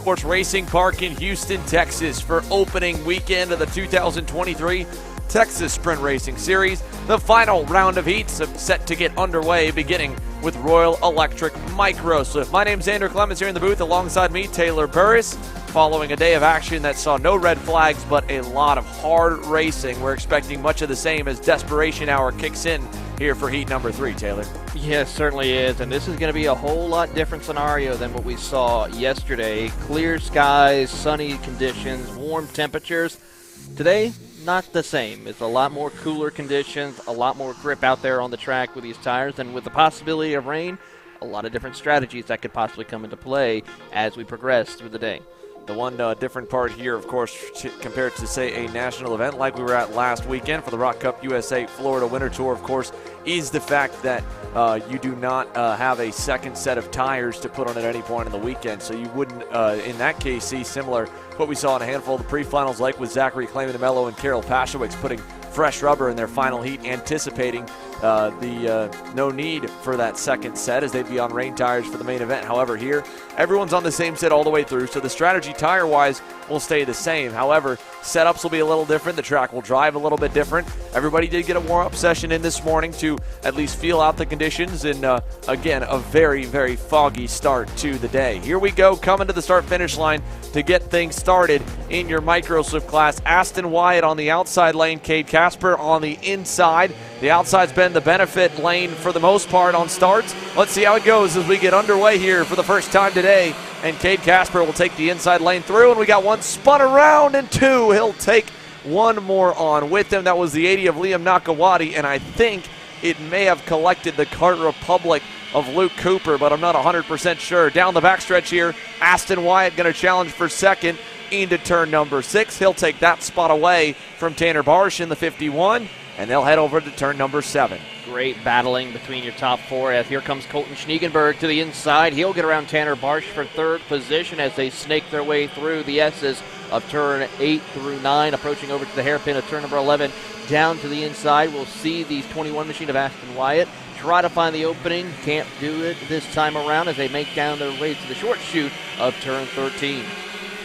SpeedSportz Racing Park in Houston, Texas for opening weekend of the 2023 Texas Sprint Racing Series. The final round of heats set to get underway, beginning with Royal Electric Micro Swift. My name's Andrew Clemens here in the booth. Alongside me, Taylor Burris. Following a day of action that saw no red flags, but a lot of hard racing. We're expecting much of the same as Desperation Hour kicks in here for heat number 3, Taylor. Yes, certainly is, and this is going to be a whole lot different scenario than what we saw yesterday. Clear skies, sunny conditions, warm temperatures. Today, not the same. It's a lot more cooler conditions, a lot more grip out there on the track with these tires, and with the possibility of rain, a lot of different strategies that could possibly come into play as we progress through the day. The one different part here, of course, compared to, say, a national event like we were at last weekend for the Rock Cup USA Florida Winter Tour, of course, is the fact that you do not have a second set of tires to put on at any point in the weekend. So you wouldn't, in that case, see similar what we saw in a handful of the pre-finals, like with Zachary Claman-DeMello and Carol Pashewicz putting fresh rubber in their final heat, anticipating no need for that second set as they'd be on rain tires for the main event. However, here, everyone's on the same set all the way through, so the strategy tire-wise will stay the same. However, setups will be a little different. The track will drive a little bit different. Everybody did get a warm-up session in this morning to at least feel out the conditions, and again, a very, very foggy start to the day. Here we go, coming to the start-finish line to get things started in your Micro Swift class. Aston Wyatt on the outside lane, Cade Casper on the inside. The outside's been the benefit lane for the most part on starts. Let's see how it goes as we get underway here for the first time today. And Cade Casper will take the inside lane through, and we got one spun around, and two. He'll take one more on with him. That was the 80 of Liam Nakawati, and I think it may have collected the Kart Republic of Luke Cooper, but I'm not 100% sure. Down the backstretch here, Aston Wyatt going to challenge for second into turn number 6. He'll take that spot away from Tanner Barsh in the 51, and they'll head over to turn number 7. Great battling between your top four as here comes Colton Schniegenberg to the inside. He'll get around Tanner Barsh for third position as they snake their way through the S's of turn 8 through 9, approaching over to the hairpin of turn number 11. Down to the inside, we'll see the 21 machine of Aston Wyatt try to find the opening. Can't do it this time around as they make down their way to the short chute of turn 13.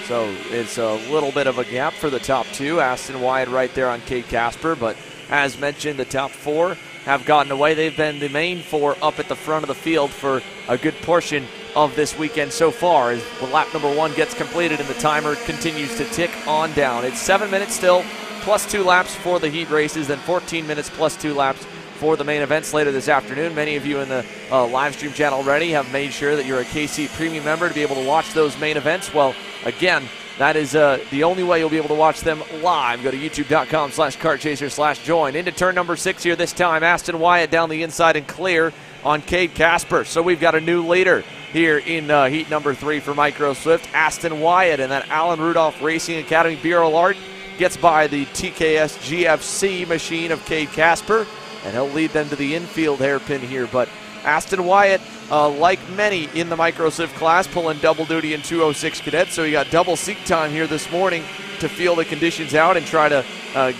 So it's a little bit of a gap for the top two. Aston Wyatt right there on Cade Casper, but as mentioned, the top four have gotten away. They've been the main four up at the front of the field for a good portion of this weekend so far as lap number 1 gets completed and the timer continues to tick on down. It's 7 minutes still, plus 2 laps for the heat races, then 14 minutes plus 2 laps for the main events later this afternoon. Many of you in the live stream chat already have made sure that you're a KC Premium member to be able to watch those main events. Well, again, that is the only way you'll be able to watch them live. Go to youtube.com/kartchaser/join. Into turn number 6 here this time. Aston Wyatt down the inside and clear on Cade Casper. So we've got a new leader here in heat number 3 for Micro Swift. Aston Wyatt and that Alan Rudolph Racing Academy Bureau Art gets by the TKS GFC machine of Cade Casper, and he'll lead them to the infield hairpin here. But Aston Wyatt, like many in the Micro Swift class, pulling double duty in 206 Cadet, so he got double seat time here this morning to feel the conditions out and try to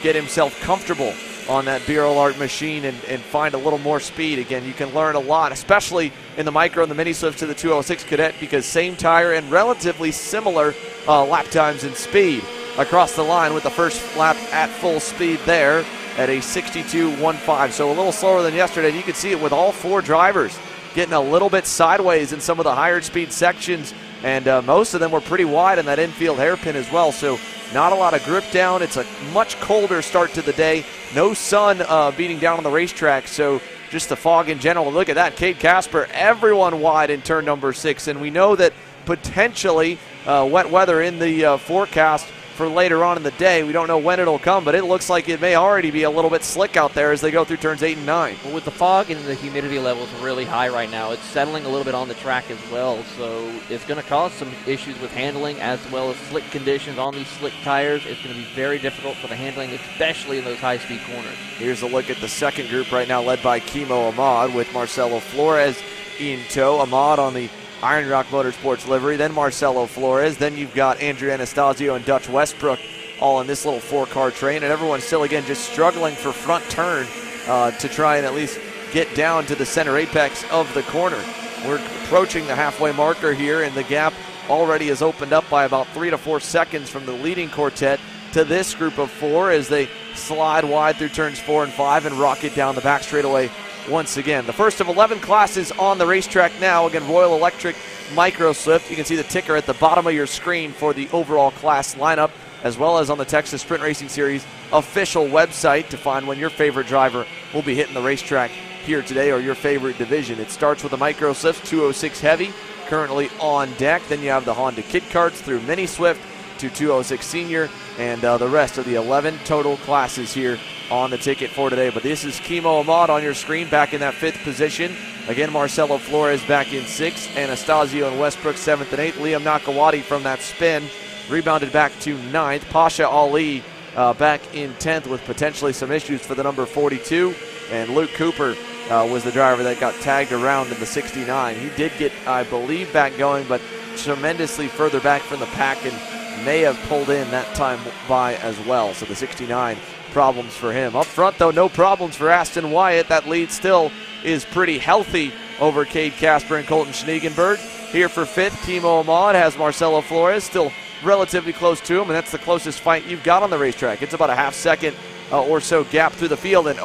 get himself comfortable on that Bureau Art machine and find a little more speed. Again, you can learn a lot, especially in the Micro and the Mini Swift to the 206 Cadet, because same tire and relatively similar lap times and speed across the line, with the first lap at full speed there at a 62.15. So a little slower than yesterday. And you can see it with all 4 drivers getting a little bit sideways in some of the higher speed sections and most of them were pretty wide in that infield hairpin as well. So not a lot of grip down. It's a much colder start to the day. No sun beating down on the racetrack, so just the fog in general. Look at that, Cade Casper, everyone wide in turn number 6, and we know that potentially wet weather in the forecast for later on in the day. We don't know when it'll come, but it looks like it may already be a little bit slick out there as they go through turns 8 and 9. Well, with the fog and the humidity levels really high right now, it's settling a little bit on the track as well, so it's going to cause some issues with handling as well as slick conditions on these slick tires. It's going to be very difficult for the handling, especially in those high-speed corners. Here's a look at the second group right now, led by Kimo Ahmad with Marcelo Flores in tow. Ahmad on the Iron Rock Motorsports livery, then Marcelo Flores, then you've got Andrew Anastasio and Dutch Westbrook all in this little 4-car train, and everyone's still, again, just struggling for front turn to try and at least get down to the center apex of the corner. We're approaching the halfway marker here, and the gap already has opened up by about 3 to 4 seconds from the leading quartet to this group of 4 as they slide wide through turns 4 and 5 and rocket down the back straightaway once again. The first of 11 classes on the racetrack now. Again, Royal Electric Micro Swift. You can see the ticker at the bottom of your screen for the overall class lineup, as well as on the Texas Sprint Racing Series official website to find when your favorite driver will be hitting the racetrack here today, or your favorite division. It starts with the Micro Swift 206 Heavy currently on deck. Then you have the Honda Kid Karts through Mini Swift to 206 Senior, and the rest of the 11 total classes here on the ticket for today. But this is Kimo Ahmad on your screen back in that 5th position. Again, Marcelo Flores back in 6th. Anastasio and Westbrook 7th and 8th. Liam Nakawati from that spin rebounded back to 9th. Pasha Ali back in 10th with potentially some issues for the number 42. And Luke Cooper was the driver that got tagged around in the 69. He did get, I believe, back going, but tremendously further back from the pack and may have pulled in that time by as well. So the 69, problems for him. Up front, though, no problems for Aston Wyatt. That lead still is pretty healthy over Cade Casper and Colton Schniegenberg. Here for 5th, Kimo Ahmad has Marcelo Flores still relatively close to him, and that's the closest fight you've got on the racetrack. It's about a half second or so gap through the field, and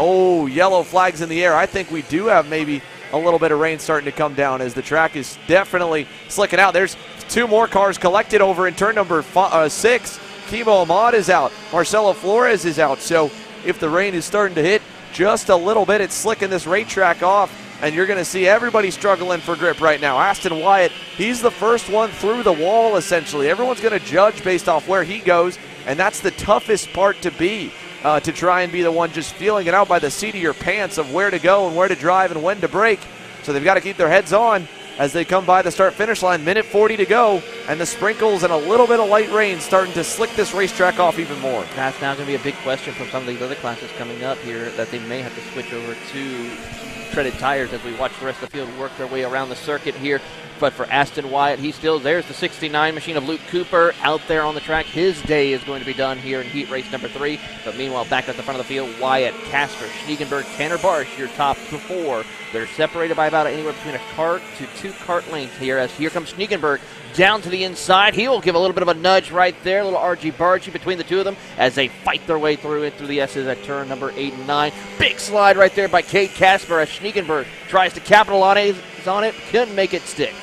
yellow flags in the air. I think we do have maybe a little bit of rain starting to come down as the track is definitely slicking out. There's 2 more cars collected over in turn number 6. Kimo Ahmad is out. Marcelo Flores is out. So if the rain is starting to hit just a little bit, it's slicking this racetrack off, and you're going to see everybody struggling for grip right now. Aston Wyatt, he's the first one through the wall, essentially. Everyone's going to judge based off where he goes, and that's the toughest part to be, to try and be the one just feeling it out by the seat of your pants of where to go and where to drive and when to brake. So they've got to keep their heads on as they come by the start-finish line. Minute 40 to go, and the sprinkles and a little bit of light rain starting to slick this racetrack off even more. That's now going to be a big question from some of these other classes coming up here, that they may have to switch over to treaded tires as we watch the rest of the field work their way around the circuit here. But for Aston Wyatt, there's the 69 machine of Luke Cooper out there on the track. His day is going to be done here in heat race number 3. But meanwhile, back at the front of the field, Wyatt, Casper, Schniegenberg, Tanner Barsh, your top 4. They're separated by about anywhere between a kart to 2 kart lengths here, as here comes Schniegenberg down to the inside. He will give a little bit of a nudge right there, a little argy-bargy between the two of them as they fight their way through the S's at turn number 8 and 9. Big slide right there by Cade Casper as Schniegenberg tries to capitalize on it, couldn't make it stick.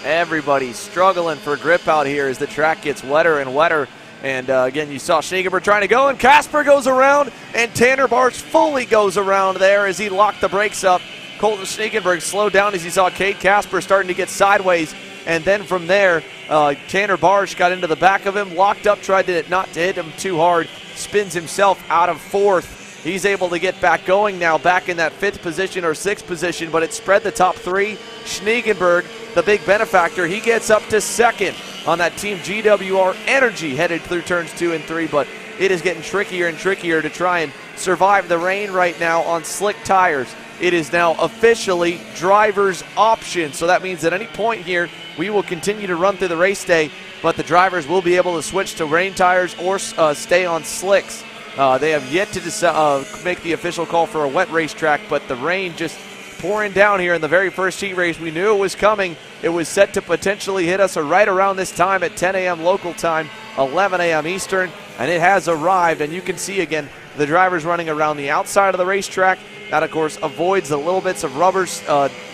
Everybody's struggling for grip out here as the track gets wetter and wetter. And again, you saw Schniegenberg trying to go, and Casper goes around, and Tanner Barsh fully goes around there as he locked the brakes up. Colton Schniegenberg slowed down as he saw Cade Casper starting to get sideways. And then from there, Tanner Barsh got into the back of him, locked up, tried to not to hit him too hard, spins himself out of 4th. He's able to get back going now, back in that 5th position or 6th position, but it spread the top 3. Schniegenberg, the big benefactor, he gets up to 2nd on that Team GWR Energy headed through turns 2 and 3, but it is getting trickier and trickier to try and survive the rain right now on slick tires. It is now officially driver's option, so that means at any point here, we will continue to run through the race day, but the drivers will be able to switch to rain tires or stay on slicks. They have yet to make the official call for a wet racetrack, but the rain just pouring down here in the very first heat race. We knew it was coming. It was set to potentially hit us right around this time at 10 a.m. local time, 11 a.m. Eastern, and it has arrived. And you can see again the drivers running around the outside of the racetrack. That, of course, avoids the little bits of rubber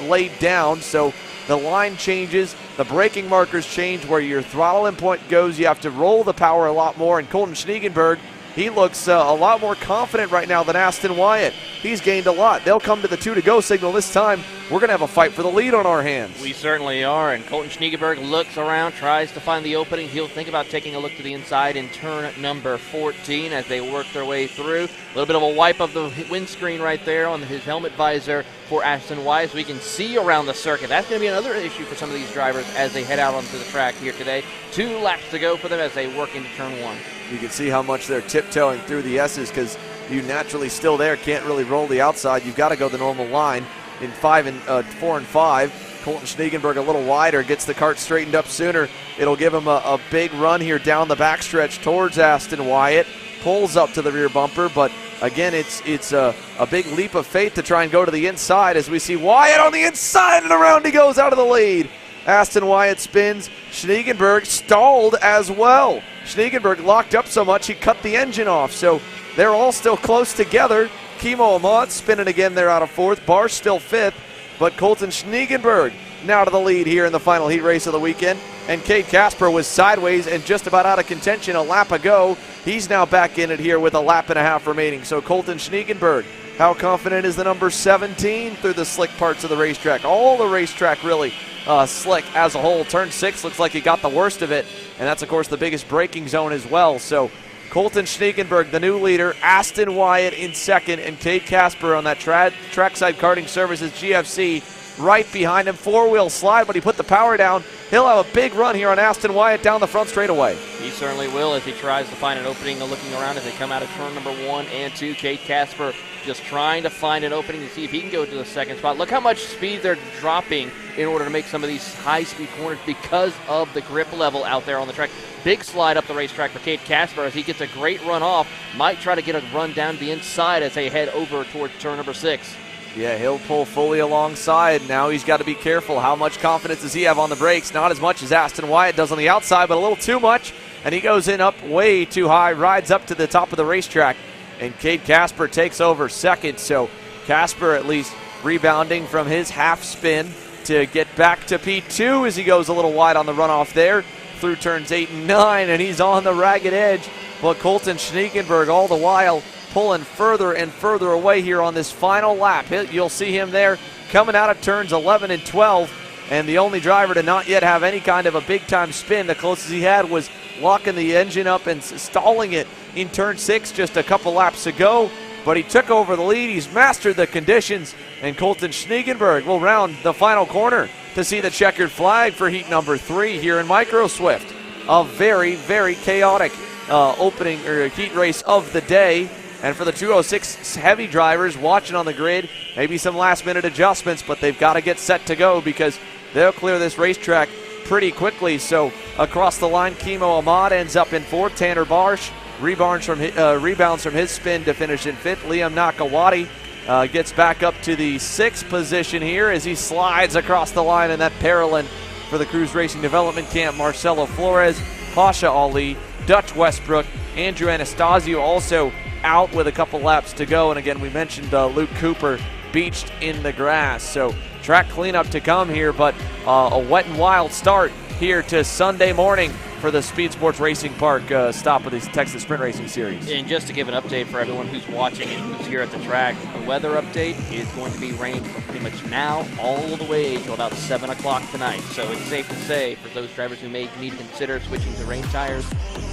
laid down, so the line changes, the braking markers change, where your throttle input goes. You have to roll the power a lot more, and Colton Schniegenberg, he looks a lot more confident right now than Aston Wyatt. He's gained a lot. They'll come to the 2-to-go signal this time. We're going to have a fight for the lead on our hands. We certainly are, and Colton Schniegenberg looks around, tries to find the opening. He'll think about taking a look to the inside in turn number 14 as they work their way through. A little bit of a wipe of the windscreen right there on his helmet visor for Aston Wyatt, so we can see around the circuit. That's going to be another issue for some of these drivers as they head out onto the track here today. 2 laps to go for them as they work into turn 1. You can see how much they're tiptoeing through the S's because you naturally still there can't really roll the outside. You've got to go the normal line in 4 and 5. Colton Schniegenberg a little wider, gets the kart straightened up sooner. It'll give him a big run here down the backstretch towards Aston Wyatt. Pulls up to the rear bumper, but again, it's a big leap of faith to try and go to the inside as we see Wyatt on the inside, and around he goes out of the lead. Aston Wyatt spins. Schniegenberg stalled as well. Schniegenberg locked up so much he cut the engine off, so they're all still close together. Kimo Ahmad spinning again there out of 4th. Barsh still 5th, but Colton Schniegenberg now to the lead here in the final heat race of the weekend. And Cade Casper was sideways and just about out of contention a lap ago. He's now back in it here with a lap and a half remaining. So Colton Schniegenberg, how confident is the number 17 through the slick parts of the racetrack? All the racetrack really slick as a whole. Turn 6 looks like he got the worst of it, and that's, of course, the biggest braking zone as well. So Colton Schniegenberg, the new leader, Aston Wyatt in 2nd, and Cade Casper on that Trackside Karting Services GFC right behind him. 4-wheel slide, but he put the power down. He'll have a big run here on Aston Wyatt down the front straightaway. He certainly will as he tries to find an opening. Looking around as they come out of turn number 1 and 2. Cade Casper just trying to find an opening to see if he can go to the 2nd spot. Look how much speed they're dropping in order to make some of these high-speed corners because of the grip level out there on the track. Big slide up the racetrack for Cade Casper as he gets a great run off. Might try to get a run down the inside as they head over towards turn number 6. Yeah, he'll pull fully alongside. Now he's got to be careful. How much confidence does he have on the brakes? Not as much as Aston Wyatt does on the outside, but a little too much. And he goes in up way too high, rides up to the top of the racetrack. And Cade Casper takes over 2nd. So Casper at least rebounding from his half spin to get back to P2 as he goes a little wide on the runoff there through turns 8 and 9. And he's on the ragged edge. But Colton Schniegenberg all the while pulling further and further away here on this final lap. You'll see him there coming out of turns 11 and 12, and the only driver to not yet have any kind of a big-time spin. The closest he had was locking the engine up and stalling it in turn 6 just a couple laps ago, but he took over the lead. He's mastered the conditions, and Colton Schniegenberg will round the final corner to see the checkered flag for heat number 3 here in Micro Swift. A very, very chaotic opening or heat race of the day. And for the 206 heavy drivers watching on the grid, maybe some last-minute adjustments, but they've got to get set to go because they'll clear this racetrack pretty quickly. So across the line, Kimo Ahmad ends up in 4th. Tanner Barsh rebounds from his spin to finish in 5th. Liam Nakawati gets back up to the 6th position here as he slides across the line in that Paralyn for the Cruise Racing Development Camp. Marcelo Flores, Pasha Ali, Dutch Westbrook, Andrew Anastasio also out with a couple laps to go. And again, we mentioned Luke Cooper beached in the grass. So track cleanup to come here, but a wet and wild start here to Sunday morning for the SpeedSportz Racing Park stop of the Texas Sprint Racing Series. And just to give an update for everyone who's watching and who's here at the track, the weather update is going to be rain from pretty much now all the way until about 7 o'clock tonight. So it's safe to say for those drivers who may need to consider switching to rain tires,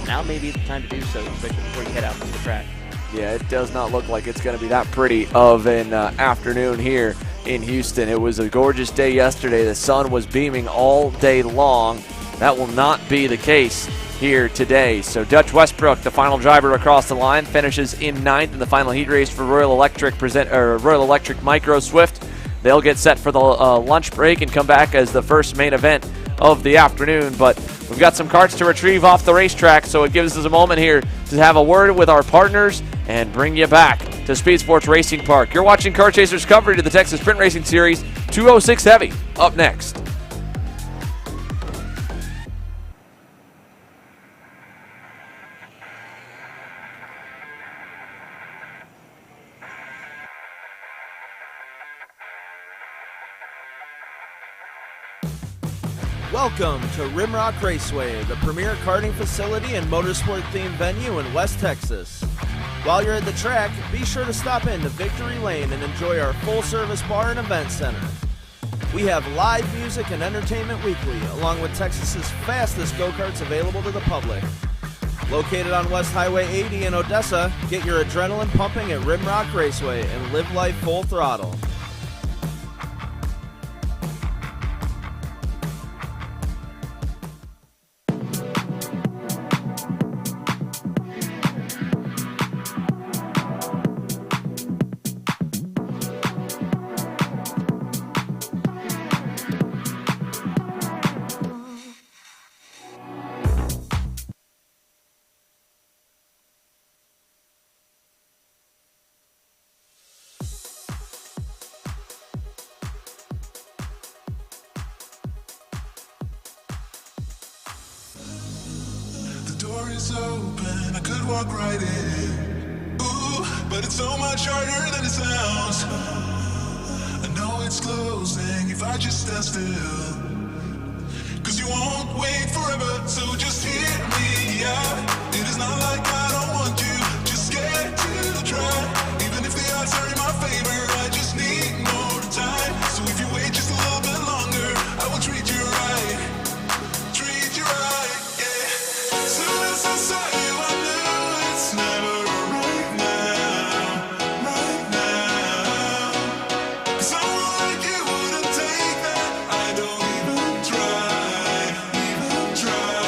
now may be the time to do so, especially before you head out to the track. Yeah, it does not look like it's going to be that pretty of an afternoon here in Houston. It was a gorgeous day yesterday. The sun was beaming all day long. That will not be the case here today. So Dutch Westbrook, the final driver across the line, finishes in 9th in the final heat race for Royal Electric Micro Swift. They'll get set for the lunch break and come back as the first main event of the afternoon. But we've got some karts to retrieve off the racetrack, so it gives us a moment here to have a word with our partners and bring you back to SpeedSportz Racing Park. You're watching Kart Chasers coverage of the Texas Sprint Racing Series 206 Heavy. Up next. Welcome to Rimrock Raceway, the premier karting facility and motorsport-themed venue in West Texas. While you're at the track, be sure to stop into Victory Lane and enjoy our full-service bar and event center. We have live music and entertainment weekly, along with Texas's fastest go-karts available to the public. Located on West Highway 80 in Odessa, get your adrenaline pumping at Rimrock Raceway and live life full throttle. Door is open, I could walk right in. Ooh, but it's so much harder than it sounds. I know it's closing if I just stand still. Cause you won't wait forever, so just hear me out. It is not like I don't want you, just scared to try. Even if the odds are in my favor, I just need more time. So if you wait just a little bit longer, I will treat you right. Treat you right, yeah. Soon as I saw you, I knew it's never right now, right now. 'Cause someone like you wouldn't take that. I don't even try, even try.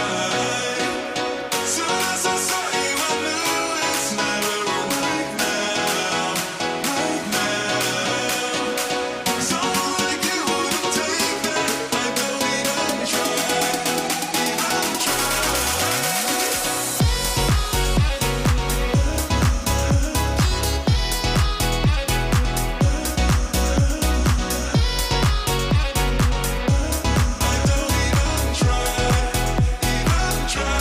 Soon as I saw you, I knew it's never right now, right now. Someone like you wouldn't take that. I don't even try, even try.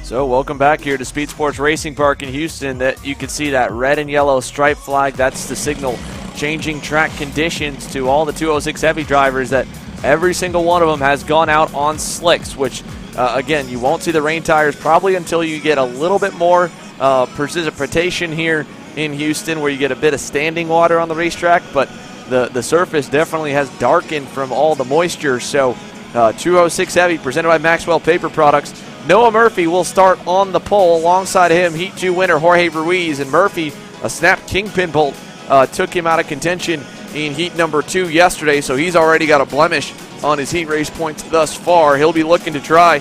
So welcome back here to SpeedSportz Racing Park in Houston. That you can see that red and yellow stripe flag. That's the signal changing track conditions to all the 206 heavy drivers that every single one of them has gone out on slicks, which again, you won't see the rain tires probably until you get a little bit more precipitation here in Houston, where you get a bit of standing water on the racetrack, but the surface definitely has darkened from all the moisture. So 206 heavy presented by Maxwell Paper Products. Noah Murphy will start on the pole. Alongside him, Heat 2 winner Jorge Ruiz. And Murphy, a snapped kingpin bolt, took him out of contention in Heat number 2 yesterday, so he's already got a blemish on his heat race points thus far. He'll be looking to try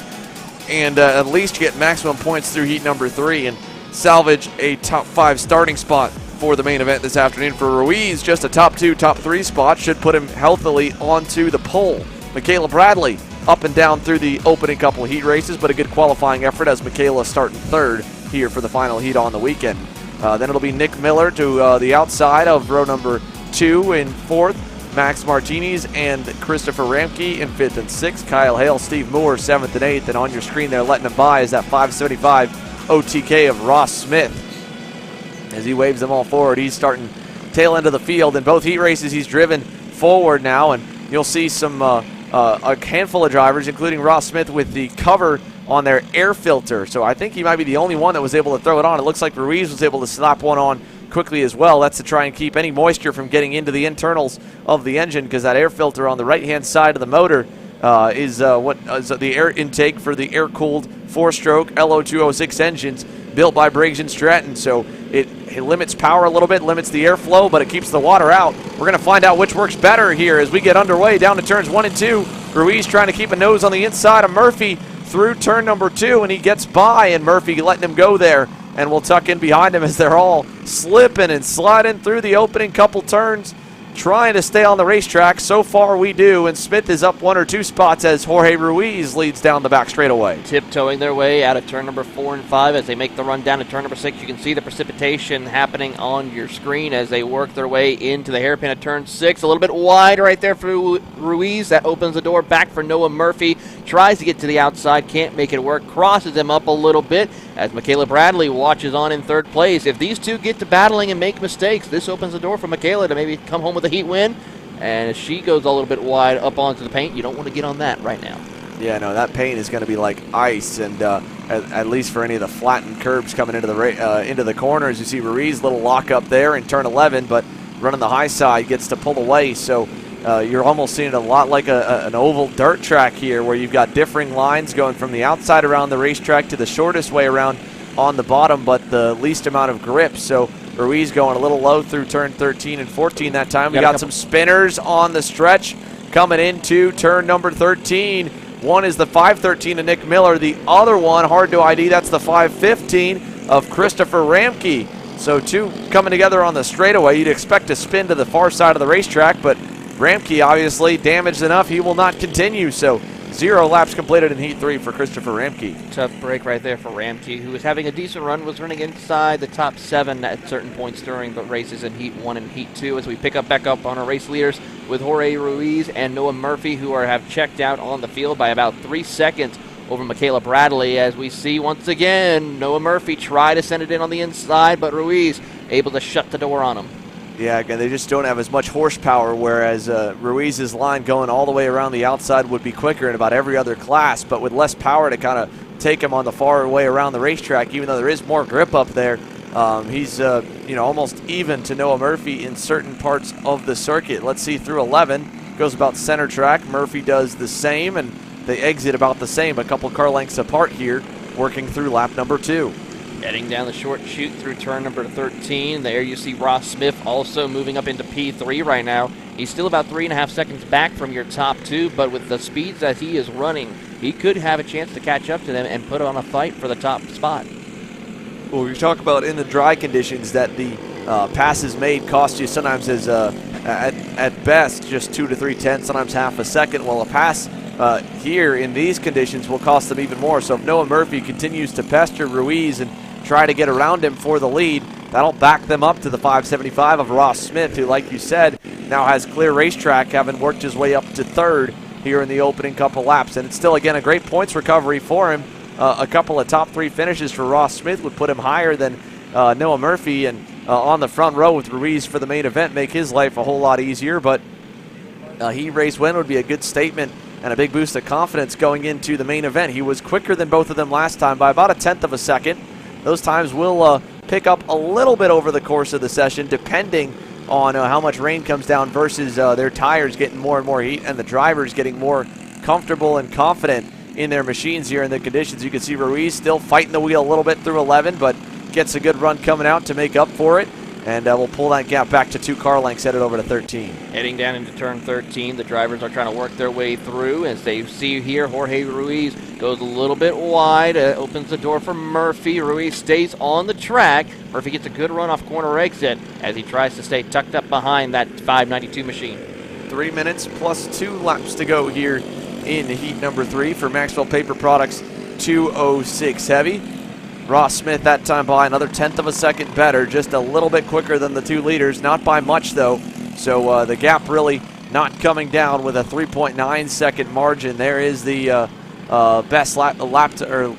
and at least get maximum points through Heat number 3 and salvage a top 5 starting spot for the main event this afternoon. For Ruiz, just a top 2, top 3 spot should put him healthily onto the pole. Michaela Bradley up and down through the opening couple of heat races, but a good qualifying effort as Michaela starting 3rd here for the final heat on the weekend. Then it'll be Nick Miller to the outside of row number 2 in 4th, Max Martinez and Christopher Ramke in 5th and 6th, Kyle Hale, Steve Moore 7th and 8th, and on your screen there letting him by is that 575 OTK of Ross Smith. As he waves them all forward, he's starting tail end of the field. In both heat races, he's driven forward now, and you'll see some a handful of drivers, including Ross Smith, with the cover on their air filter. So I think he might be the only one that was able to throw it on. It looks like Ruiz was able to slap one on quickly as well. That's to try and keep any moisture from getting into the internals of the engine, because that air filter on the right-hand side of the motor is what is the air intake for the air-cooled 4-stroke LO206 engines built by Briggs & Stratton. So it limits power a little bit, limits the airflow, but it keeps the water out. We're going to find out which works better here as we get underway down to turns 1 and 2. Ruiz trying to keep a nose on the inside of Murphy through turn number 2, and he gets by, and Murphy letting him go there. And we'll tuck in behind him as they're all slipping and sliding through the opening couple turns, trying to stay on the racetrack. So far we do, and Smith is up 1 or 2 spots as Jorge Ruiz leads down the back straightaway. Tiptoeing their way out of turn number 4 and 5 as they make the run down to turn number 6. You can see the precipitation happening on your screen as they work their way into the hairpin of turn 6. A little bit wide right there for Ruiz. That opens the door back for Noah Murphy. Tries to get to the outside, can't make it work. Crosses him up a little bit as Michaela Bradley watches on in 3rd place. If these two get to battling and make mistakes, this opens the door for Michaela to maybe come home with a heat win And she goes a little bit wide up onto the paint. You don't want to get on that right now. Yeah, no, that paint is going to be like ice, and at least for any of the flattened curbs coming into the corners, you see Ruiz, little lock up there in turn 11, but running the high side gets to pull away. So you're almost seeing it a lot like an oval dirt track here, where you've got differing lines going from the outside around the racetrack to the shortest way around on the bottom, but the least amount of grip. So Ruiz going a little low through turn 13 and 14 that time. We got some spinners on the stretch coming into turn number 13. One is the 513 of Nick Miller. The other one, hard to ID, that's the 515 of Christopher Ramke. So two coming together on the straightaway. You'd expect a spin to the far side of the racetrack, but Ramke obviously damaged enough. He will not continue. So 0 laps completed in Heat 3 for Christopher Ramke. Tough break right there for Ramke, who was having a decent run, was running inside the top 7 at certain points during the races in Heat 1 and Heat 2. As we pick up back up on our race leaders with Jorge Ruiz and Noah Murphy, who have checked out on the field by about 3 seconds over Michaela Bradley, as we see once again Noah Murphy try to send it in on the inside, but Ruiz able to shut the door on him. Yeah, again, they just don't have as much horsepower, whereas Ruiz's line going all the way around the outside would be quicker in about every other class, but with less power to kind of take him on the far way around the racetrack, even though there is more grip up there. He's almost even to Noah Murphy in certain parts of the circuit. Let's see, through 11, goes about center track. Murphy does the same, and they exit about the same, a couple car lengths apart here, working through lap number 2. Heading down the short chute through turn number 13. There you see Ross Smith also moving up into P3 right now. He's still about 3.5 seconds back from your top 2, but with the speeds that he is running, he could have a chance to catch up to them and put on a fight for the top spot. Well, we talk about in the dry conditions that the passes made cost you sometimes as at best just 2 to 3 tenths, sometimes half a second. Well, a pass here in these conditions will cost them even more. So if Noah Murphy continues to pester Ruiz and try to get around him for the lead, that'll back them up to the 575 of Ross Smith, who, like you said, now has clear racetrack, having worked his way up to 3rd here in the opening couple laps. And it's still, again, a great points recovery for him. A couple of top 3 finishes for Ross Smith would put him higher than Noah Murphy, and on the front row with Ruiz for the main event make his life a whole lot easier. But Heat race win would be a good statement and a big boost of confidence going into the main event. He was quicker than both of them last time by about 1/10 of a second. Those times will pick up a little bit over the course of the session, depending on how much rain comes down versus their tires getting more and more heat and the drivers getting more comfortable and confident in their machines here in the conditions. You can see Ruiz still fighting the wheel a little bit through 11, but gets a good run coming out to make up for it. And we'll pull that gap back to 2 car lengths, headed over to 13. Heading down into turn 13, the drivers are trying to work their way through. As they see here, Jorge Ruiz goes a little bit wide, opens the door for Murphy. Ruiz stays on the track. Murphy gets a good run off corner exit as he tries to stay tucked up behind that 592 machine. 3 minutes plus 2 laps to go here in Heat number 3 for Maxwell Paper Products 206 heavy. Ross Smith that time by another 1/10 of a second better, just a little bit quicker than the 2 leaders, not by much though. So the gap really not coming down with a 3.9 second margin. There is the best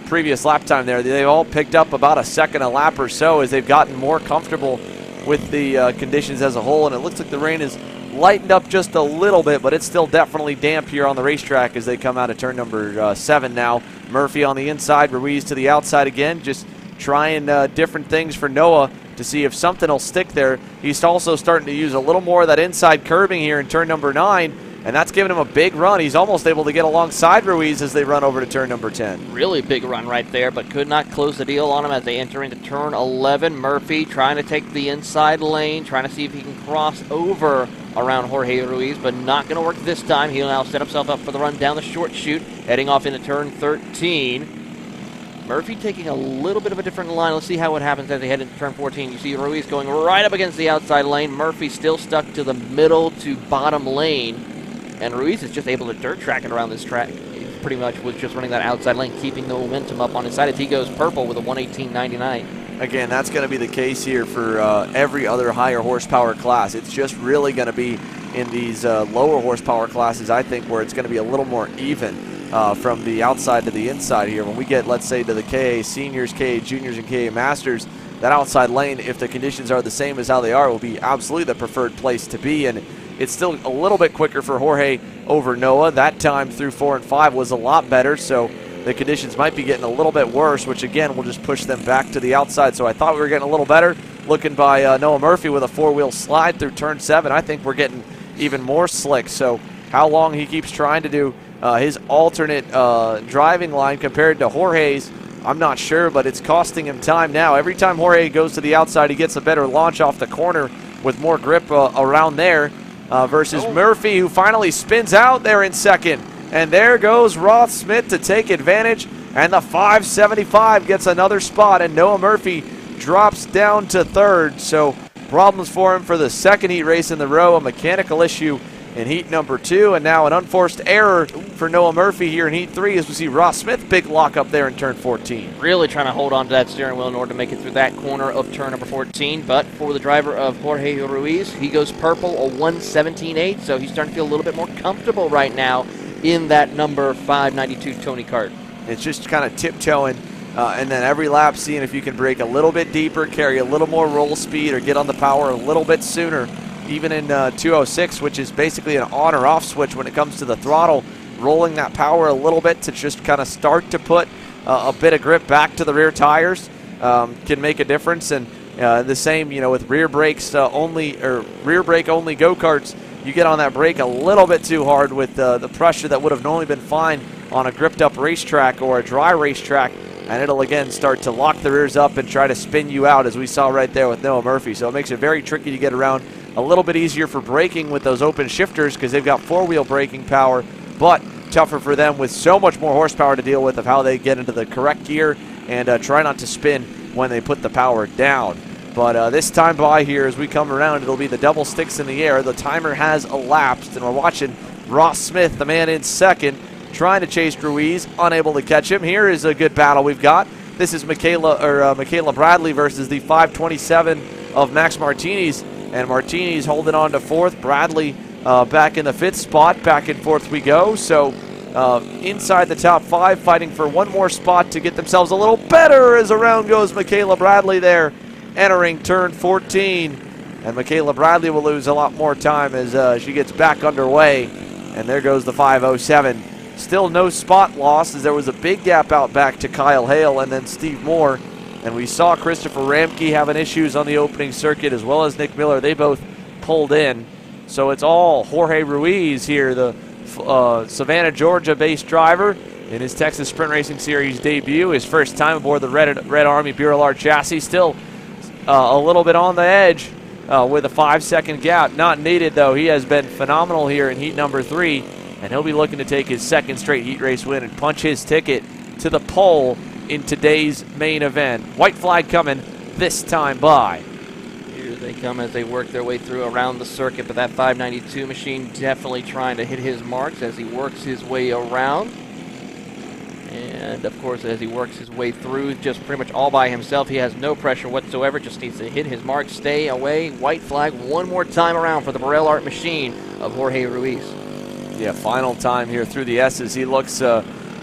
previous lap time there. They've all picked up about a second a lap or so as they've gotten more comfortable with the conditions as a whole, and it looks like the rain is lightened up just a little bit, but it's still definitely damp here on the racetrack as they come out of turn number 7 now. Murphy on the inside, Ruiz to the outside again, just trying different things for Noah to see if something will stick there. He's also starting to use a little more of that inside curbing here in turn number 9, and that's giving him a big run. He's almost able to get alongside Ruiz as they run over to turn number 10. Really big run right there, but could not close the deal on him as they enter into turn 11. Murphy trying to take the inside lane, trying to see if he can cross over around Jorge Ruiz, but not going to work this time. He'll now set himself up for the run down the short chute, heading off into turn 13. Murphy taking a little bit of a different line. Let's see how it happens as they head into turn 14. You see Ruiz going right up against the outside lane. Murphy still stuck to the middle to bottom lane, and Ruiz is just able to dirt track it around this track. He pretty much was just running that outside lane, keeping the momentum up on his side as he goes purple with a 118.99. Again, that's going to be the case here for every other higher horsepower class. It's just really going to be in these lower horsepower classes, I think, where it's going to be a little more even from the outside to the inside here. When we get, let's say, to the KA Seniors, KA Juniors, and KA Masters, that outside lane, if the conditions are the same as how they are, will be absolutely the preferred place to be. And It's still a little bit quicker for Jorge over Noah. That time through 4 and 5 was a lot better, so the conditions might be getting a little bit worse, which again will just push them back to the outside. So I thought we were getting a little better. Looking by Noah Murphy with a 4-wheel slide through turn 7. I think we're getting even more slick. So how long he keeps trying to do his alternate driving line compared to Jorge's, I'm not sure, but it's costing him time now. Every time Jorge goes to the outside, he gets a better launch off the corner with more grip around there versus Murphy, who finally spins out there in second. And there goes Ross Smith to take advantage, and the 575 gets another spot, and Noah Murphy drops down to third. So problems for him for the second heat race in the row, a mechanical issue in heat number 2, and now an unforced error for Noah Murphy here in heat 3 as we see Ross Smith big lock up there in turn 14. Really trying to hold on to that steering wheel in order to make it through that corner of turn number 14, but for the driver of Jorge Ruiz, he goes purple, a 1:17.8, so he's starting to feel a little bit more comfortable right now in that number 592 Tony Kart. It's just kind of tiptoeing, and then every lap seeing if you can brake a little bit deeper, carry a little more roll speed, or get on the power a little bit sooner. Even in 206, which is basically an on or off switch when it comes to the throttle, rolling that power a little bit to just kind of start to put a bit of grip back to the rear tires can make a difference. And the same, with rear brakes only, or rear brake only go-karts, you get on that brake a little bit too hard with the pressure that would have normally been fine on a gripped up racetrack or a dry racetrack, and it'll again start to lock the rears up and try to spin you out, as we saw right there with Noah Murphy. So it makes it very tricky to get around. A little bit easier for braking with those open shifters because they've got 4-wheel braking power, but tougher for them with so much more horsepower to deal with of how they get into the correct gear and try not to spin when they put the power down. But this time by here, as we come around, it'll be the double sticks in the air. The timer has elapsed, and we're watching Ross Smith, the man in second, trying to chase Ruiz, unable to catch him. Here is a good battle we've got. This is Michaela Bradley versus the 527 of Max Martinez. And Martinez holding on to fourth. Bradley back in the fifth spot. Back and forth we go. So inside the top 5, fighting for one more spot to get themselves a little better as around goes Michaela Bradley there, entering turn 14. And Michaela Bradley will lose a lot more time as she gets back underway. And there goes the 507. Still no spot loss as there was a big gap out back to Kyle Hale and then Steve Moore. And we saw Christopher Ramke having issues on the opening circuit as well as Nick Miller. They both pulled in. So it's all Jorge Ruiz here, the Savannah, Georgia-based driver in his Texas Sprint Racing Series debut. His first time aboard the Red Army Bureau R chassis. Still a little bit on the edge with a 5-second gap. Not needed, though. He has been phenomenal here in heat number 3. And he'll be looking to take his second straight heat race win and punch his ticket to the pole in today's main event. White flag coming this time by. Here they come as they work their way through around the circuit, but that 592 machine definitely trying to hit his marks as he works his way around. And of course, as he works his way through just pretty much all by himself, he has no pressure whatsoever, just needs to hit his mark, stay away. White flag one more time around for the Burrell Art machine of Jorge Ruiz. Yeah, final time here through the S's. He looks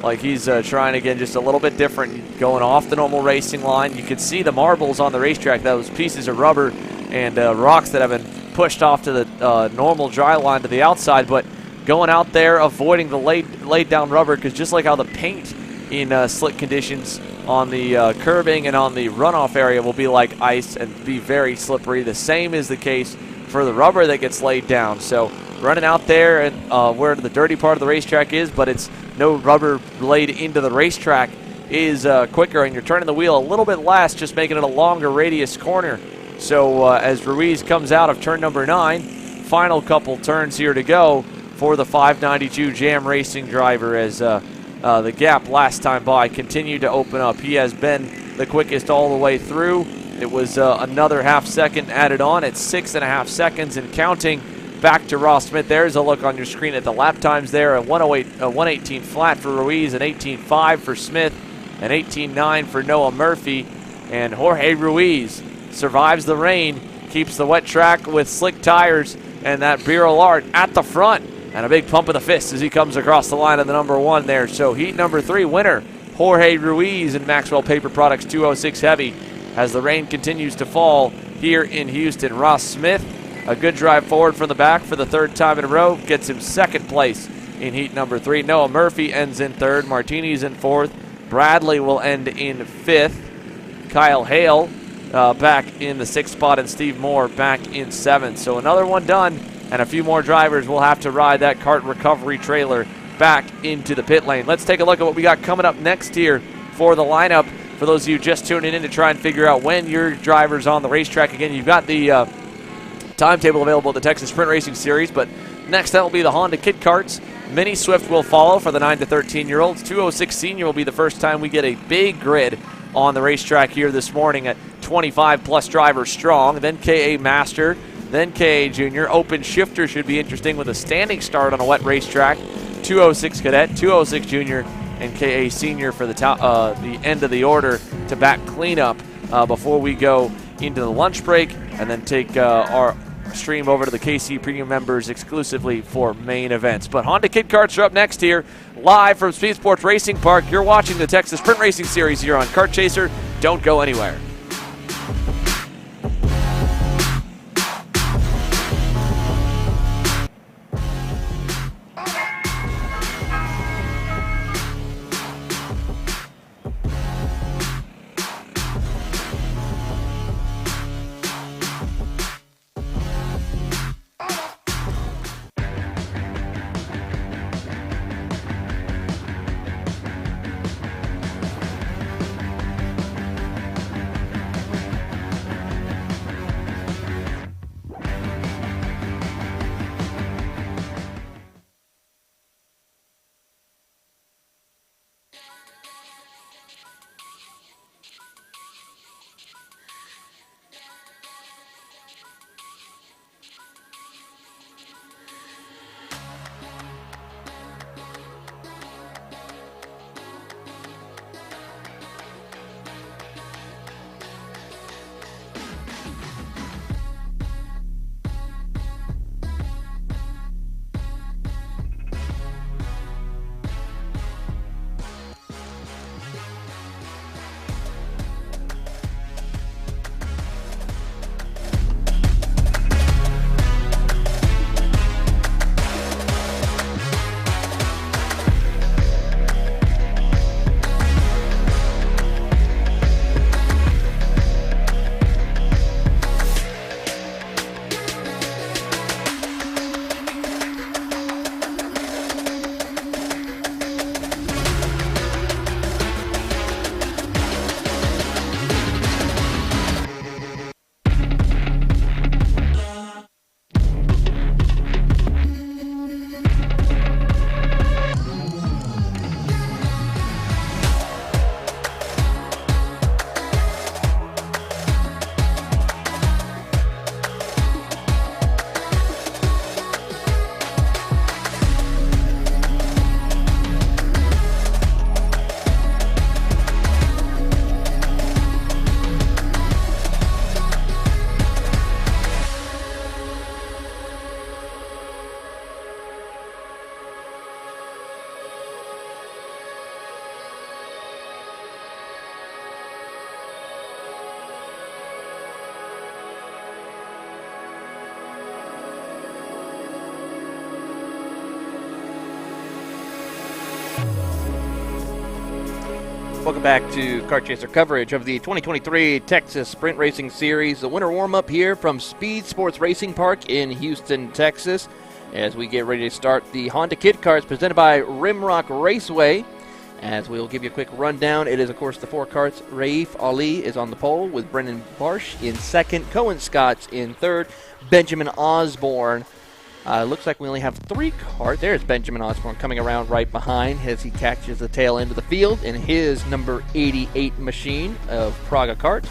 like he's trying again just a little bit different, going off the normal racing line. You can see the marbles on the racetrack, those pieces of rubber and rocks that have been pushed off to the normal dry line to the outside, but going out there avoiding the laid down rubber, because just like how the paint in slick conditions on the curbing and on the runoff area will be like ice and be very slippery, the same is the case for the rubber that gets laid down. So running out there and where the dirty part of the racetrack is, but it's no rubber laid into the racetrack, is quicker, and you're turning the wheel a little bit less, just making it a longer radius corner. So as Ruiz comes out of turn number 9, final couple turns here to go for the 592 Jam Racing driver, as the gap last time by continued to open up. He has been the quickest all the way through. It was another half second added on at 6.5 seconds and counting. Back to Ross Smith. There's a look on your screen at the lap times there. A 118 flat for Ruiz, an 18.5 for Smith, an 18.9 for Noah Murphy. And Jorge Ruiz survives the rain, keeps the wet track with slick tires, and that Bureau Art at the front. And a big pump of the fist as he comes across the line of the number 1 there. So heat number 3 winner, Jorge Ruiz in Maxwell Paper Products 206 Heavy. As the rain continues to fall here in Houston, Ross Smith A good drive forward from the back for the third time in a row gets him second place in heat number 3. Noah Murphy ends in third. Martini's in fourth. Bradley will end in fifth. Kyle Hale back in the sixth spot, and Steve Moore back in seventh. So another one done, and a few more drivers will have to ride that kart recovery trailer back into the pit lane. Let's take a look at what we got coming up next here for the lineup. For those of you just tuning in to try and figure out when your driver's on the racetrack again, you've got the timetable available at the Texas Sprint Racing Series, but next that will be the Honda Kit Karts. Mini Swift will follow for the 9 to 13-year-olds. 206 Senior will be the first time we get a big grid on the racetrack here this morning at 25-plus drivers strong. Then KA Master, then KA Junior. Open Shifter should be interesting with a standing start on a wet racetrack. 206 Cadet, 206 Junior, and KA Senior for the end of the order to back cleanup before we go into the lunch break and then take our stream over to the KC Premium members exclusively for main events. But Honda Kit Karts are up next here, live from SpeedSportz Racing Park. You're watching the Texas Sprint Racing Series here on Kart Chaser. Don't go anywhere. Welcome back to Kart Chaser coverage of the 2023 Texas Sprint Racing Series. The winter warm-up here from SpeedSportz Racing Park in Houston, Texas, as we get ready to start the Honda Kit Karts presented by Rimrock Raceway. As we'll give you a quick rundown, it is, of course, the 4 karts. Raif Ali is on the pole with Brendan Barsh in second. Cohen Scott's in third. Benjamin Osborne. Looks like we only have 3 karts. There's Benjamin Osborne coming around right behind as he catches the tail end of the field in his number 88 machine of Praga Kart.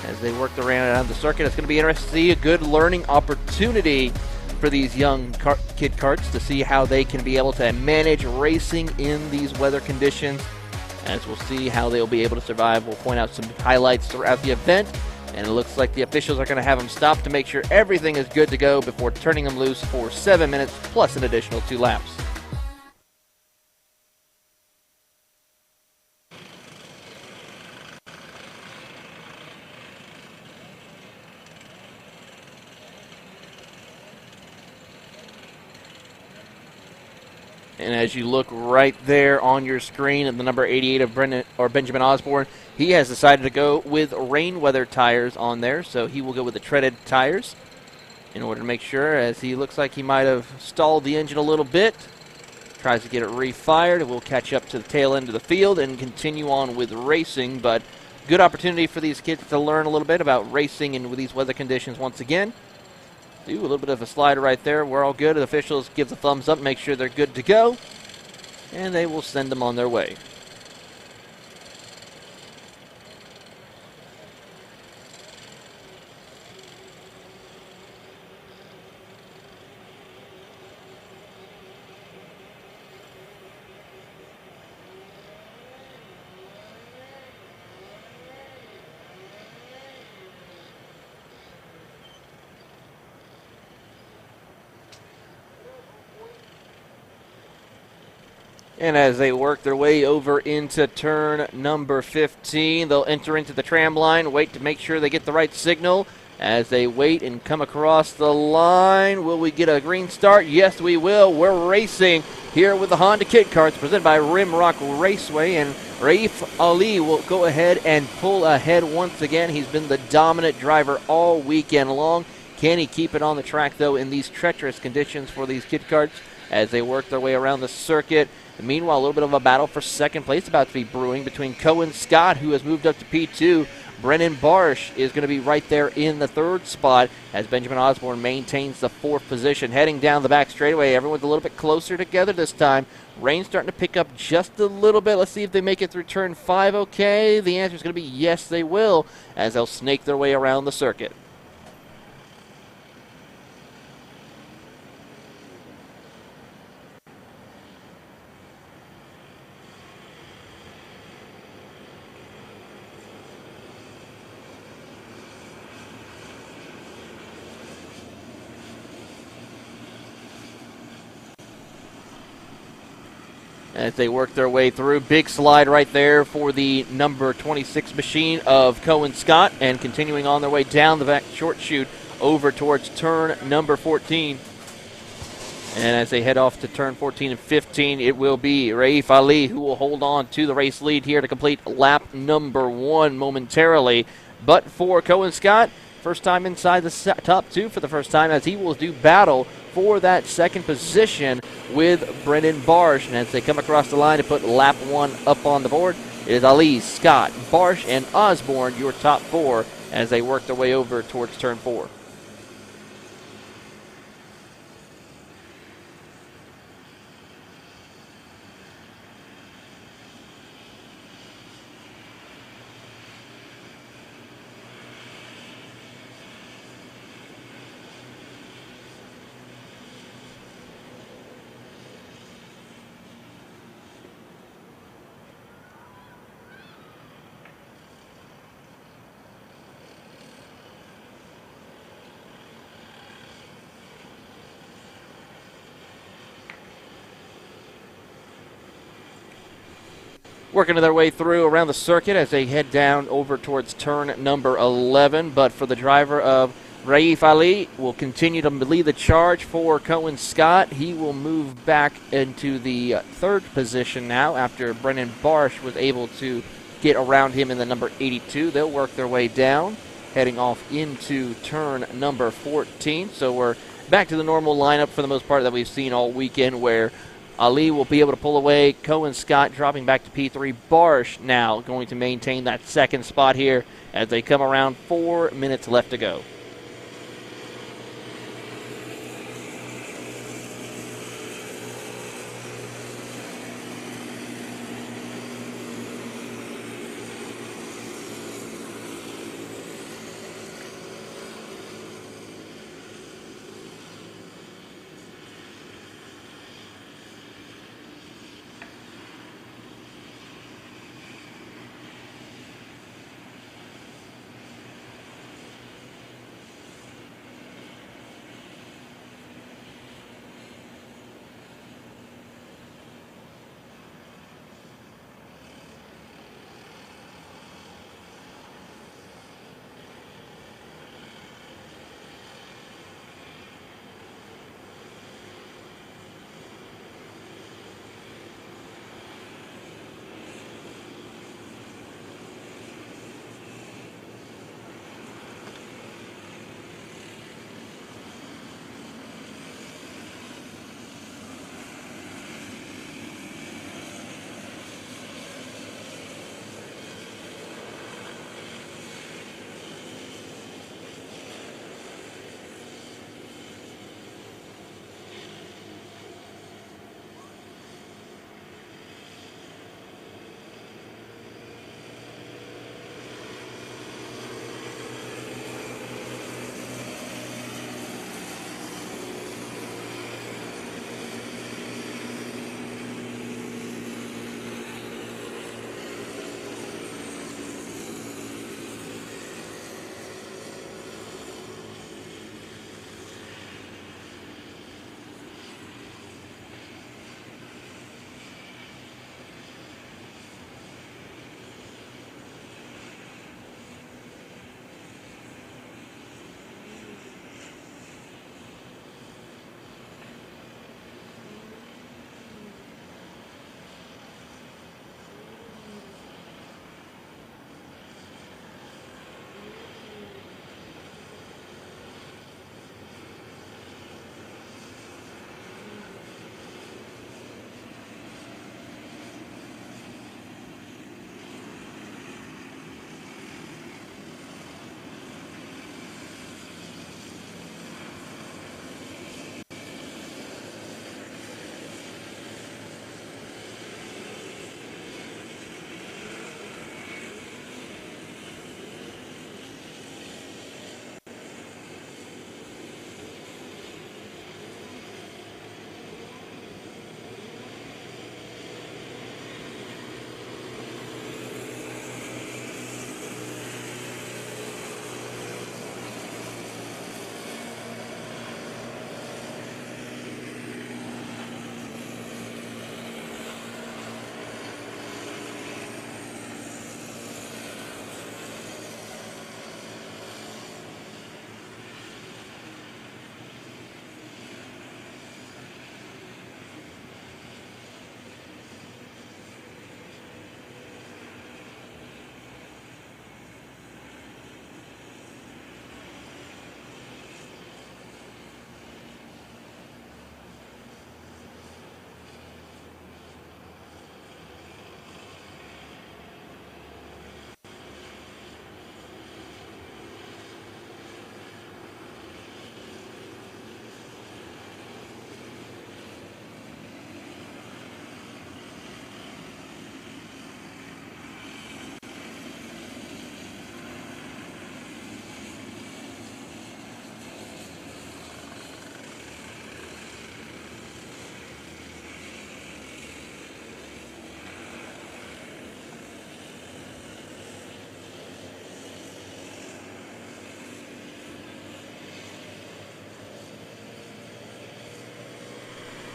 As they work around the circuit, it's going to be interesting to see a good learning opportunity for these young kid karts to see how they can be able to manage racing in these weather conditions. As we'll see how they'll be able to survive. We'll point out some highlights throughout the event. And it looks like the officials are going to have them stop to make sure everything is good to go before turning them loose for 7 minutes plus an additional 2 laps. And as you look right there on your screen at the number 88 of Benjamin Osborne, he has decided to go with rain weather tires on there, so he will go with the treaded tires in order to make sure, as he looks like he might have stalled the engine a little bit. Tries to get it refired, and we'll catch up to the tail end of the field and continue on with racing. But good opportunity for these kids to learn a little bit about racing and with these weather conditions once again. Do a little bit of a slider right there. We're all good. The officials give the thumbs up, make sure they're good to go, and they will send them on their way. And as they work their way over into turn number 15, they'll enter into the tram line, wait to make sure they get the right signal. As they wait and come across the line, will we get a green start? Yes, we will. We're racing here with the Honda Kit Karts presented by Rimrock Raceway, and Raif Ali will go ahead and pull ahead once again. He's been the dominant driver all weekend long. Can he keep it on the track, though, in these treacherous conditions for these Kit Karts as they work their way around the circuit? Meanwhile, a little bit of a battle for second place about to be brewing between Cohen Scott, who has moved up to P2. Brennan Barsh is going to be right there in the third spot as Benjamin Osborne maintains the fourth position. Heading down the back straightaway, everyone's a little bit closer together this time. Rain's starting to pick up just a little bit. Let's see if they make it through turn 5 okay. The answer is going to be yes, they will, as they'll snake their way around the circuit. As they work their way through, big slide right there for the number 26 machine of Cohen Scott, and continuing on their way down the back short chute over towards turn number 14. And as they head off to turn 14 and 15, it will be Raif Ali who will hold on to the race lead here to complete lap number 1 momentarily. But for Cohen Scott, first time inside the top 2 for the first time, as he will do battle for that second position with Brennan Barsh. And as they come across the line to put lap 1 up on the board, it is Ali, Scott, Barsh, and Osborne, your top 4, as they work their way over towards turn 4. Working their way through around the circuit as they head down over towards turn number 11. But for the driver of Raif Ali, will continue to lead the charge for Cohen Scott. He will move back into the third position now after Brennan Barsh was able to get around him in the number 82. They'll work their way down, heading off into turn number 14. So we're back to the normal lineup for the most part that we've seen all weekend, where Ali will be able to pull away. Cohen Scott dropping back to P3. Barsh now going to maintain that second spot here as they come around. 4 minutes left to go.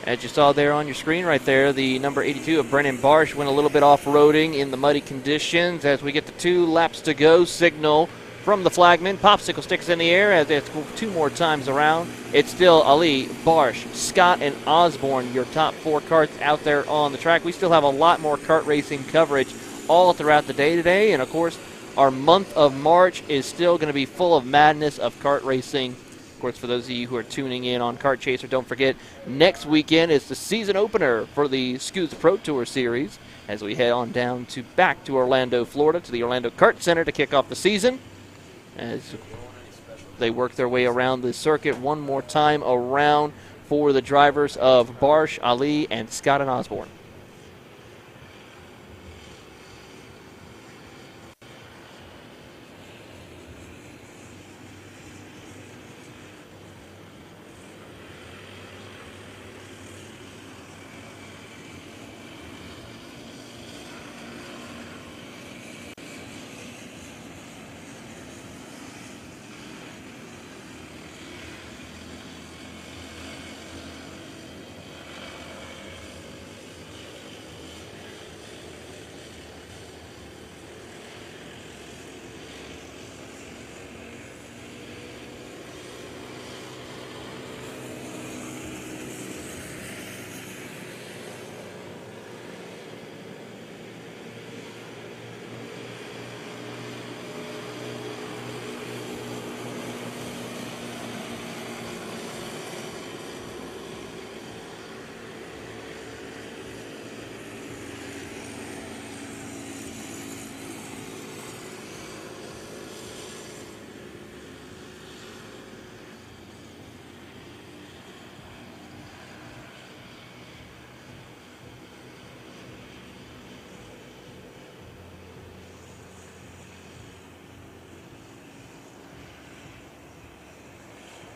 As you saw there on your screen right there, the number 82 of Brennan Barsh went a little bit off-roading in the muddy conditions. As we get the 2 laps to go, signal from the flagman. Popsicle sticks in the air as it's 2 more times around. It's still Ali, Barsh, Scott, and Osborne, your top 4 karts out there on the track. We still have a lot more kart racing coverage all throughout the day today. And, of course, our month of March is still going to be full of madness of kart racing. Of course, for those of you who are tuning in on Kart Chaser, don't forget, next weekend is the season opener for the Scoots Pro Tour Series as we head on down to back to Orlando, Florida, to the Orlando Kart Center to kick off the season as they work their way around the circuit one more time around for the drivers of Barsh, Ali, and Scott and Osborne.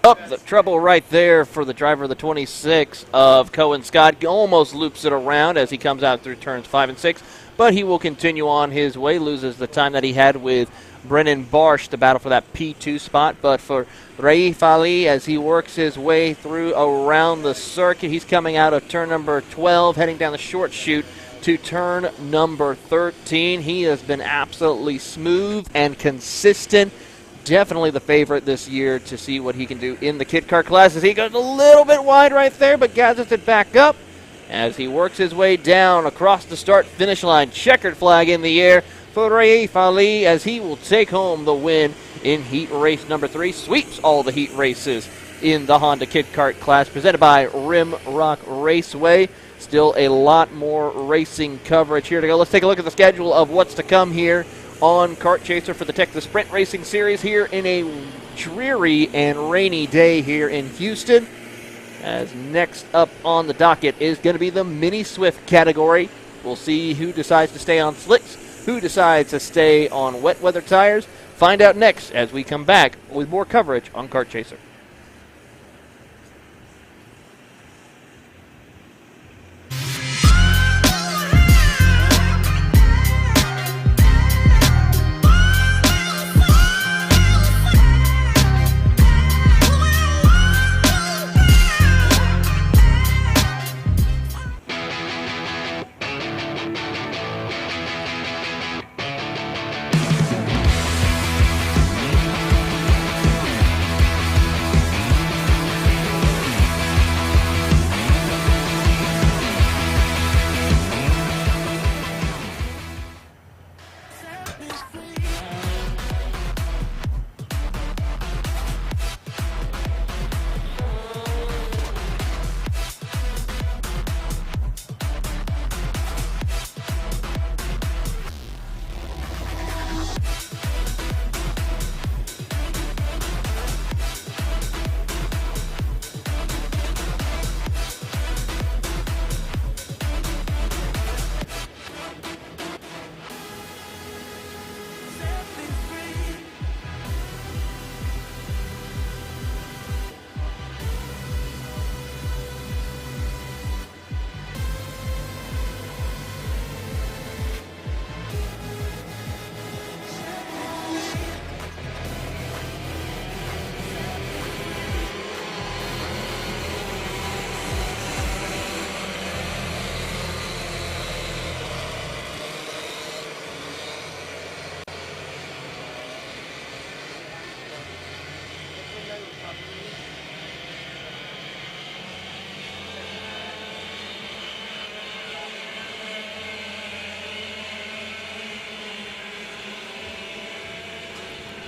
Up the trouble right there for the driver of the 26 of Cohen Scott. Almost loops it around as he comes out through turns 5 and 6, but he will continue on his way, loses the time that he had with Brennan Barsh to battle for that P2 spot. But for Raif Ali, as he works his way through around the circuit, he's coming out of turn number 12, heading down the short chute to turn number 13. He has been absolutely smooth and consistent. Definitely the favorite this year to see what he can do in the kit car classes. He goes a little bit wide right there, but gathers it back up as he works his way down across the start-finish line. Checkered flag in the air for Raif Ali as he will take home the win in heat race number 3. Sweeps all the heat races in the Honda Kit Kart class, presented by Rimrock Raceway. Still a lot more racing coverage here to go. Let's take a look at the schedule of what's to come here on Kart Chaser for the Texas Sprint Racing Series here in a dreary and rainy day here in Houston. As next up on the docket is going to be the Mini Swift category. We'll see who decides to stay on slicks, who decides to stay on wet weather tires. Find out next as we come back with more coverage on Kart Chaser.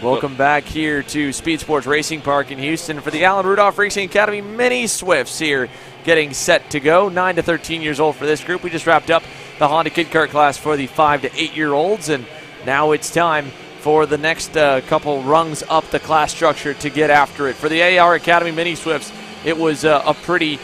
Welcome back here to SpeedSportz Racing Park in Houston for the Allen Rudolph Racing Academy Mini Swifts here getting set to go. 9 to 13 years old for this group. We just wrapped up the Honda Kid Kart class for the 5 to 8-year-olds, and now it's time for the next couple rungs up the class structure to get after it. For the AR Academy Mini Swifts, it was a pretty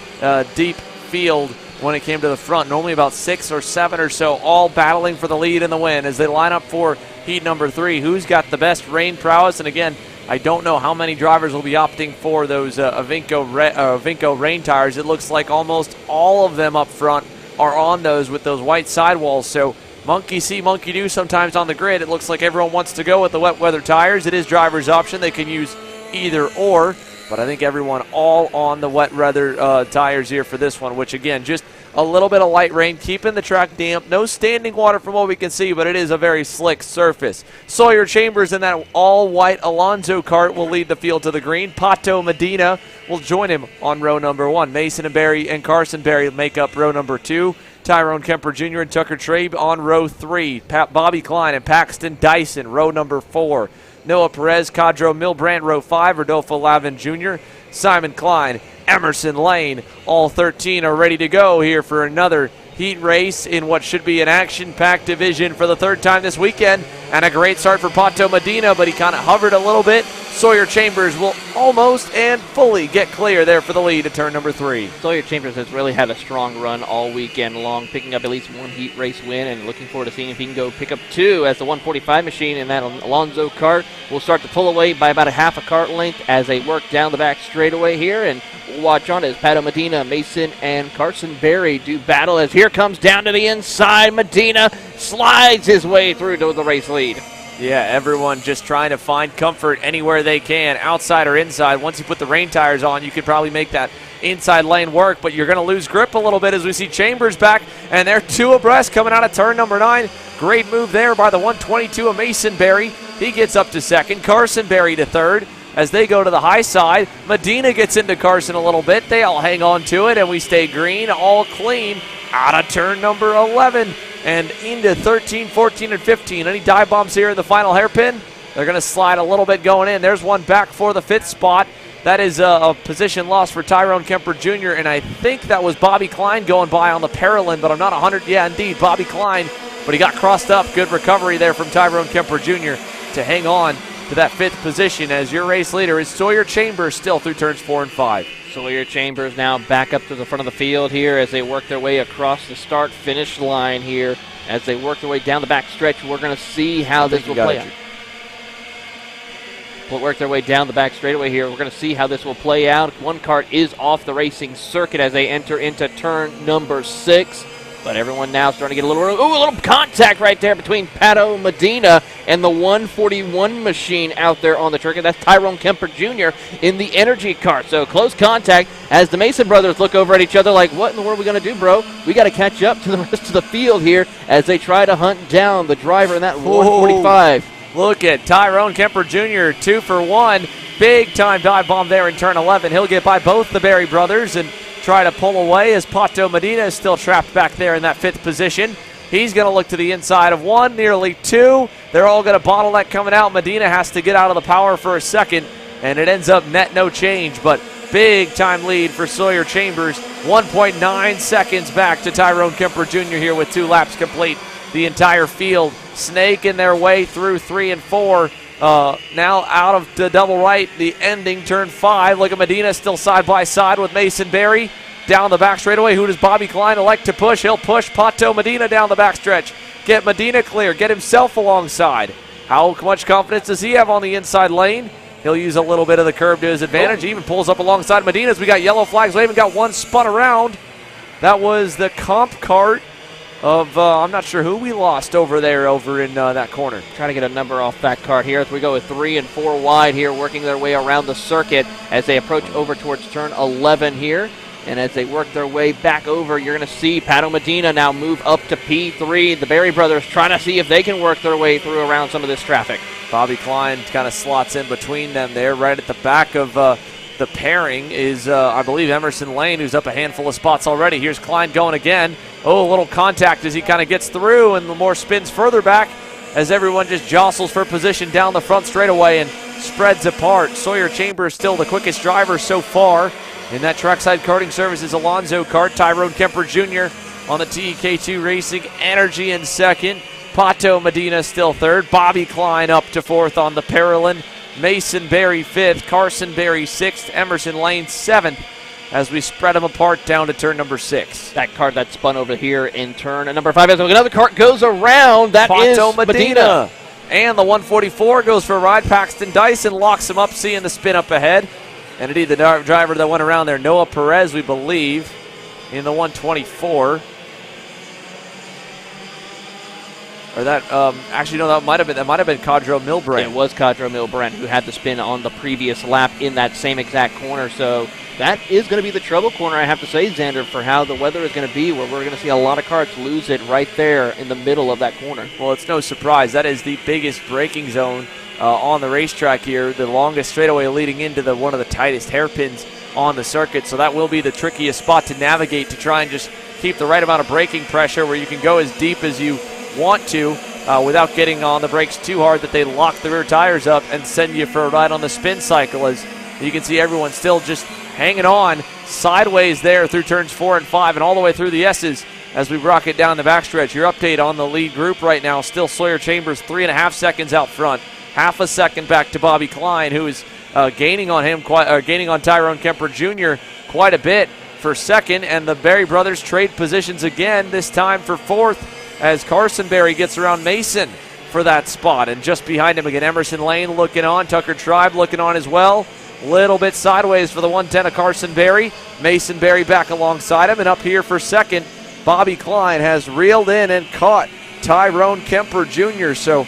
deep field when it came to the front. Normally about 6 or 7 or so, all battling for the lead and the win as they line up for heat number 3. Who's got the best rain prowess? And again, I don't know how many drivers will be opting for those Vinco rain tires. It looks like almost all of them up front are on those with those white sidewalls. So monkey see, monkey do sometimes on the grid. It looks like everyone wants to go with the wet weather tires. It is driver's option. They can use either or. But I think everyone all on the wet weather tires here for this one, which again, just a little bit of light rain, keeping the track damp. No standing water from what we can see, but it is a very slick surface. Sawyer Chambers in that all-white Alonzo kart will lead the field to the green. Pato Medina will join him on row number 1. Mason and Barry and Carson Barry make up row number 2. Tyrone Kemper Jr. and Tucker Trabe on row 3. Bobby Klein and Paxton Dyson, row number 4. Noah Perez, Cadro Milbrand, row 5. Rodolfo Lavin Jr., Simon Klein, Emerson Lane. All 13 are ready to go here for another heat race in what should be an action-packed division for the third time this weekend. And a great start for Pato Medina, but he kind of hovered a little bit. Sawyer Chambers will almost and fully get clear there for the lead at turn number 3. Sawyer Chambers has really had a strong run all weekend long, picking up at least 1 heat race win, and looking forward to seeing if he can go pick up 2 as the 145 machine in that Alonzo kart will start to pull away by about a half a kart length as they work down the back straightaway here. And we'll watch on as Pato Medina, Mason, and Carson Berry do battle as here comes down to the inside. Medina slides his way through to the race lead. Yeah, everyone just trying to find comfort anywhere they can, outside or inside. Once you put the rain tires on, you could probably make that inside lane work, but you're going to lose grip a little bit as we see Chambers back, and they're 2 abreast coming out of turn number 9. Great move there by the 122 of Mason Berry. He gets up to 2nd. Carson Berry to 3rd. As they go to the high side, Medina gets into Carson a little bit. They all hang on to it, and we stay green, all clean out of turn number 11 and into 13, 14, and 15. Any dive bombs here in the final hairpin? They're going to slide a little bit going in. There's one back for the 5th spot. That is a position loss for Tyrone Kemper Jr., and I think that was Bobby Klein going by on the Paralyn, but I'm not 100. Yeah, indeed, Bobby Klein, but he got crossed up. Good recovery there from Tyrone Kemper Jr. to hang on to that 5th position as your race leader is Sawyer Chambers still through turns 4 and 5. Sawyer Chambers now back up to the front of the field here as they work their way across the start-finish line here. As they work their way down the back stretch, we're going to see how this will play out. Will work their way down the back straightaway here. We're going to see how this will play out. One kart is off the racing circuit as they enter into turn number 6. But everyone now starting to get a little contact right there between Pato Medina and the 141 machine out there on the trigger. That's Tyrone Kemper Jr. in the energy kart. So close contact as the Mason brothers look over at each other like, what in the world are we going to do, bro? We got to catch up to the rest of the field here as they try to hunt down the driver in that 145. Look at Tyrone Kemper Jr., 2 for 1. Big time dive bomb there in turn 11. He'll get by both the Berry brothers and try to pull away as Pato Medina is still trapped back there in that 5th position. He's going to look to the inside of 1, nearly 2. They're all going to bottleneck coming out. Medina has to get out of the power for a second, and it ends up net no change. But big time lead for Sawyer Chambers. 1.9 seconds back to Tyrone Kemper Jr. here with 2 laps complete. The entire field snaking their way through 3 and 4. Now out of the double right, the ending turn 5. Look at Medina still side by side with Mason Berry. Down the back straightaway, who does Bobby Klein elect to push? He'll push Pato Medina down the backstretch. Get Medina clear, get himself alongside. How much confidence does he have on the inside lane? He'll use a little bit of the curve to his advantage. He even pulls up alongside Medina as we got yellow flags. We even got one spun around. That was the comp kart of, I'm not sure who we lost over there over in that corner. Trying to get a number off that kart here as we go with 3 and 4 wide here, working their way around the circuit as they approach over towards turn 11 here. And as they work their way back over, you're going to see Pato Medina now move up to P3. The Berry brothers trying to see if they can work their way through around some of this traffic. Bobby Klein kind of slots in between them there. Right at the back of the pairing is, I believe, Emerson Lane, who's up a handful of spots already. Here's Klein going again. Oh, a little contact as he kind of gets through, and the more spins further back. as everyone just jostles for position down the front straightaway and spreads apart. Sawyer Chambers still the quickest driver so far in that Trackside Karting Services Alonzo Kart. Tyrone Kemper Jr. on the TEK2 Racing Energy in second. Pato Medina still third. Bobby Klein up to fourth on the Parolin. Mason Berry fifth. Carson Berry sixth. Emerson Lane seventh as we spread them apart down to turn number 6. That cart that spun over here in turn number 5. As another cart goes around, that Pato is Medina. And the 144 goes for a ride. Paxton Dyson locks him up, seeing the spin up ahead. And indeed, the driver that went around there, Noah Perez, we believe, in the 124. Or that, actually, no, that might have been Cadro Milbrand. It was Cadro Milbrand who had the spin on the previous lap in that same exact corner. So that is going to be the trouble corner, I have to say, Xander, for how the weather is going to be, where we're going to see a lot of karts lose it right there in the middle of that corner. Well, it's no surprise. That is the biggest braking zone on the racetrack here, the longest straightaway leading into one of the tightest hairpins on the circuit. So that will be the trickiest spot to navigate, to try and just keep the right amount of braking pressure where you can go as deep as you want to without getting on the brakes too hard that they lock the rear tires up and send you for a ride on the spin cycle. As you can see, everyone still just hanging on sideways there through turns 4 and 5 and all the way through the S's as we rocket down the backstretch. Your update on the lead group right now, still Sawyer Chambers 3.5 seconds out front, half a second back to Bobby Klein, who is gaining on Tyrone Kemper Jr. quite a bit for second, and the Berry brothers trade positions again, this time for fourth, as Carson Berry gets around Mason for that spot. And just behind him again, Emerson Lane looking on, Tucker Tribe looking on as well. Little bit sideways for the 110 of Carson Berry. Mason Berry back alongside him, and up here for second, Bobby Klein has reeled in and caught Tyrone Kemper Jr. So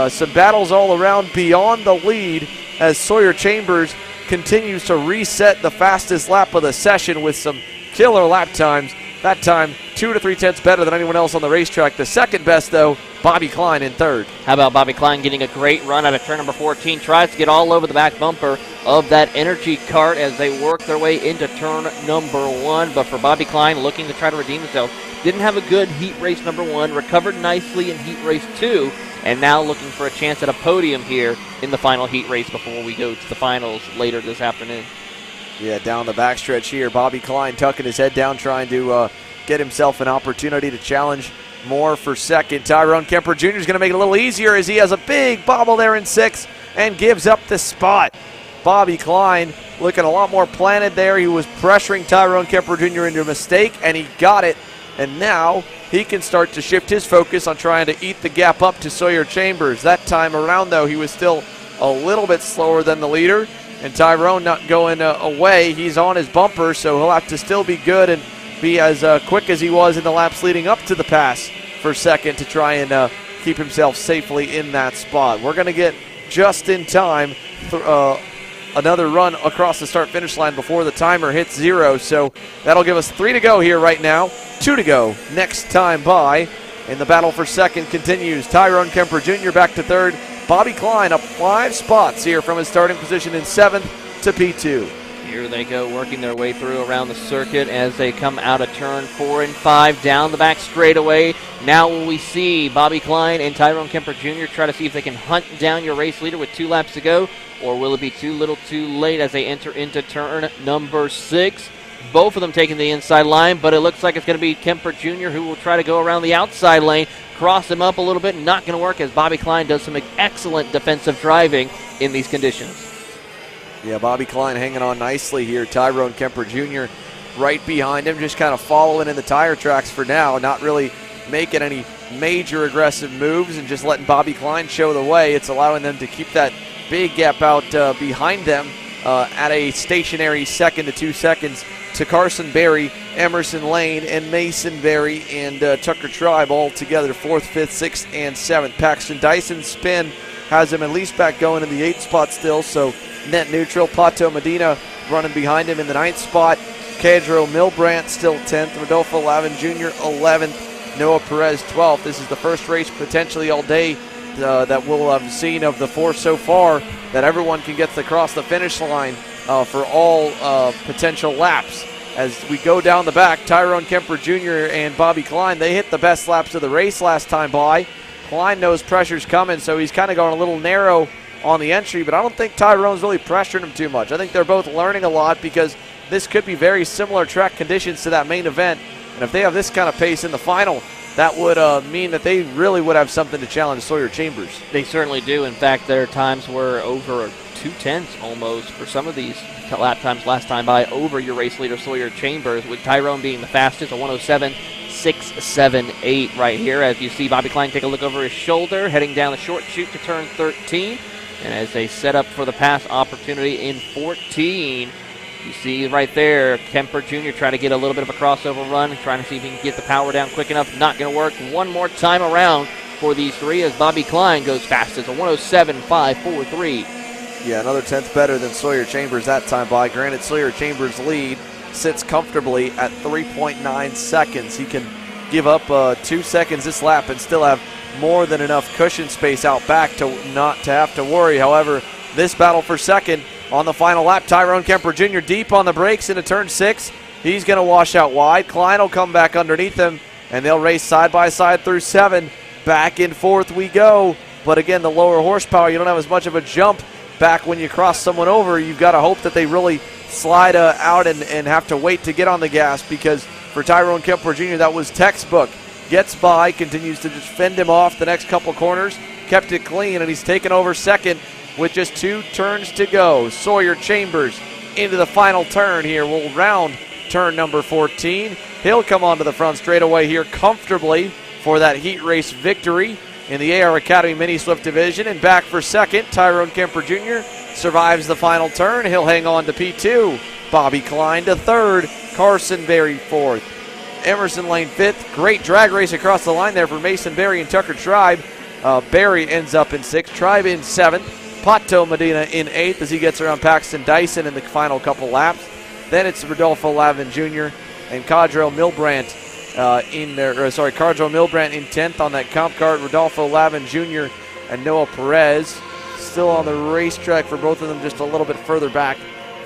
some battles all around beyond the lead as Sawyer Chambers continues to reset the fastest lap of the session with some killer lap times. That time, 2 to 3 tenths better than anyone else on the racetrack. The second best, though, Bobby Klein in third. How about Bobby Klein getting a great run out of turn number 14? Tries to get all over the back bumper of that Energy Kart as they work their way into turn number 1. But for Bobby Klein, looking to try to redeem himself, didn't have a good heat race number 1, recovered nicely in heat race 2, and now looking for a chance at a podium here in the final heat race before we go to the finals later this afternoon. Yeah, down the backstretch here, Bobby Klein tucking his head down, trying to get himself an opportunity to challenge more for second. Tyrone Kemper Jr. is going to make it a little easier as he has a big bobble there in 6 and gives up the spot. Bobby Klein looking a lot more planted there. He was pressuring Tyrone Kemper Jr. into a mistake, and he got it. And now he can start to shift his focus on trying to eat the gap up to Sawyer Chambers. That time around, though, he was still a little bit slower than the leader. And Tyrone not going away. He's on his bumper, so he'll have to still be good and be as quick as he was in the laps leading up to the pass for second to try and keep himself safely in that spot. We're going to get just in time another run across the start-finish line before the timer hits 0, so that'll give us 3 to go here right now, 2 to go next time by, and the battle for second continues. Tyrone Kemper Jr. back to third. Bobby Klein up 5 spots here from his starting position in 7th to P2. Here they go, working their way through around the circuit as they come out of turn 4 and 5 down the back straightaway. Now will we see Bobby Klein and Tyrone Kemper Jr. try to see if they can hunt down your race leader with 2 laps to go, or will it be too little too late as they enter into turn number 6? Both of them taking the inside line, but it looks like it's going to be Kemper Jr. who will try to go around the outside lane, cross him up a little bit. Not going to work as Bobby Klein does some excellent defensive driving in these conditions. Yeah, Bobby Klein hanging on nicely here. Tyrone Kemper Jr. right behind him, just kind of following in the tire tracks for now, not really making any major aggressive moves and just letting Bobby Klein show the way. It's allowing them to keep that big gap out behind them at a stationary 2 to 2 seconds to Carson Berry, Emerson Lane, and Mason Berry and Tucker Tribe all together, 4th, 5th, 6th, and 7th. Paxton Dyson's spin has him at least back going in the 8th spot still, so net neutral. Pato Medina running behind him in the 9th spot. Cadro Milbrandt still 10th. Rodolfo Lavin Jr. 11th. Noah Perez 12th. This is the first race potentially all day that we'll have seen of the 4 so far that everyone can get across the finish line for all potential laps. As we go down the back, Tyrone Kemper Jr. and Bobby Klein, they hit the best laps of the race last time by. Klein knows pressure's coming, so he's kind of going a little narrow on the entry, but I don't think Tyrone's really pressuring him too much. I think they're both learning a lot because this could be very similar track conditions to that main event, and if they have this kind of pace in the final, that would mean that they really would have something to challenge Sawyer Chambers. They certainly do. In fact, there are times where over 2/10 almost for some of these lap times last time by over your race leader Sawyer Chambers, with Tyrone being the fastest, a 107.678 right here. As you see Bobby Klein take a look over his shoulder, heading down the short chute to turn 13. And as they set up for the pass opportunity in 14, you see right there, Kemper Jr. trying to get a little bit of a crossover run, trying to see if he can get the power down quick enough. Not going to work. One more time around for these three as Bobby Klein goes fastest, a 107.543. Yeah, another 10th better than Sawyer Chambers that time by. Granted, Sawyer Chambers' lead sits comfortably at 3.9 seconds. He can give up 2 seconds this lap and still have more than enough cushion space out back to not to have to worry. However, this battle for second on the final lap, Tyrone Kemper Jr. deep on the brakes into turn 6. He's going to wash out wide. Klein will come back underneath him, and they'll race side by side through 7. Back and forth we go. But again, the lower horsepower, you don't have as much of a jump back when you cross someone over. You've got to hope that they really slide out and have to wait to get on the gas, because for Tyrone Kemper Jr., that was textbook. Gets by, continues to just fend him off the next couple corners, kept it clean, and he's taken over second with just 2 turns to go. Sawyer Chambers into the final turn here. We'll round turn number 14. He'll come onto the front straightaway here comfortably for that heat race victory in the AR Academy Mini Swift Division. And back for second, Tyrone Kemper Jr. survives the final turn. He'll hang on to P2. Bobby Klein to third. Carson Berry fourth. Emerson Lane fifth. Great drag race across the line there for Mason Berry and Tucker Tribe. Berry ends up in 6th. Tribe in 7th. Pato Medina in 8th as he gets around Paxton Dyson in the final couple laps. Then it's Rodolfo Lavin Jr. and Cardrell Milbrandt Cardrell Milbrandt in 10th on that comp cart. Rodolfo Lavin Jr. and Noah Perez still on the racetrack for both of them, just a little bit further back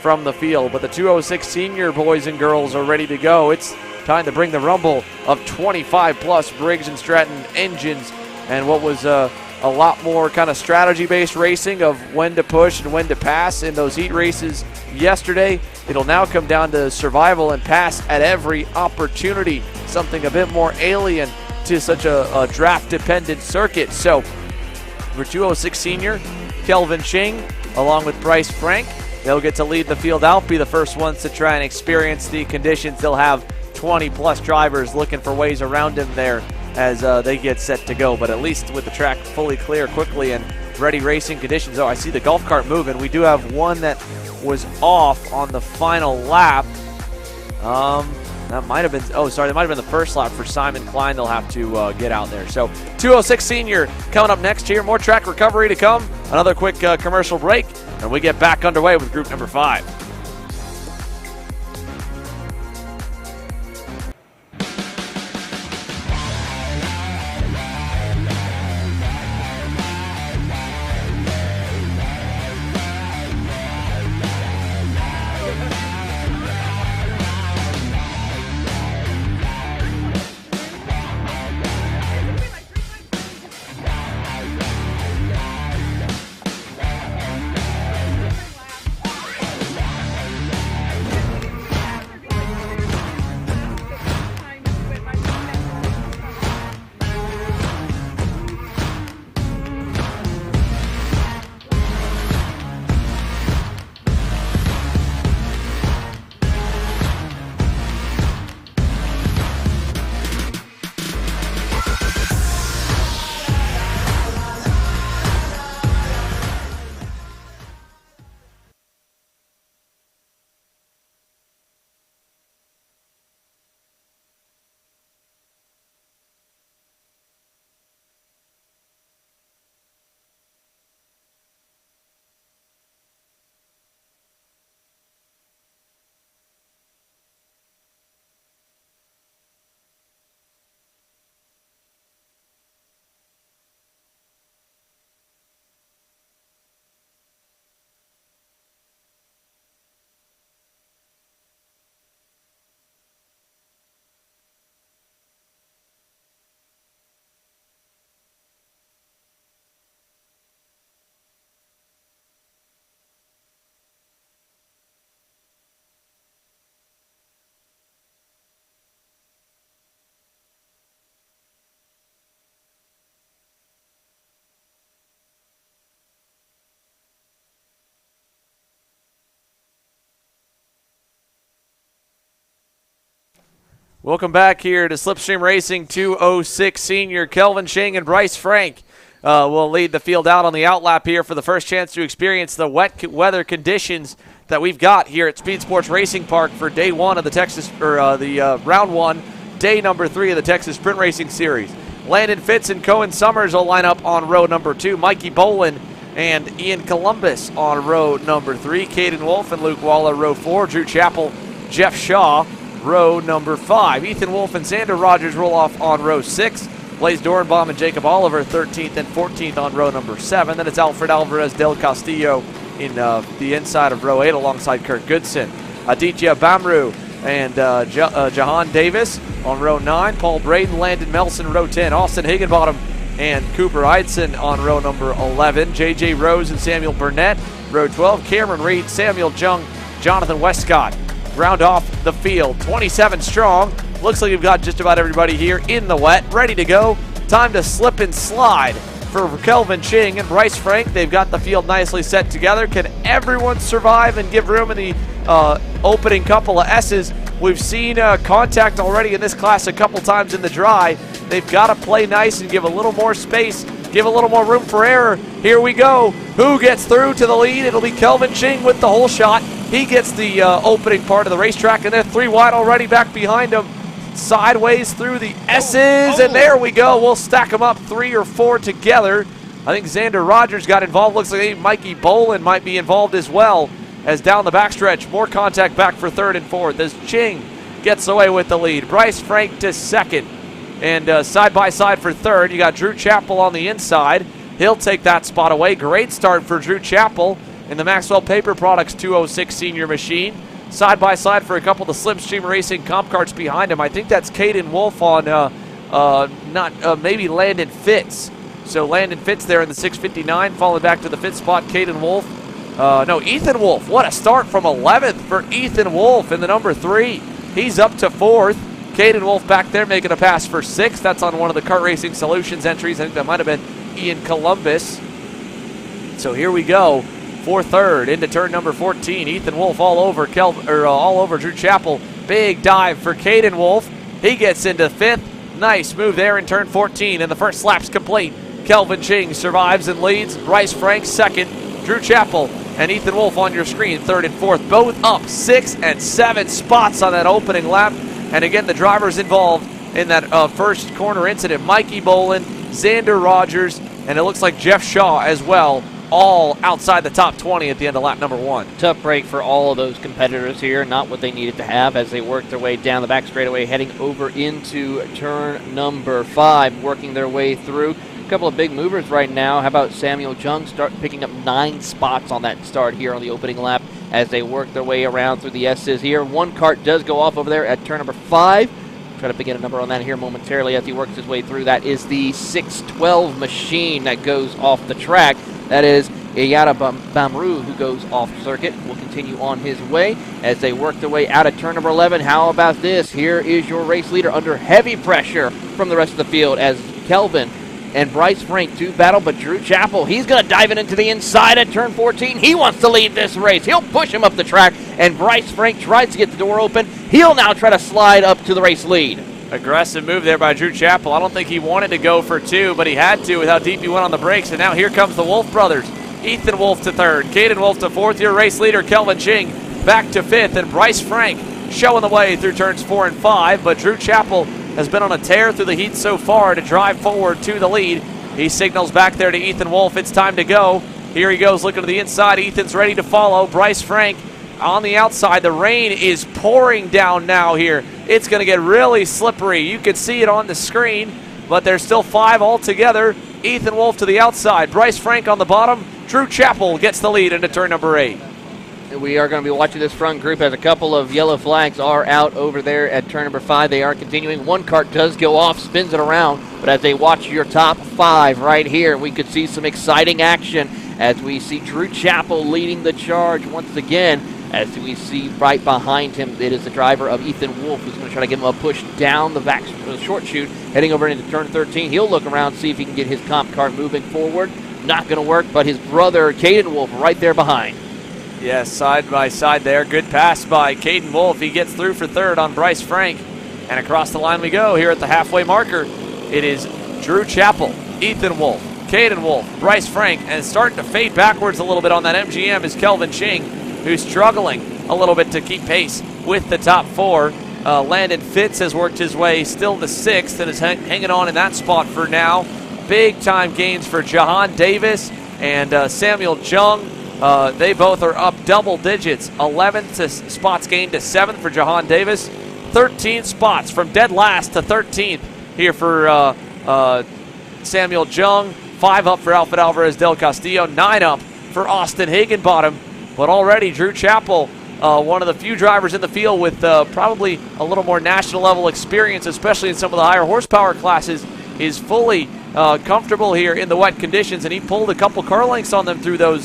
from the field. But the 206 senior boys and girls are ready to go. It's time to bring the rumble of 25-plus Briggs & Stratton engines, and what was a lot more kind of strategy-based racing of when to push and when to pass in those heat races yesterday. It'll now come down to survival and pass at every opportunity, something a bit more alien to such a draft-dependent circuit. So for 206 senior, Kelvin Ching, along with Bryce Frank, they'll get to lead the field out, be the first ones to try and experience the conditions. They'll have 20-plus drivers looking for ways around him there as they get set to go. But at least with the track fully clear quickly and ready racing conditions. Oh, I see the golf cart moving. We do have one that was off on the final lap. That might have been, that might have been the first lap for Simon Klein. They'll have to get out there. So 206 senior coming up next here. More track recovery to come. Another quick commercial break, and we get back underway with group number 5. Welcome back here to Slipstream Racing 206 Senior. Kelvin Ching and Bryce Frank will lead the field out on the outlap here for the first chance to experience the wet weather conditions that we've got here at SpeedSportz Racing Park for day one of the round one, day number 3 of the Texas Sprint Racing Series. Landon Fitz and Cohen Summers will line up on row number 2. Mikey Bolin and Ian Columbus on row number 3. Caden Wolf and Luke Waller, row 4. Drew Chappell, Jeff Shaw, row number 5. Ethan Wolf and Xander Rogers roll off on row 6. Blaze Dorenbaum and Jacob Oliver 13th and 14th on row number 7. Then it's Alfred Alvarez Del Castillo in the inside of row 8 alongside Kurt Goodson. Aditya Bamru and Jahan Davis on row 9. Paul Braden, Landon Melson, row 10. Austin Higginbottom and Cooper Eidson on row number 11. J.J. Rose and Samuel Burnett, row 12. Cameron Reed, Samuel Jung, Jonathan Westcott round off the field. 27 strong. Looks like we've got just about everybody here in the wet, ready to go. Time to slip and slide for Kelvin Ching and Bryce Frank. They've got the field nicely set together. Can everyone survive and give room in the opening couple of S's? We've seen contact already in this class a couple times in the dry. They've got to play nice and give a little more space, give a little more room for error. Here we go. Who gets through to the lead? It'll be Kelvin Ching with the whole shot. He gets the opening part of the racetrack, and they're 3 wide already back behind him. Sideways through the S's, and there we go. We'll stack them up 3 or 4 together. I think Xander Rogers got involved. Looks like Mikey Bolin might be involved as well, as down the backstretch, more contact back for 3rd and 4th as Ching gets away with the lead. Bryce Frank to 2nd, and side by side for 3rd. You got Drew Chappell on the inside. He'll take that spot away. Great start for Drew Chappell in the Maxwell Paper Products 206 Senior machine. Side by side for a couple of the Slipstream Racing comp carts behind him. I think that's Caden Wolf on maybe Landon Fitz. So Landon Fitz there in the 659, falling back to the 5th spot. Caden Wolf. Ethan Wolf. What a start from 11th for Ethan Wolf in the number 3. He's up to 4th. Caden Wolf back there making a pass for 6th. That's on one of the Kart Racing Solutions entries. I think that might have been Ian Columbus. So here we go for 3rd into turn number 14. Ethan Wolf all over Drew Chappell. Big dive for Caden Wolf. He gets into 5th. Nice move there in turn 14, and the first lap's complete. Kelvin Ching survives and leads. Bryce Frank 2nd. Drew Chappell and Ethan Wolf on your screen 3rd and 4th, both up 6 and 7 spots on that opening lap. And again, the drivers involved in that first corner incident, Mikey Bolin, Xander Rogers, and it looks like Jeff Shaw as well, all outside the top 20 at the end of lap number 1. Tough break for all of those competitors here, not what they needed to have as they worked their way down the back straightaway, heading over into turn number 5, working their way through. A couple of big movers right now. How about Samuel Jung start picking up 9 spots on that start here on the opening lap as they work their way around through the S's here. One kart does go off over there at turn number 5. Try to get a number on that here momentarily as he works his way through. That is the 612 machine that goes off the track. That is Iyada Bamru, who goes off circuit. Will continue on his way as they work their way out of turn number 11. How about this? Here is your race leader under heavy pressure from the rest of the field as Kelvin and Bryce Frank do battle, but Drew Chappell, he's going to dive it into the inside at turn 14. He wants to lead this race. He'll push him up the track, and Bryce Frank tries to get the door open. He'll now try to slide up to the race lead. Aggressive move there by Drew Chappell. I don't think he wanted to go for 2, but he had to with how deep he went on the brakes. And now here comes the Wolf brothers. Ethan Wolf to 3rd, Caden Wolf to 4th. Your race leader, Kelvin Ching, back to 5th. And Bryce Frank showing the way through turns 4 and 5. But Drew Chappell has been on a tear through the heat so far to drive forward to the lead. He signals back there to Ethan Wolf. It's time to go. Here he goes looking to the inside. Ethan's ready to follow. Bryce Frank on the outside. The rain is pouring down now here. It's going to get really slippery. You can see it on the screen, but there's still 5 altogether. Ethan Wolf to the outside. Bryce Frank on the bottom. Drew Chappell gets the lead into turn number 8. We are going to be watching this front group as a couple of yellow flags are out over there at turn number 5. They are continuing. One kart does go off, spins it around, but as they watch your top 5 right here, we could see some exciting action as we see Drew Chappell leading the charge once again. As we see right behind him, it is the driver of Ethan Wolf who's going to try to give him a push down the back short chute, heading over into turn 13. He'll look around, see if he can get his comp car moving forward. Not going to work, but his brother, Caden Wolf, right there behind. Yes, side by side there. Good pass by Caden Wolf. He gets through for 3rd on Bryce Frank. And across the line we go here at the halfway marker. It is Drew Chappell, Ethan Wolf, Caden Wolf, Bryce Frank, and starting to fade backwards a little bit on that MGM is Kelvin Ching, who's struggling a little bit to keep pace with the top 4. Landon Fitz has worked his way still to 6th and is hanging on in that spot for now. Big time gains for Jahan Davis and Samuel Jung. They both are up double digits. 11 spots gained to 7th for Jahan Davis. 13 spots from dead last to 13th here for Samuel Jung. 5 up for Alfred Alvarez del Castillo. 9 up for Austin Higginbottom. But already Drew Chappell, one of the few drivers in the field with probably a little more national level experience, especially in some of the higher horsepower classes, is fully comfortable here in the wet conditions, and he pulled a couple car lengths on them through those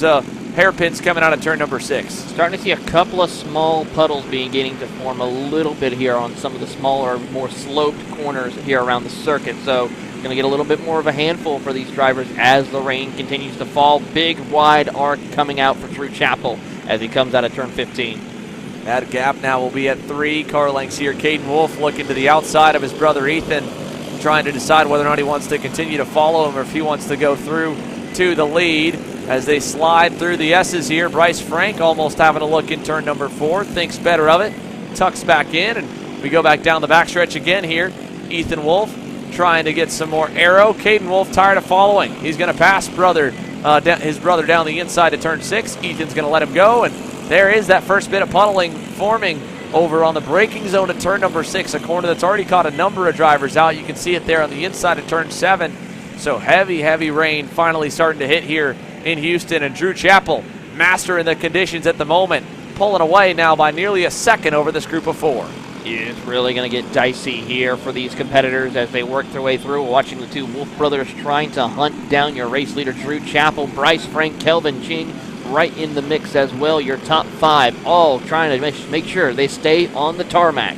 hairpins coming out of turn number 6. Starting to see a couple of small puddles beginning to form a little bit here on some of the smaller, more sloped corners here around the circuit. So going to get a little bit more of a handful for these drivers as the rain continues to fall. Big, wide arc coming out for Drew Chappell as he comes out of turn 15. That gap now will be at 3 car lengths here. Caden Wolf looking to the outside of his brother Ethan, trying to decide whether or not he wants to continue to follow him or if he wants to go through to the lead as they slide through the S's here. Bryce Frank almost having a look in turn number 4, thinks better of it, tucks back in, and we go back down the backstretch again here. Ethan Wolf trying to get some more aero. Caden Wolf tired of following. He's going to pass his brother down the inside to turn 6. Ethan's going to let him go, and there is that first bit of puddling forming over on the braking zone at turn number 6, a corner that's already caught a number of drivers out. You can see it there on the inside of turn 7. So heavy rain finally starting to hit here in Houston, and Drew Chappell mastering the conditions at the moment, pulling away now by nearly a second over this group of 4. It's really going to get dicey here for these competitors as they work their way through. Watching the 2 Wolf brothers trying to hunt down your race leader, Drew Chappell, Bryce Frank, Kelvin Ching, right in the mix as well. Your top 5 all trying to make sure they stay on the tarmac.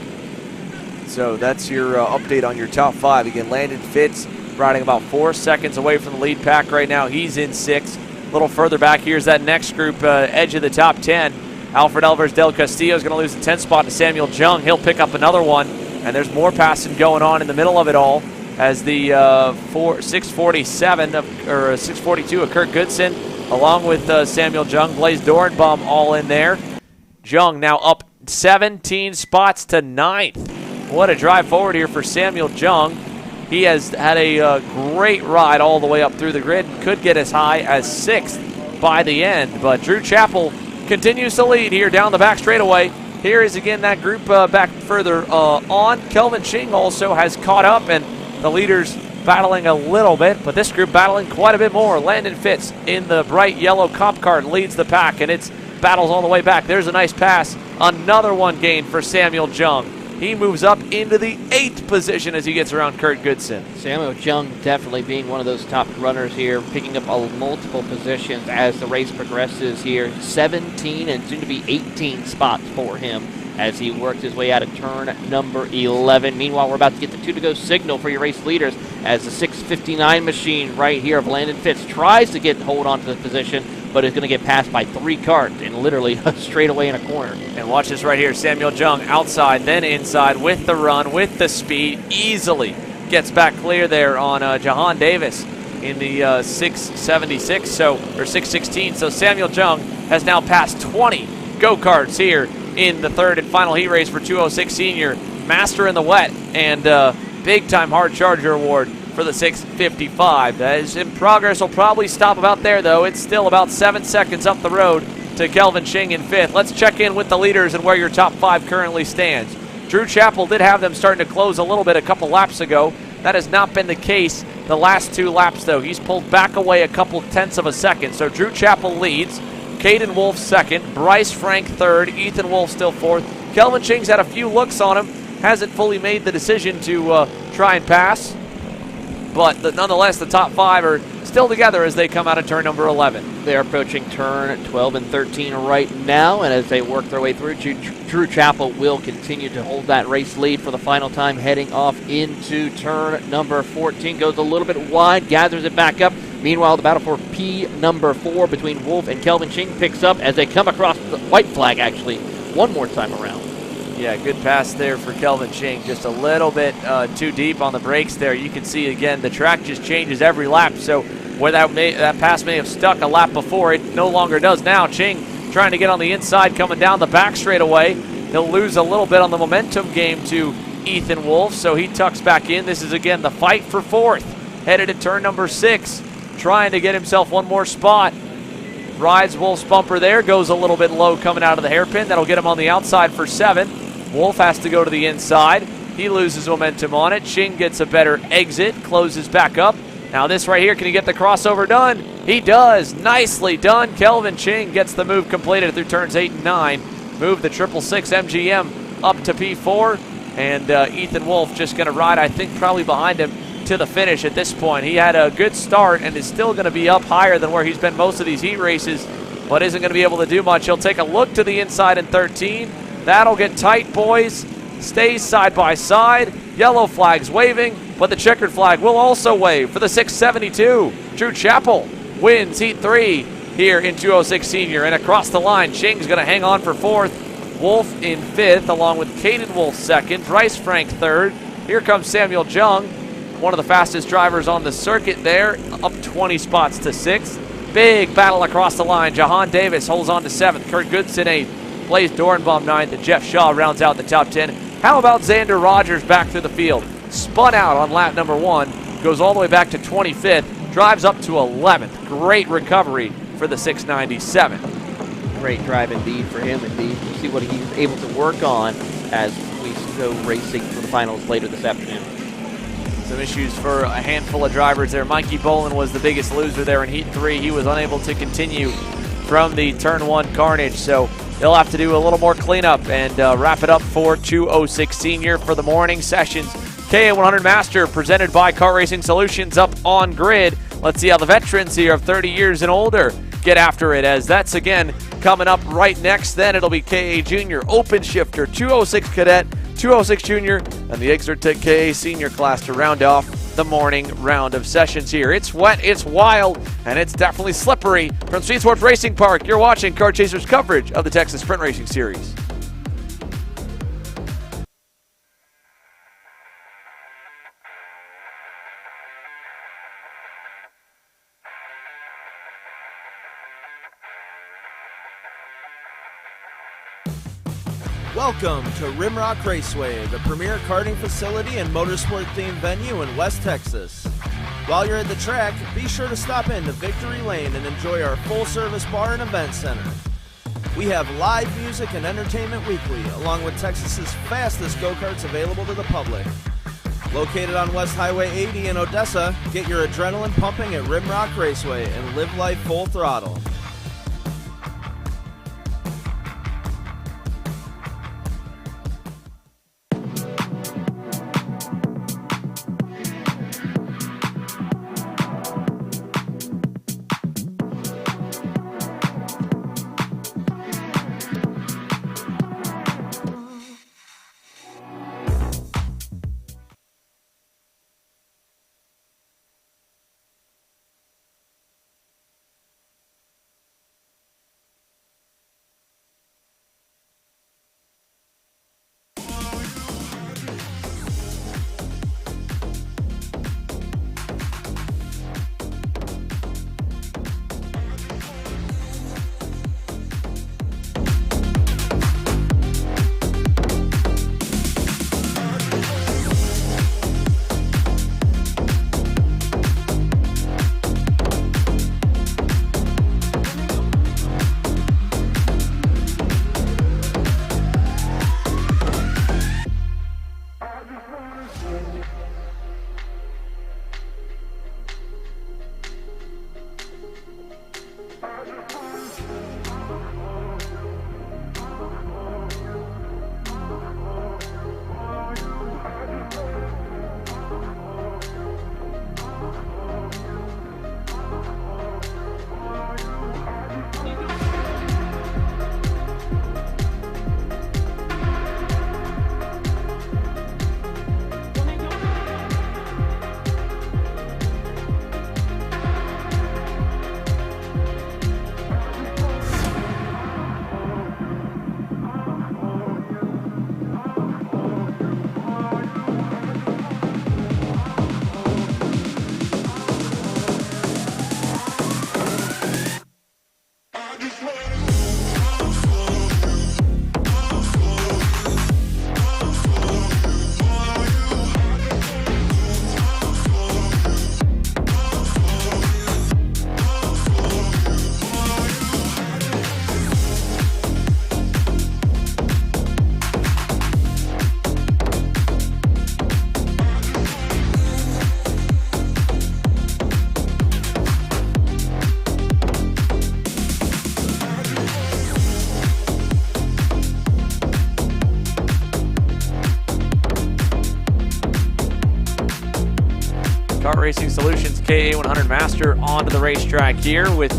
So that's your update on your top 5. Again, Landon Fitz riding about 4 seconds away from the lead pack right now. He's in 6th. A little further back, here's that next group, edge of the top 10. Alfred Alvarez del Castillo is going to lose the 10th spot to Samuel Jung. He'll pick up another one, and there's more passing going on in the middle of it all as the 642 of Kurt Goodson, along with Samuel Jung, Blaze Dorenbaum all in there. Jung now up 17 spots to 9th. What a drive forward here for Samuel Jung. He has had a great ride all the way up through the grid, could get as high as 6th by the end, but Drew Chappell continues to lead here down the back straightaway. Here is again that group back further on. Kelvin Ching also has caught up, and the leaders battling a little bit, but this group battling quite a bit more. Landon Fitz in the bright yellow cop car leads the pack, and it's battles all the way back. There's a nice pass. Another one gained for Samuel Jung. He moves up into the 8th position as he gets around Kurt Goodson. Samuel Jung definitely being one of those top runners here, picking up multiple positions as the race progresses here. 17 and soon to be 18 spots for him as he works his way out of turn number 11. Meanwhile, we're about to get the 2-to-go signal for your race leaders as the 659 machine right here of Landon Fitz tries to get hold on to the position, but is going to get passed by 3 karts and literally straight away in a corner. And watch this right here. Samuel Jung outside, then inside with the run, with the speed, easily gets back clear there on Jahan Davis in the 676, or 616. So Samuel Jung has now passed 20 go-karts here in the 3rd and final heat race for 206 Senior. Master in the wet, and big-time hard charger award for the 655. That is in progress. Will probably stop about there, though. It's still about 7 seconds up the road to Kelvin Ching in 5th. Let's check in with the leaders and where your top 5 currently stands. Drew Chappell did have them starting to close a little bit a couple laps ago. That has not been the case the last 2 laps, though. He's pulled back away a couple tenths of a second. So Drew Chappell leads. Caden Wolf 2nd. Bryce Frank 3rd. Ethan Wolf still 4th. Kelvin Ching's had a few looks on him. Hasn't fully made the decision to try and pass. But nonetheless, the top 5 are still together as they come out of turn number 11. They're approaching turn 12 and 13 right now, and as they work their way through, Drew Chappell will continue to hold that race lead for the final time, heading off into turn number 14. Goes a little bit wide, gathers it back up. Meanwhile, the battle for P number 4 between Wolf and Kelvin Ching picks up as they come across the white flag, actually, one more time around. Yeah, good pass there for Kelvin Ching. Just a little bit too deep on the brakes there. You can see, again, the track just changes every lap. So where that pass may have stuck a lap before, it no longer does now. Ching trying to get on the inside, coming down the back straightaway. He'll lose a little bit on the momentum game to Ethan Wolf, so he tucks back in. This is, again, the fight for fourth. Headed to turn number 6, trying to get himself one more spot. Rides Wolf's bumper there, goes a little bit low coming out of the hairpin. That'll get him on the outside for 7. Wolf has to go to the inside. He loses momentum on it. Ching gets a better exit, closes back up. Now this right here, can he get the crossover done? He does. Nicely done. Kelvin Ching gets the move completed through turns 8 and 9. Move the 666 MGM up to P4. And Ethan Wolf just going to ride, I think, probably behind him to the finish at this point. He had a good start and is still going to be up higher than where he's been most of these heat races, but isn't going to be able to do much. He'll take a look to the inside in 13. That'll get tight, boys. Stays side by side. Yellow flag's waving, but the checkered flag will also wave for the 672. Drew Chappell wins Heat 3 here in 206 Senior, and across the line, Ching's going to hang on for 4th. Wolf in 5th, along with Caden Wolf 2nd. Bryce Frank 3rd. Here comes Samuel Jung, one of the fastest drivers on the circuit there, up 20 spots to 6th. Big battle across the line. Jahan Davis holds on to 7th. Kurt Goodson 8th. Blaze Dornbaum 9th. And Jeff Shaw rounds out the top 10. How about Xander Rogers back through the field? Spun out on lap number 1. Goes all the way back to 25th. Drives up to 11th. Great recovery for the 697. Great drive indeed for him, indeed. We'll see what he's able to work on as we go racing for the finals later this afternoon. Some issues for a handful of drivers there. Mikey Bolin was the biggest loser there in Heat 3. He was unable to continue from the Turn 1 carnage, so he'll have to do a little more cleanup and wrap it up for 206 Senior for the morning sessions. KA100 Master presented by Kart Racing Solutions up on grid. Let's see how the veterans here of 30 years and older get after it, as that's again coming up right next. Then it'll be KA Junior, Open Shifter, 206 Cadet, 206 Junior, and the Exertech KA Senior class to round off the morning round of sessions here. It's wet, it's wild, and it's definitely slippery. From SpeedSportz Racing Park, you're watching Kart Chasers coverage of the Texas Sprint Racing Series. Welcome to Rimrock Raceway, the premier karting facility and motorsport-themed venue in West Texas. While you're at the track, be sure to stop in to Victory Lane and enjoy our full-service bar and event center. We have live music and entertainment weekly, along with Texas's fastest go-karts available to the public. Located on West Highway 80 in Odessa, get your adrenaline pumping at Rimrock Raceway and live life full throttle. Racing Solutions KA100 Master onto the racetrack here with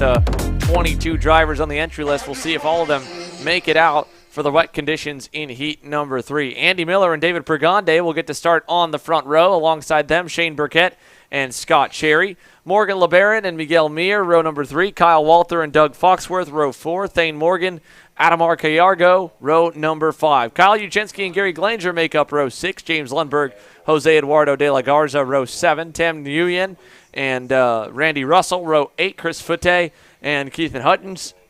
22 drivers on the entry list. We'll see if all of them make it out for the wet conditions in heat number 3. Andy Miller and David Pregande will get to start on the front row. Alongside them, Shane Burkett and Scott Cherry. Morgan LeBaron and Miguel Mir, row number 3. Kyle Walter and Doug Foxworth, row 4. Thane Morgan, Adamar Callargo, row number 5. Kyle Uchinski and Gary Glanger make up row 6. James Lundberg, Jose Eduardo de la Garza, row 7. Tam Nguyen and Randy Russell, row 8. Chris Foote and Keithan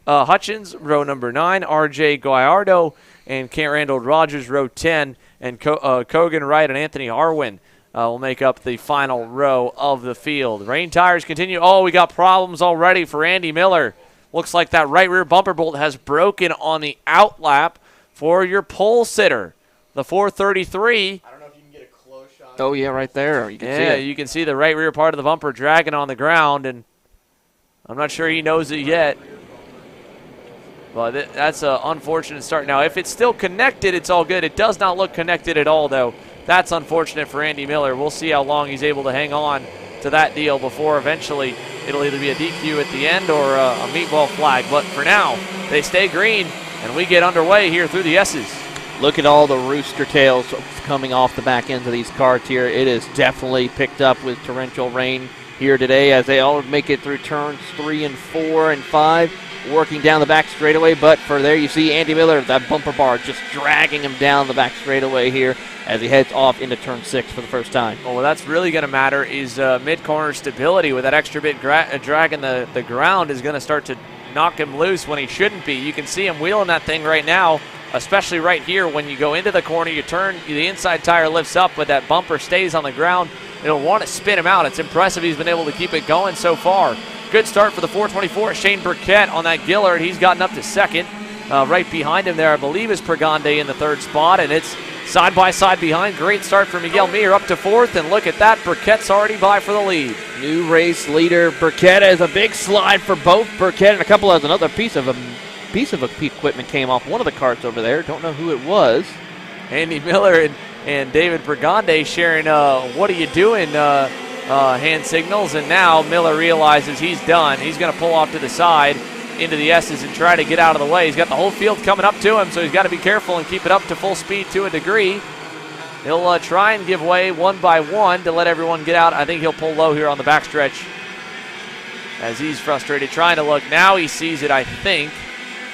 Hutchins, row number 9. RJ Gallardo and Randall Rogers, row 10. And Kogan Wright and Anthony Harwin will make up the final row of the field. Rain tires continue. Oh, we got problems already for Andy Miller. Looks like that right rear bumper bolt has broken on the out lap for your pole sitter. The 433. I don't know if you can get a close shot. Oh, yeah, right there. You can see it. You can see the right rear part of the bumper dragging on the ground, and I'm not sure he knows it yet. But that's an unfortunate start. Now, if it's still connected, it's all good. It does not look connected at all, though. That's unfortunate for Andy Miller. We'll see how long he's able to hang on to that deal before eventually it'll either be a DQ at the end or a meatball flag. But for now, they stay green, and we get underway here through the S's. Look at all the rooster tails coming off the back ends of these carts here. It is definitely picked up with torrential rain here today as they all make it through turns 3 and 4 and 5. Working down the back straightaway, but for there you see Andy Miller, that bumper bar just dragging him down the back straightaway here as he heads off into turn 6 for the first time. Well, that's really going to matter is mid-corner stability. With that extra bit dragging the ground is going to start to knock him loose when he shouldn't be. You can see him wheeling that thing right now, especially right here. When you go into the corner, you turn, the inside tire lifts up, but that bumper stays on the ground. It'll want to spin him out. It's impressive he's been able to keep it going so far. Good start for the 424. Shane Burkett on that Gillard. He's gotten up to second. Right behind him there, I believe, is Pregande in the 3rd spot, and it's side by side behind. Great start for Miguel Mir up to 4th, and look at that. Burkett's already by for the lead. New race leader Burkett has a big slide for both Burkett and a couple of another piece of equipment came off one of the carts over there. Don't know who it was. Andy Miller and David Pregande sharing what are you doing hand signals, and now Miller realizes he's done. He's going to pull off to the side into the S's and try to get out of the way. He's got the whole field coming up to him, so he's got to be careful and keep it up to full speed to a degree. He'll try and give way one by one to let everyone get out. I think he'll pull low here on the backstretch as he's frustrated, trying to look. Now he sees it, I think.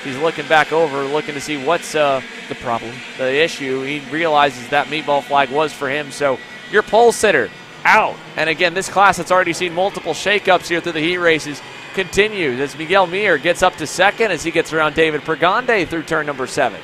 He's looking back over, looking to see what's the problem, the issue. He realizes that meatball flag was for him, so your pole sitter out. And again, this class that's already seen multiple shakeups here through the heat races continues as Miguel Mir gets up to second as he gets around David Pregande through turn number 7.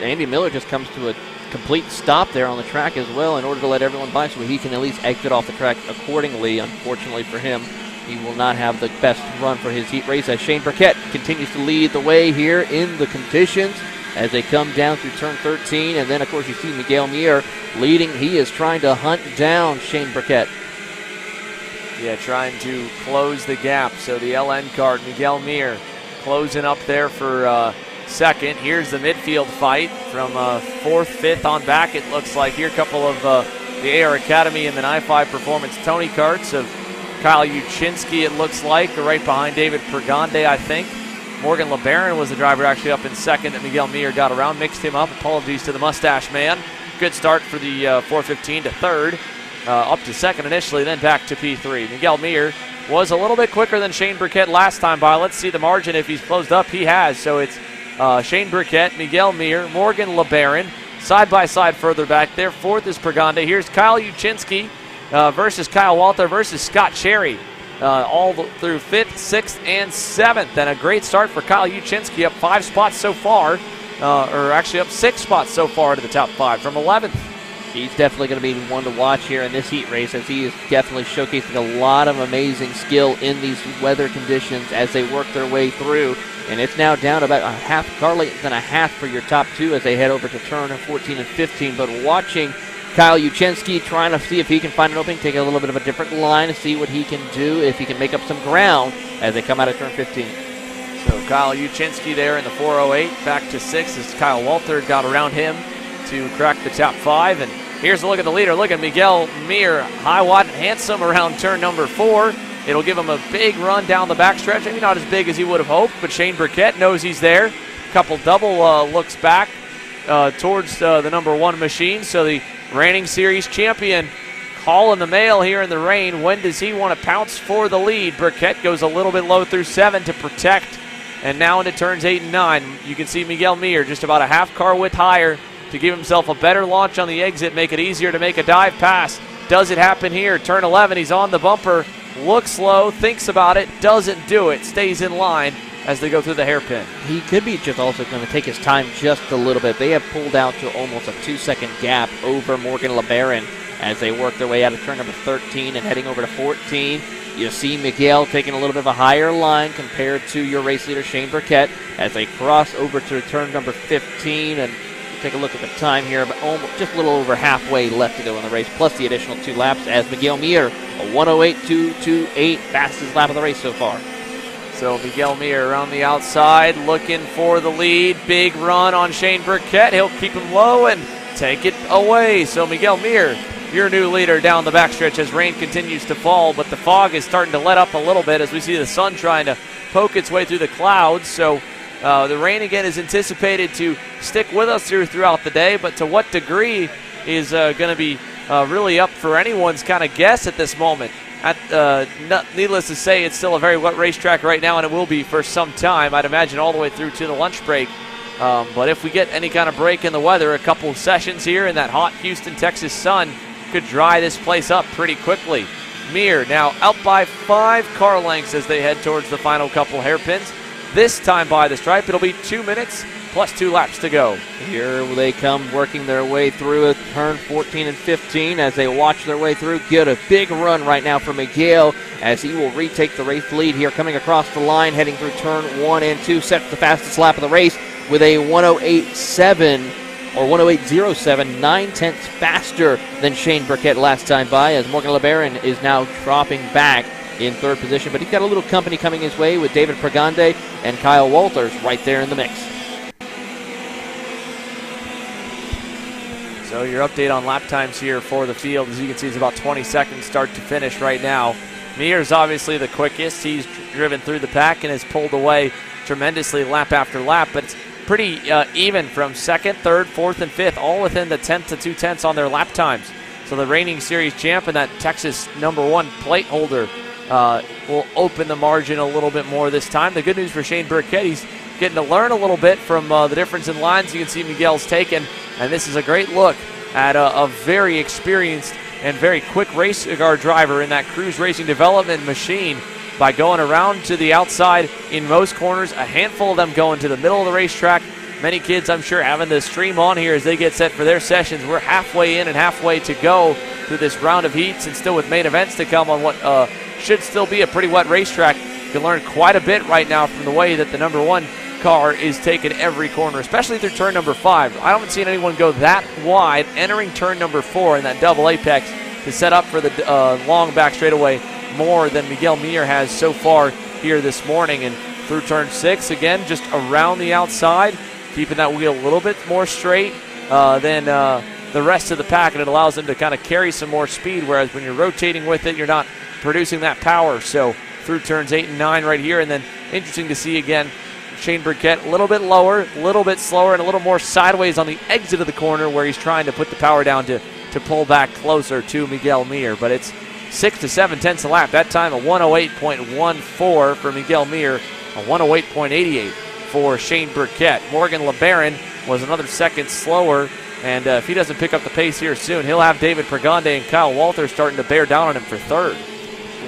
Andy Miller just comes to a complete stop there on the track as well in order to let everyone by so he can at least exit off the track accordingly. Unfortunately for him, he will not have the best run for his heat race as Shane Burkett continues to lead the way here in the conditions as they come down through turn 13. And then, of course, you see Miguel Mir leading. He is trying to hunt down Shane Burkett. Yeah, trying to close the gap. So the LN cart, Miguel Mir, closing up there for second. Here's the midfield fight from 4th, 5th on back, it looks like. Here, a couple of the AR Academy and the I-5 Performance Tony carts of Kyle Uchinski, it looks like, right behind David Pregande, I think. Morgan LeBaron was the driver actually up in second that Miguel Mir got around, mixed him up. Apologies to the mustache man. Good start for the 415 to 3rd. Up to second initially, then back to P3. Miguel Mir was a little bit quicker than Shane Burkett last time by. Let's see the margin if he's closed up. He has, so it's Shane Burkett, Miguel Mir, Morgan LeBaron, side by side further back there. 4th is Pregande. Here's Kyle Uchinski versus Kyle Walter versus Scott Cherry. All through 5th, 6th, and 7th. And a great start for Kyle Uchinski, up 5 spots so far, or actually up 6 spots so far to the top 5 from 11th. He's definitely going to be one to watch here in this heat race as he is definitely showcasing a lot of amazing skill in these weather conditions as they work their way through. And it's now down about a half, car length and a half for your top 2 as they head over to turn 14 and 15. But watching Kyle Uchinski trying to see if he can find an opening, take a little bit of a different line to see what he can do, if he can make up some ground as they come out of turn 15. So Kyle Uchinski there in the 408, back to 6th as Kyle Walter got around him to crack the top 5. And Here's a look at the leader. Look at Miguel Mir, high, wide, and handsome around turn number 4. It'll give him a big run down the backstretch. Maybe not as big as he would have hoped, but Shane Burkett knows he's there. Couple double looks back towards the number 1 machine. So the reigning series champion calling the mail here in the rain. When does he want to pounce for the lead? Burkett goes a little bit low through 7 to protect. And now into turns 8 and 9. You can see Miguel Mir just about a half car width higher to give himself a better launch on the exit, make it easier to make a dive pass. Does it happen here? Turn 11, he's on the bumper. Looks low, thinks about it, doesn't do it, stays in line as they go through the hairpin. He could be just also going to take his time just a little bit. They have pulled out to almost a 2-second gap over Morgan LeBaron as they work their way out of turn number 13 and heading over to 14. You see Miguel taking a little bit of a higher line compared to your race leader, Shane Burkett, as they cross over to turn number 15. And take a look at the time here, but just a little over halfway left to go in the race, plus the additional 2 laps as Miguel Mir, a 1:08.228, fastest lap of the race so far. So Miguel Mir around the outside, looking for the lead. Big run on Shane Burkett. He'll keep him low and take it away. So Miguel Mir, your new leader down the backstretch as rain continues to fall, but the fog is starting to let up a little bit as we see the sun trying to poke its way through the clouds. So the rain again is anticipated to stick with us throughout the day, but to what degree is going to be really up for anyone's kind of guess at this moment. Needless to say, it's still a very wet racetrack right now, and it will be for some time. I'd imagine all the way through to the lunch break. But if we get any kind of break in the weather, a couple of sessions here in that hot Houston, Texas sun could dry this place up pretty quickly. Mir now out by 5 car lengths as they head towards the final couple hairpins. This time by the stripe, it'll be 2 minutes plus 2 laps to go. Here they come working their way through a turn 14 and 15 as they watch their way through. Get a big run right now for Miguel as he will retake the race lead here coming across the line, heading through turn 1 and 2, sets the fastest lap of the race with a 1:08.7 or 1:08.07, 9/10 faster than Shane Burkett last time by, as Morgan LeBaron is now dropping back in 3rd position. But he's got a little company coming his way with David Pregande and Kyle Walters right there in the mix. So your update on lap times here for the field, as you can see, is about 20 seconds start to finish right now. Mir's obviously the quickest. He's driven through the pack and has pulled away tremendously lap after lap, but it's pretty even from 2nd, 3rd, 4th, and 5th, all within the 10th to 2/10 on their lap times. So the reigning series champ and that Texas #1 plate holder will open the margin a little bit more this time. The good news for Shane Burkett, he's getting to learn a little bit from the difference in lines you can see Miguel's taken, and this is a great look at a very experienced and very quick race car driver in that Cruise Racing Development machine by going around to the outside in most corners, a handful of them going to the middle of the racetrack. Many kids, I'm sure, having the stream on here as they get set for their sessions. We're halfway in and halfway to go through this round of heats, and still with main events to come on what should still be a pretty wet racetrack. You can learn quite a bit right now from the way that the #1 car is taking every corner, especially through turn number 5. I haven't seen anyone go that wide entering turn number 4 in that double apex to set up for the long back straightaway more than Miguel Mir has so far here this morning. And through turn 6, again, just around the outside, keeping that wheel a little bit more straight than the rest of the pack, and it allows them to kind of carry some more speed, whereas when you're rotating with it, you're not producing that power. So through turns 8 and 9 right here, and then interesting to see again, Shane Burkett a little bit lower, a little bit slower, and a little more sideways on the exit of the corner where he's trying to put the power down to pull back closer to Miguel Mir. But it's 6 to 7/10 a lap. That time a 1:08.14 for Miguel Mir, a 1:08.88 for Shane Burkett. Morgan LeBaron was another second slower, and if he doesn't pick up the pace here soon, he'll have David Pregande and Kyle Walters starting to bear down on him for 3rd.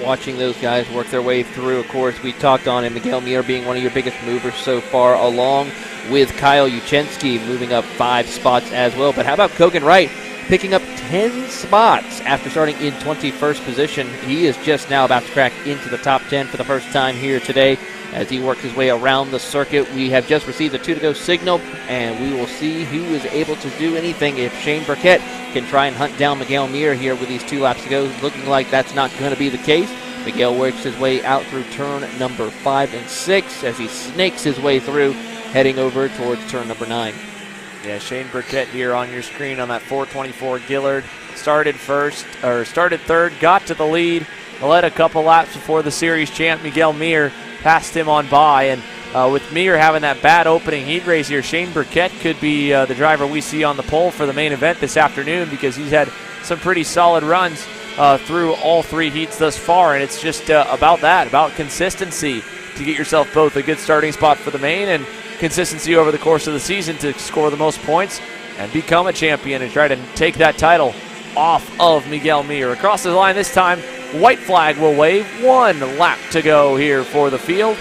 Watching those guys work their way through, of course, we talked on Miguel Mir being one of your biggest movers so far, along with Kyle Uchensky moving up 5 spots as well. But how about Kogan Wright picking up 10 spots after starting in 21st position? He is just now about to crack into the top 10 for the first time here today as he works his way around the circuit. We have just received a 2-to-go signal, and we will see who is able to do anything if Shane Burkett can try and hunt down Miguel Mir here with these 2 laps to go. Looking like that's not going to be the case. Miguel works his way out through turn number 5 and 6 as he snakes his way through, heading over towards turn number 9. Yeah, Shane Burkett here on your screen on that 424 Gillard. Started third, got to the lead, led a couple laps before the series champ Miguel Mir passed him on by. And with Mir having that bad opening heat race here, Shane Burkett could be the driver we see on the pole for the main event this afternoon, because he's had some pretty solid runs through all 3 heats thus far. And it's just about consistency to get yourself both a good starting spot for the main and consistency over the course of the season to score the most points and become a champion and try to take that title off of Miguel Mir. Across the line this time, white flag will wave. 1 lap to go here for the field.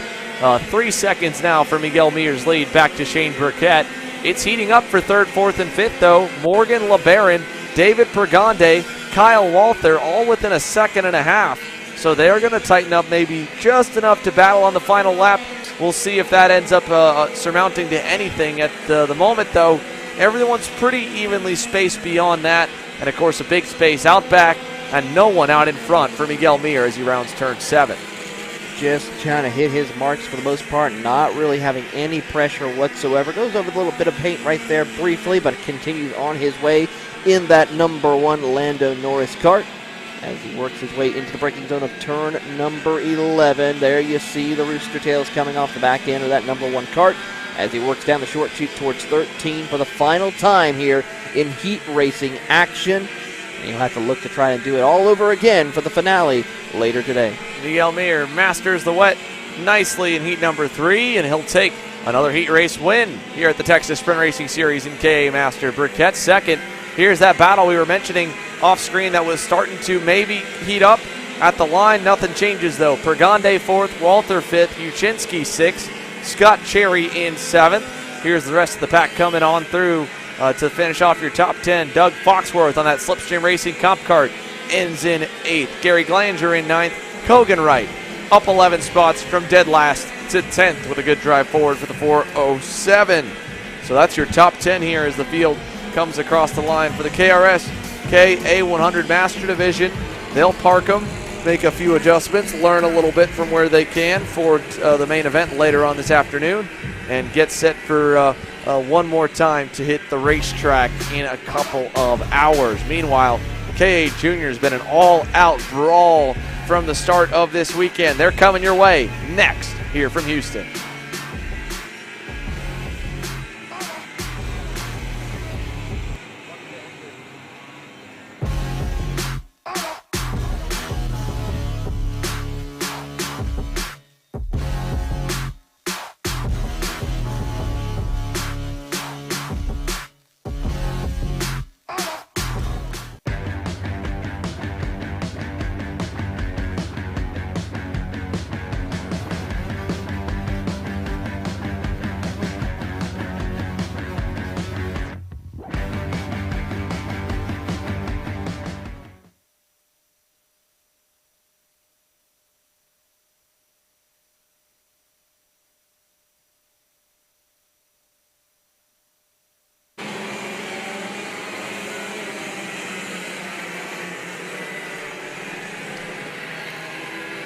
3 seconds now for Miguel Mir's lead back to Shane Burkett. It's heating up for 3rd, 4th, and 5th, though. Morgan LeBaron, David Pergande, Kyle Walther, all within a second and a half. So they're going to tighten up maybe just enough to battle on the final lap. We'll see if that ends up surmounting to anything. At the moment, though, everyone's pretty evenly spaced beyond that. And, of course, a big space out back and no one out in front for Miguel Mir as he rounds turn 7. Just trying to hit his marks for the most part, not really having any pressure whatsoever. Goes over a little bit of paint right there briefly, but continues on his way in that number 1 Lando Norris kart as he works his way into the braking zone of turn number 11. There you see the rooster tails coming off the back end of that number 1 kart as he works down the short chute towards 13 for the final time here in heat racing action. And he'll have to look to try and do it all over again for the finale later today. Miguel Mir masters the wet nicely in heat number 3, and he'll take another heat race win here at the Texas Sprint Racing Series in KA Master. Burkett second. Here's that battle we were mentioning off screen that was starting to maybe heat up at the line. Nothing changes, though. Pergande 4th, Walther 5th, Uchinsky 6th, Scott Cherry in 7th. Here's the rest of the pack coming on through to finish off your top 10. Doug Foxworth on that Slipstream Racing Comp Kart ends in 8th. Gary Glanger in 9th. Kogan Wright up 11 spots from dead last to 10th with a good drive forward for the 407. So that's your top 10 here as the field comes across the line for the KRS KA100 Master Division. They'll park them, make a few adjustments, learn a little bit from where they can for the main event later on this afternoon, and get set for one more time to hit the racetrack in a couple of hours. Meanwhile, KA Junior has been an all-out brawl from the start of this weekend. They're coming your way next here from Houston.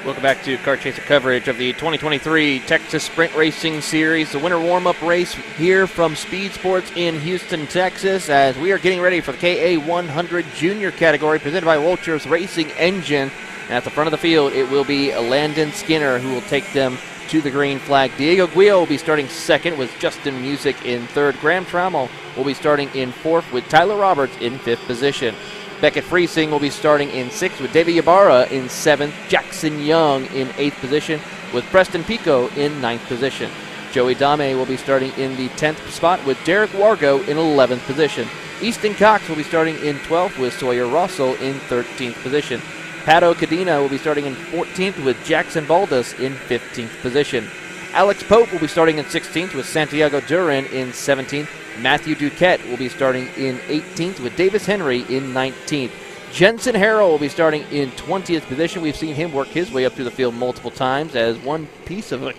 Welcome back to Kart Chaser coverage of the 2023 Texas Sprint Racing Series, the winter warm-up race here from SpeedSportz in Houston, Texas, as we are getting ready for the KA100 Junior category presented by Wolters Racing Engine. And at the front of the field, it will be Landon Skinner who will take them to the green flag. Diego Guillo will be starting second with Justin Music in third. Graham Trammell will be starting in fourth with Tyler Roberts in fifth position. Beckett Friesing will be starting in 6th with David Ybarra in 7th. Jackson Young in 8th position with Preston Pico in 9th position. Joey Dame will be starting in the 10th spot with Derek Wargo in 11th position. Easton Cox will be starting in 12th with Sawyer Russell in 13th position. Pato Cadena will be starting in 14th with Jackson Baldas in 15th position. Alex Pope will be starting in 16th with Santiago Duran in 17th. Matthew Duquette will be starting in 18th with Davis Henry in 19th. Jensen Harrell will be starting in 20th position. We've seen him work his way up through the field multiple times as one piece of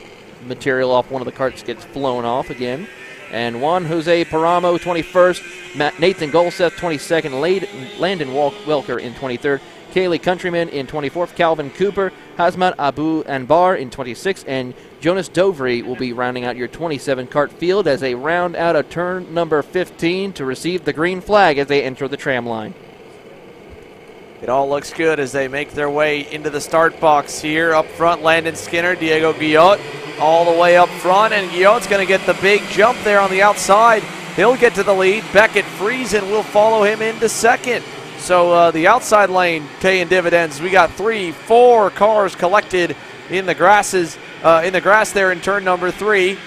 material off one of the carts gets flown off again. And Juan Jose Paramo, 21st. Nathan Golseth, 22nd. Landon Welker in 23rd. Kaylee Countryman in 24th, Calvin Cooper, Hazmat Abu Anbar in 26th, and Jonas Dovry will be rounding out your 27 kart field as they round out of turn number 15 to receive the green flag as they enter the tram line. It all looks good as they make their way into the start box here. Up front, Landon Skinner, Diego Guillot all the way up front, and Guillot's going to get the big jump there on the outside. He'll get to the lead. Beckett Friesen will follow him into second. So the outside lane paying dividends. We got 3-4 cars collected in the grass there in turn number 3.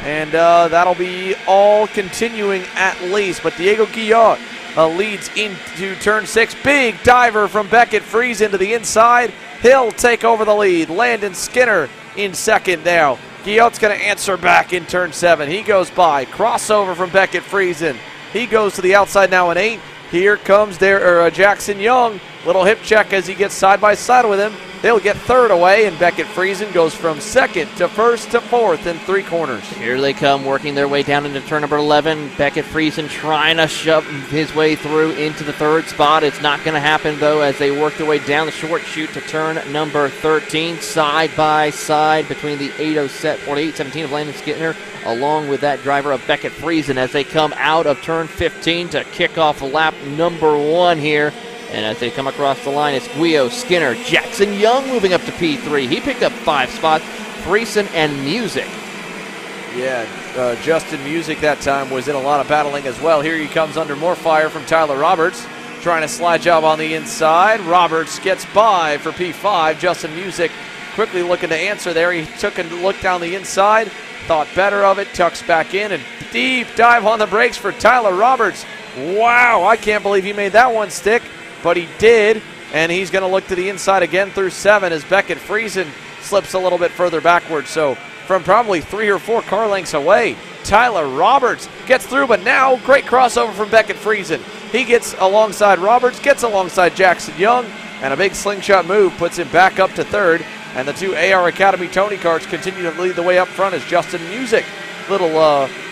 And that'll be all continuing at least. But Diego Guillot leads into turn 6. Big diver from Beckett Friesen to the inside. He'll take over the lead. Landon Skinner in second now. Guillot's going to answer back in turn 7. He goes by. Crossover from Beckett Friesen. He goes to the outside now in 8. Here comes Jackson Young. Little hip check as he gets side by side with him. They'll get third away, and Beckett Friesen goes from second to first to fourth in 3 corners. Here they come, working their way down into turn number 11. Beckett Friesen trying to shove his way through into the 3rd spot. It's not going to happen, though, as they work their way down the short chute to turn number 13, side by side between the 817 of Landon Skinner, along with that driver of Beckett Friesen, as they come out of turn 15 to kick off lap number 1 here. And as they come across the line, it's Guillot, Skinner, Jackson Young moving up to P3. He picked up 5 spots. Friesen and Music. Yeah, Justin Music that time was in a lot of battling as well. Here he comes under more fire from Tyler Roberts. Trying a slide job on the inside. Roberts gets by for P5. Justin Music quickly looking to answer there. He took a look down the inside, thought better of it, tucks back in, and deep dive on the brakes for Tyler Roberts. Wow, I can't believe he made that one stick. But he did, and he's going to look to the inside again through 7 as Beckett Friesen slips a little bit further backwards. So from probably 3 or 4 car lengths away, Tyler Roberts gets through, but now great crossover from Beckett Friesen. He gets alongside Roberts, gets alongside Jackson Young, and a big slingshot move puts him back up to 3rd. And the 2 AR Academy Tony Karts continue to lead the way up front as Justin Music. Little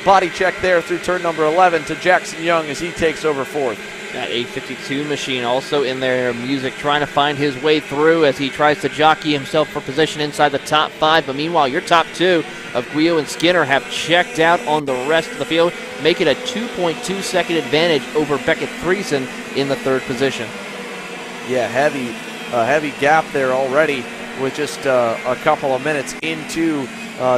body check there through turn number 11 to Jackson Young as he takes over 4th. That 852 machine also in there. Music trying to find his way through as he tries to jockey himself for position inside the top 5. But meanwhile, your top 2 of Guillot and Skinner have checked out on the rest of the field, making a 2.2 second advantage over Beckett Friesen in the 3rd position. Yeah, heavy gap there already with just a couple of minutes into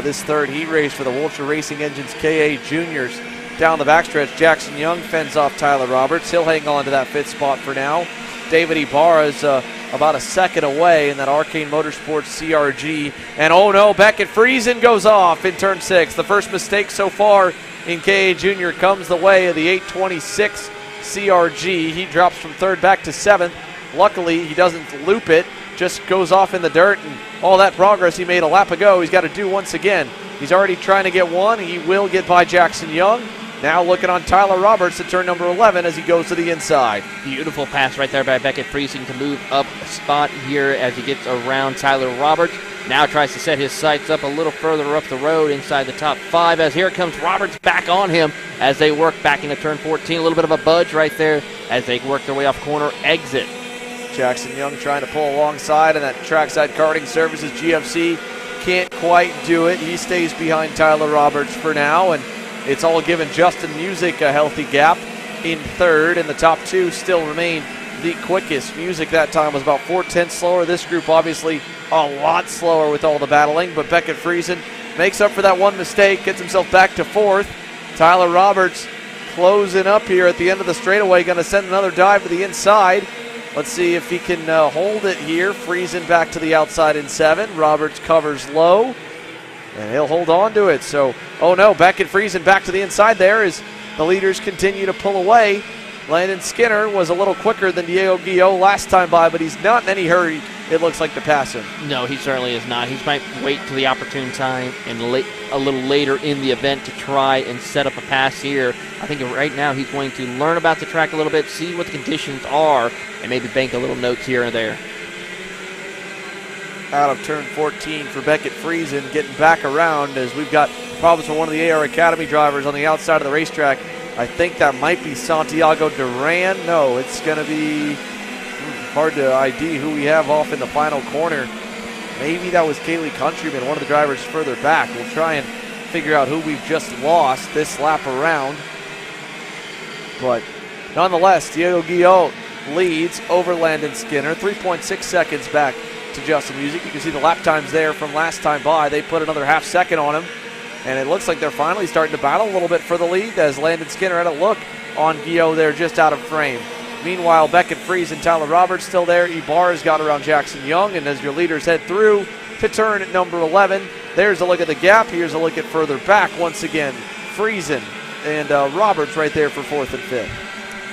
this 3rd heat race for the Wilshire Racing Engines KA Juniors. Down the backstretch, Jackson Young fends off Tyler Roberts. He'll hang on to that 5th spot for now. David Ibarra is about a second away in that Arcane Motorsports CRG. And oh no, Beckett Friesen goes off in turn 6. The first mistake so far in KA Junior comes the way of the 826 CRG. He drops from 3rd back to 7th. Luckily, he doesn't loop it, just goes off in the dirt, and all that progress he made a lap ago, he's got to do once again. He's already trying to get 1. He will get by Jackson Young. Now looking on Tyler Roberts at turn number 11 as he goes to the inside. Beautiful pass right there by Beckett Friesen to move up a spot here as he gets around Tyler Roberts. Now tries to set his sights up a little further up the road inside the top 5 as here comes Roberts back on him as they work back into turn 14. A little bit of a budge right there as they work their way off corner exit. Jackson Young trying to pull alongside, and that Trackside Karting Services GFC can't quite do it. He stays behind Tyler Roberts for now, and it's all given Justin Music a healthy gap in 3rd, and the top 2 still remain the quickest. Music that time was about 4/10 slower. This group obviously a lot slower with all the battling, but Beckett Friesen makes up for that one mistake, gets himself back to 4th. Tyler Roberts closing up here at the end of the straightaway, going to send another dive to the inside. Let's see if he can hold it here. Friesen back to the outside in 7. Roberts covers low, and he'll hold on to it. So, oh no, Beckett Friesen back to the inside there as the leaders continue to pull away. Landon Skinner was a little quicker than Diego Guillot last time by, but he's not in any hurry, it looks like, to pass him. No, he certainly is not. He might wait till the opportune time and a little later in the event to try and set up a pass here. I think right now he's going to learn about the track a little bit, see what the conditions are, and maybe bank a little notes here and there. Out of turn 14 for Beckett Friesen, getting back around as we've got problems with one of the AR Academy drivers on the outside of the racetrack. I think that might be Santiago Duran. No, it's going to be Hard to ID who we have off in the final corner. Maybe that was Kaylee Countryman, one of the drivers further back. We'll try and figure out who we've just lost this lap around. But nonetheless, Diego Guillot leads over Landon Skinner, 3.6 seconds back to Justin Music. You can see the lap times there from last time by. They put another half second on him, and it looks like they're finally starting to battle a little bit for the lead as Landon Skinner had a look on Guillot there just out of frame. Meanwhile, Beckett Fries and Tyler Roberts still there. Ibarra's got around Jackson Young, and as your leaders head through to turn at number 11, there's a look at the gap. Here's a look at further back once again. Friesen and Roberts right there for 4th and 5th.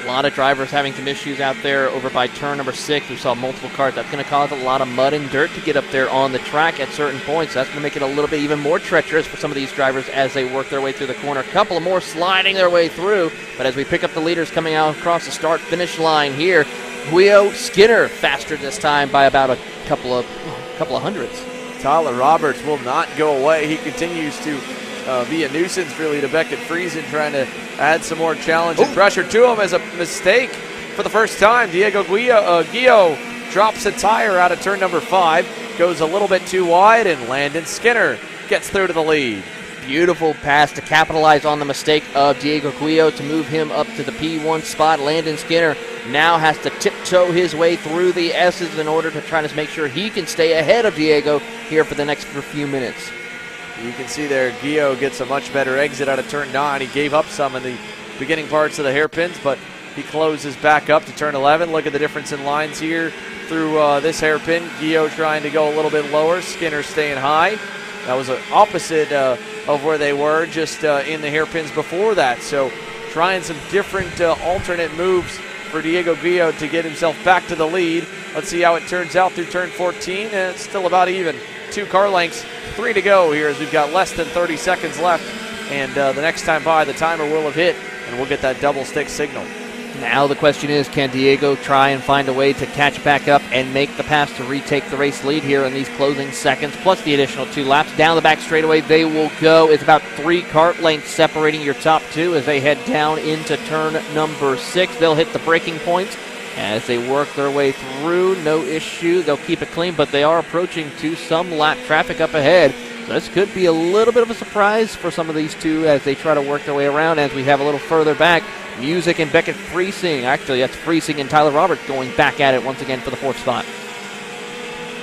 A lot of drivers having some issues out there over by turn number 6. We saw multiple cars. That's going to cause a lot of mud and dirt to get up there on the track at certain points. That's going to make it a little bit even more treacherous for some of these drivers as they work their way through the corner. A couple of more sliding their way through. But as we pick up the leaders coming out across the start-finish line here, Guillot Skinner faster this time by about a couple of hundredths. Tyler Roberts will not go away. He continues to be a nuisance really to Beckett Friesen, trying to add some more challenge and pressure to him as a mistake for the first time. Diego Guillot drops a tire out of turn number 5, goes a little bit too wide, and Landon Skinner gets through to the lead. Beautiful pass to capitalize on the mistake of Diego Guillot to move him up to the P1 spot. Landon Skinner now has to tiptoe his way through the S's in order to try to make sure he can stay ahead of Diego here for the next few minutes. You can see there Guillot gets a much better exit out of turn 9. He gave up some in the beginning parts of the hairpins, but he closes back up to turn 11. Look at the difference in lines here through this hairpin. Guillot trying to go a little bit lower, Skinner staying high. That was the opposite of where they were just in the hairpins before that. So trying some different alternate moves for Diego Guillot to get himself back to the lead. Let's see how it turns out through turn 14, and it's still about even. 2 car lengths, 3 to go here as we've got less than 30 seconds left. And the next time by, the timer will have hit, and we'll get that double stick signal. Now the question is, can Diego try and find a way to catch back up and make the pass to retake the race lead here in these closing seconds, plus the additional 2 laps? Down the back straightaway they will go. It's about 3 kart lengths separating your top 2 as they head down into turn number 6. They'll hit the braking points as they work their way through. No issue. They'll keep it clean, but they are approaching to some lap traffic up ahead. So this could be a little bit of a surprise for some of these 2 as they try to work their way around. As we have a little further back, Music and Beckett Friesen. Actually, that's Friesen and Tyler Roberts going back at it once again for the 4th spot.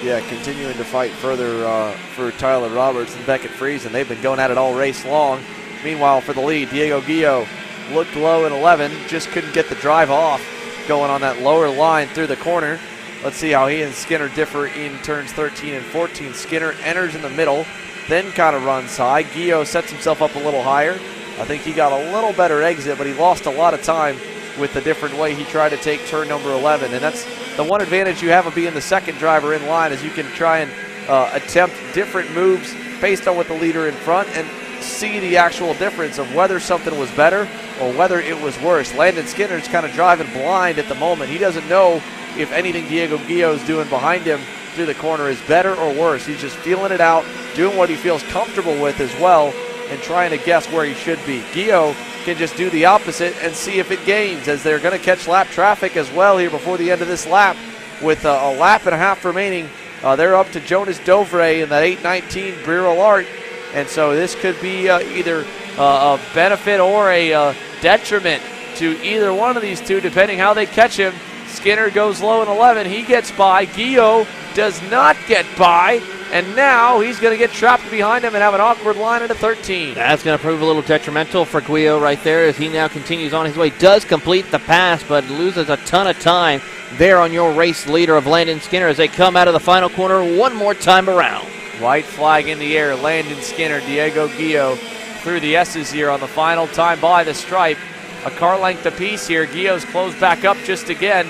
Yeah, continuing to fight further for Tyler Roberts and Beckett Friesen. They've been going at it all race long. Meanwhile, for the lead, Diego Guillot looked low in 11, just couldn't get the drive off going on that lower line through the corner. Let's see how he and Skinner differ in turns 13 and 14. Skinner enters in the middle, then kind of runs high. Guillot sets himself up a little higher. I think he got a little better exit, but he lost a lot of time with the different way he tried to take turn number 11. And that's the one advantage you have of being the second driver in line, is you can try and attempt different moves based on what the leader in front and see the actual difference of whether something was better or whether it was worse. Landon Skinner's kind of driving blind at the moment. He doesn't know if anything Diego Guillot's doing behind him through the corner is better or worse. He's just feeling it out, doing what he feels comfortable with as well, and trying to guess where he should be. Guillot can just do the opposite and see if it gains, as they're going to catch lap traffic as well here before the end of this lap. With a lap and a half remaining, they're up to Jonas Dovre in that 8:19 Brero Art, and so this could be either a benefit or a detriment to either one of these 2, depending how they catch him. Skinner goes low in 11. He gets by. Guillot does not get by. And now he's going to get trapped behind him and have an awkward line into 13. That's going to prove a little detrimental for Guillot right there as he now continues on his way. Does complete the pass, but loses a ton of time there on your race leader of Landon Skinner as they come out of the final corner one more time around. White flag in the air. Landon Skinner, Diego Guillot through the S's here on the final time by the stripe. A car length apiece here. Guillot's closed back up just again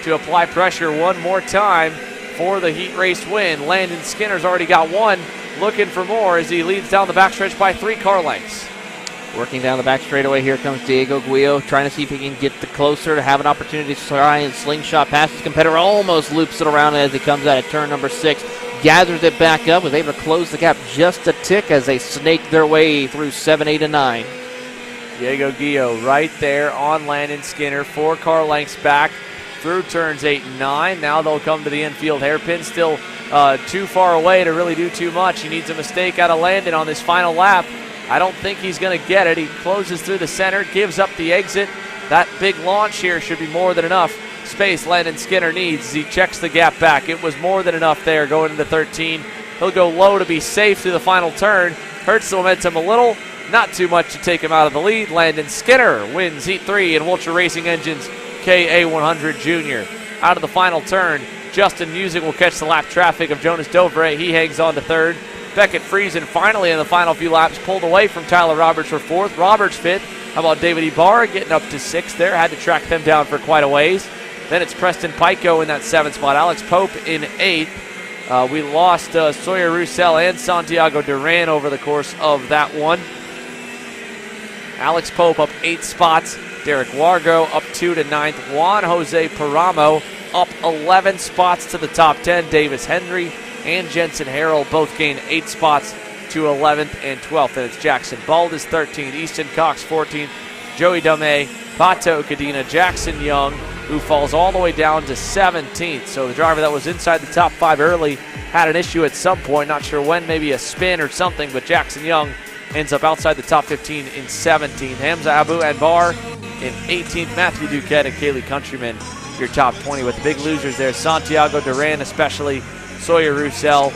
to apply pressure one more time for the heat race win. Landon Skinner's already got 1, looking for more as he leads down the backstretch by 3 car lengths. Working down the back straightaway, here comes Diego Guillot, trying to see if he can get closer to have an opportunity to try and slingshot past his competitor. Almost loops it around as he comes out at turn number 6. Gathers it back up, was able to close the gap just a tick as they snake their way through 7, 8, and 9. Diego Guillot right there on Landon Skinner, 4 car lengths back. through turns 8 and 9. Now they'll come to the infield hairpin. Still too far away to really do too much. He needs a mistake out of Landon on this final lap. I don't think he's going to get it. He closes through the center, gives up the exit. That big launch here should be more than enough space Landon Skinner needs as he checks the gap back. It was more than enough there going into 13. He'll go low to be safe through the final turn. Hurts the momentum a little. Not too much to take him out of the lead. Landon Skinner wins Heat 3 in Wiltshire Racing Engines KA100 Junior. Out of the final turn, Justin Music will catch the lap traffic of Jonas Dovre. He hangs on to third. Beckett Friesen finally in the final few laps pulled away from Tyler Roberts for fourth. Roberts fifth. How about David Ibarra getting up to sixth there? Had to track them down for quite a ways. Then it's Preston Pico in that seventh spot. Alex Pope in eighth. We lost Sawyer Roussel and Santiago Duran over the course of that one. Alex Pope up 8 spots. Derek Wargo up 2 to 9th. Juan Jose Paramo up 11 spots to the top 10. Davis Henry and Jensen Harrell both gain 8 spots to 11th and 12th. And it's Jackson Baldus 13th, Easton Cox 14th, Joey Dumay, Pato Cadena, Jackson Young, who falls all the way down to 17th. So the driver that was inside the top 5 early had an issue at some point. Not sure when, maybe a spin or something, but Jackson Young ends up outside the top 15 in 17th. Hamza Abu Anbar in 18th. Matthew Duquette and Kaylee Countryman, your top 20. With the big losers there, Santiago Duran especially, Sawyer Roussel,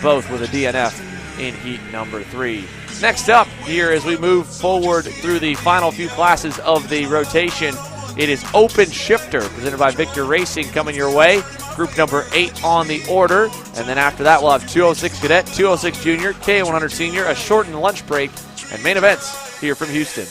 both with a DNF in heat number 3. Next up here as we move forward through the final few classes of the rotation, it is Open Shifter presented by Victor Racing coming your way. Group number 8 on the order. And then after that, we'll have 206 Cadet, 206 Junior, K100 Senior, a shortened lunch break, and main events here from Houston.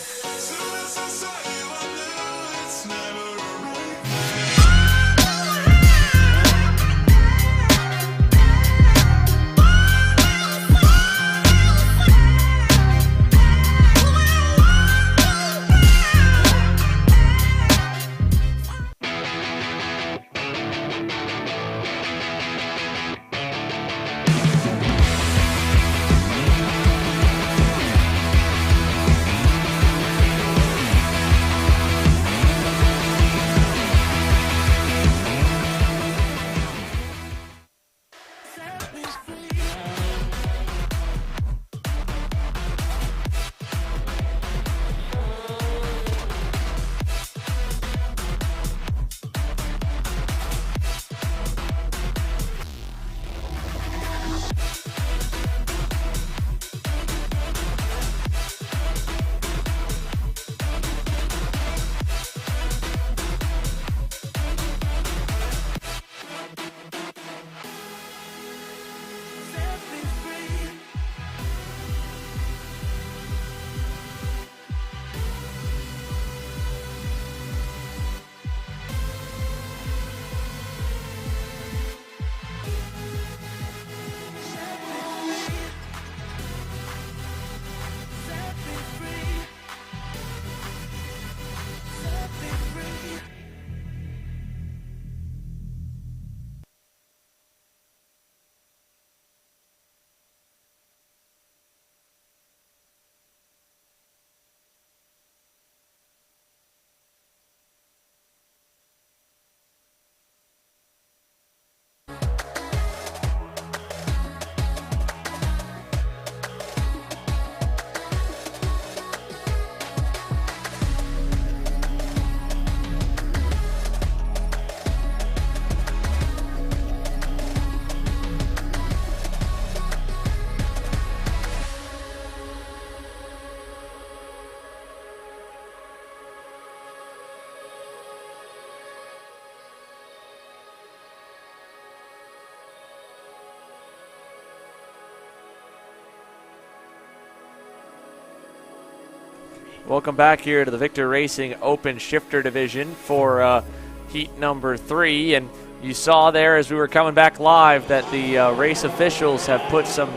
Welcome back here to the Victor Racing Open Shifter Division for heat number 3. And you saw there as we were coming back live that the race officials have put some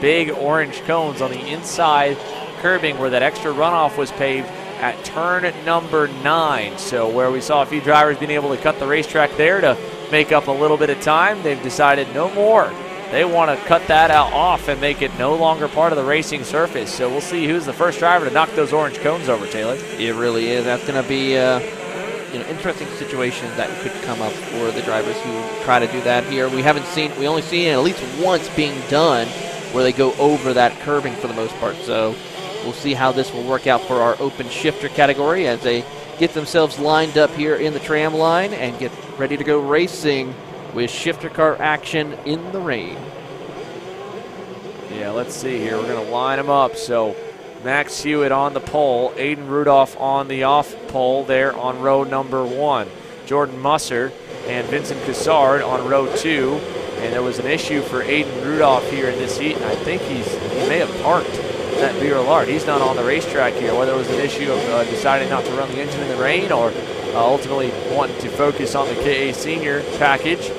big orange cones on the inside curbing where that extra runoff was paved at turn number 9. So where we saw a few drivers being able to cut the racetrack there to make up a little bit of time, they've decided no more. They want to cut that out off and make it no longer part of the racing surface. So we'll see who's the first driver to knock those orange cones over, Taylor. It really is. That's going to be interesting situations that could come up for the drivers who try to do that here. We only seen it at least once being done where they go over that curbing for the most part. So we'll see how this will work out for our open shifter category as they get themselves lined up here in the tram line and get ready to go racing with shifter car action in the rain. Yeah, let's see here. We're going to line them up. So Max Hewitt on the pole, Aiden Rudolph on the off pole there on row number 1. Jordan Musser and Vincent Cassard on row 2. And there was an issue for Aiden Rudolph here in this heat, and I think he may have parked at Beer-Lard. He's not on the racetrack here, whether it was an issue of deciding not to run the engine in the rain or ultimately wanting to focus on the KA Senior package.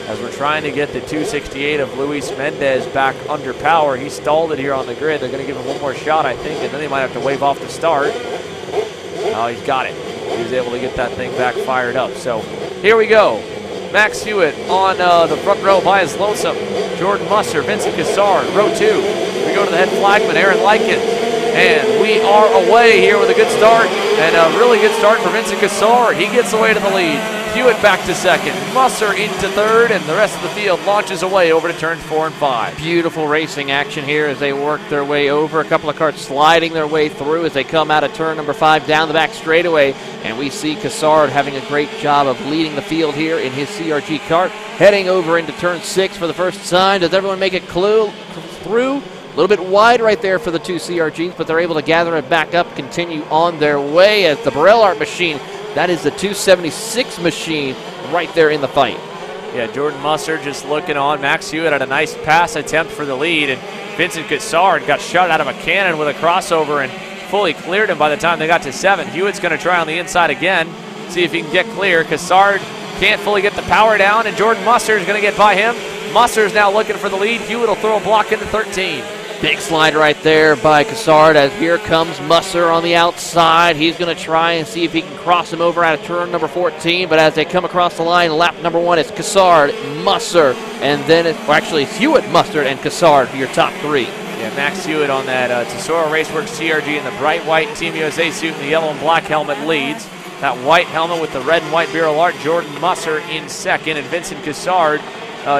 As we're trying to get the 268 of Luis Mendez back under power. He stalled it here on the grid. They're going to give him one more shot, I think, and then they might have to wave off the start. Oh, he's got it. He was able to get that thing back fired up. So here we go. Max Hewitt on the front row by his lonesome. Jordan Musser, Vincent Cassard, row 2. We go to the head flagman, Aaron Likens. And we are away here with a good start. And a really good start for Vincent Cassard. He gets away to the lead. Hewitt back to second. Musser into third. And the rest of the field launches away over to turns 4 and 5. Beautiful racing action here as they work their way over. A couple of karts sliding their way through as they come out of turn number 5 down the back straightaway. And we see Cassard having a great job of leading the field here in his CRG kart. Heading over into turn 6 for the first time. Does everyone make it through? A little bit wide right there for the 2 CRGs, but they're able to gather it back up, continue on their way as the Burrell Art machine. That is the 276 machine right there in the fight. Yeah, Jordan Musser just looking on. Max Hewitt had a nice pass attempt for the lead, and Vincent Cassard got shot out of a cannon with a crossover and fully cleared him by the time they got to 7. Hewitt's going to try on the inside again, see if he can get clear. Cassard can't fully get the power down, and Jordan Musser is going to get by him. Musser's now looking for the lead. Hewitt will throw a block into 13. Big slide right there by Cassard as here comes Musser on the outside. He's going to try and see if he can cross him over out of turn number 14, but as they come across the line, lap number 1, it's Cassard, Musser, and then it's Hewitt, Musser, and Cassard for your top 3. Yeah, Max Hewitt on that Tesoro Raceworks CRG in the bright white Team USA suit and the yellow and black helmet leads. That white helmet with the red and white Bureau Art, Jordan Musser in second, and Vincent Cassard,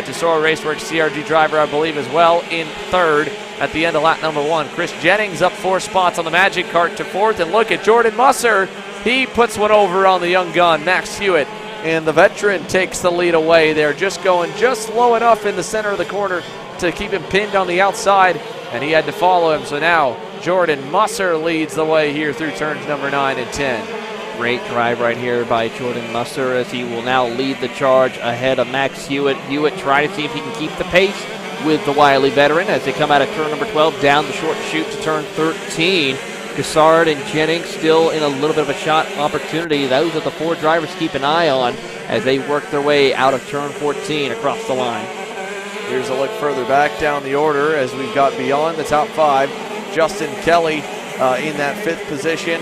Tesoro Raceworks CRG driver, I believe, as well, in third. At the end of lap number 1, Chris Jennings up 4 spots on the Magic Kart to 4th. And look at Jordan Musser. He puts one over on the young gun, Max Hewitt. And the veteran takes the lead away. They're just going just low enough in the center of the corner to keep him pinned on the outside. And he had to follow him. So now Jordan Musser leads the way here through turns number 9 and 10. Great drive right here by Jordan Musser as he will now lead the charge ahead of Max Hewitt. Hewitt trying to see if he can keep the pace with the wily veteran as they come out of turn number 12 down the short chute to turn 13. Cassard and Jennings still in a little bit of a shot opportunity. Those are the 4 drivers to keep an eye on as they work their way out of turn 14 across the line. Here's a look further back down the order as we've got beyond the top 5. Justin Kelly in that 5th position.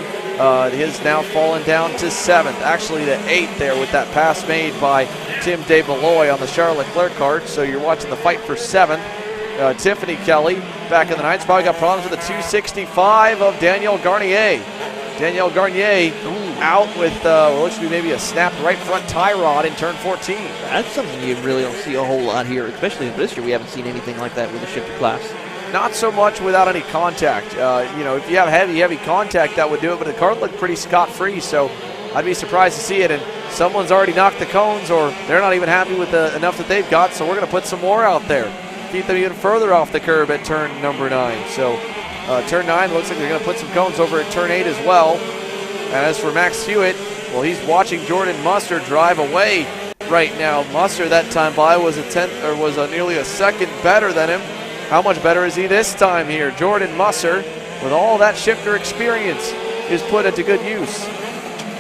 His now fallen down to 7th. Actually to 8th there with that pass made by Tim DeBeloy on the Charles Leclerc kart. So you're watching the fight for 7th. Tiffany Kelly back in the 9th spot. Got problems with the 265 of Danielle Garnier. Danielle Garnier out with what looks to be maybe a snapped right front tie rod in turn 14. That's something you really don't see a whole lot here, especially this year. We haven't seen anything like that with the shifter class. Not so much without any contact. If you have heavy contact, that would do it, but the kart looked pretty scot-free, so I'd be surprised to see it. And someone's already knocked the cones, or they're not even happy with enough that they've got, so we're going to put some more out there. Keep them even further off the curb at turn number 9. So turn 9 looks like they're going to put some cones over at turn 8 as well. And as for Max Hewitt, well, he's watching Jordan Musser drive away right now. Musser that time by was nearly a second better than him. How much better is he this time here? Jordan Musser, with all that shifter experience, is put it to good use.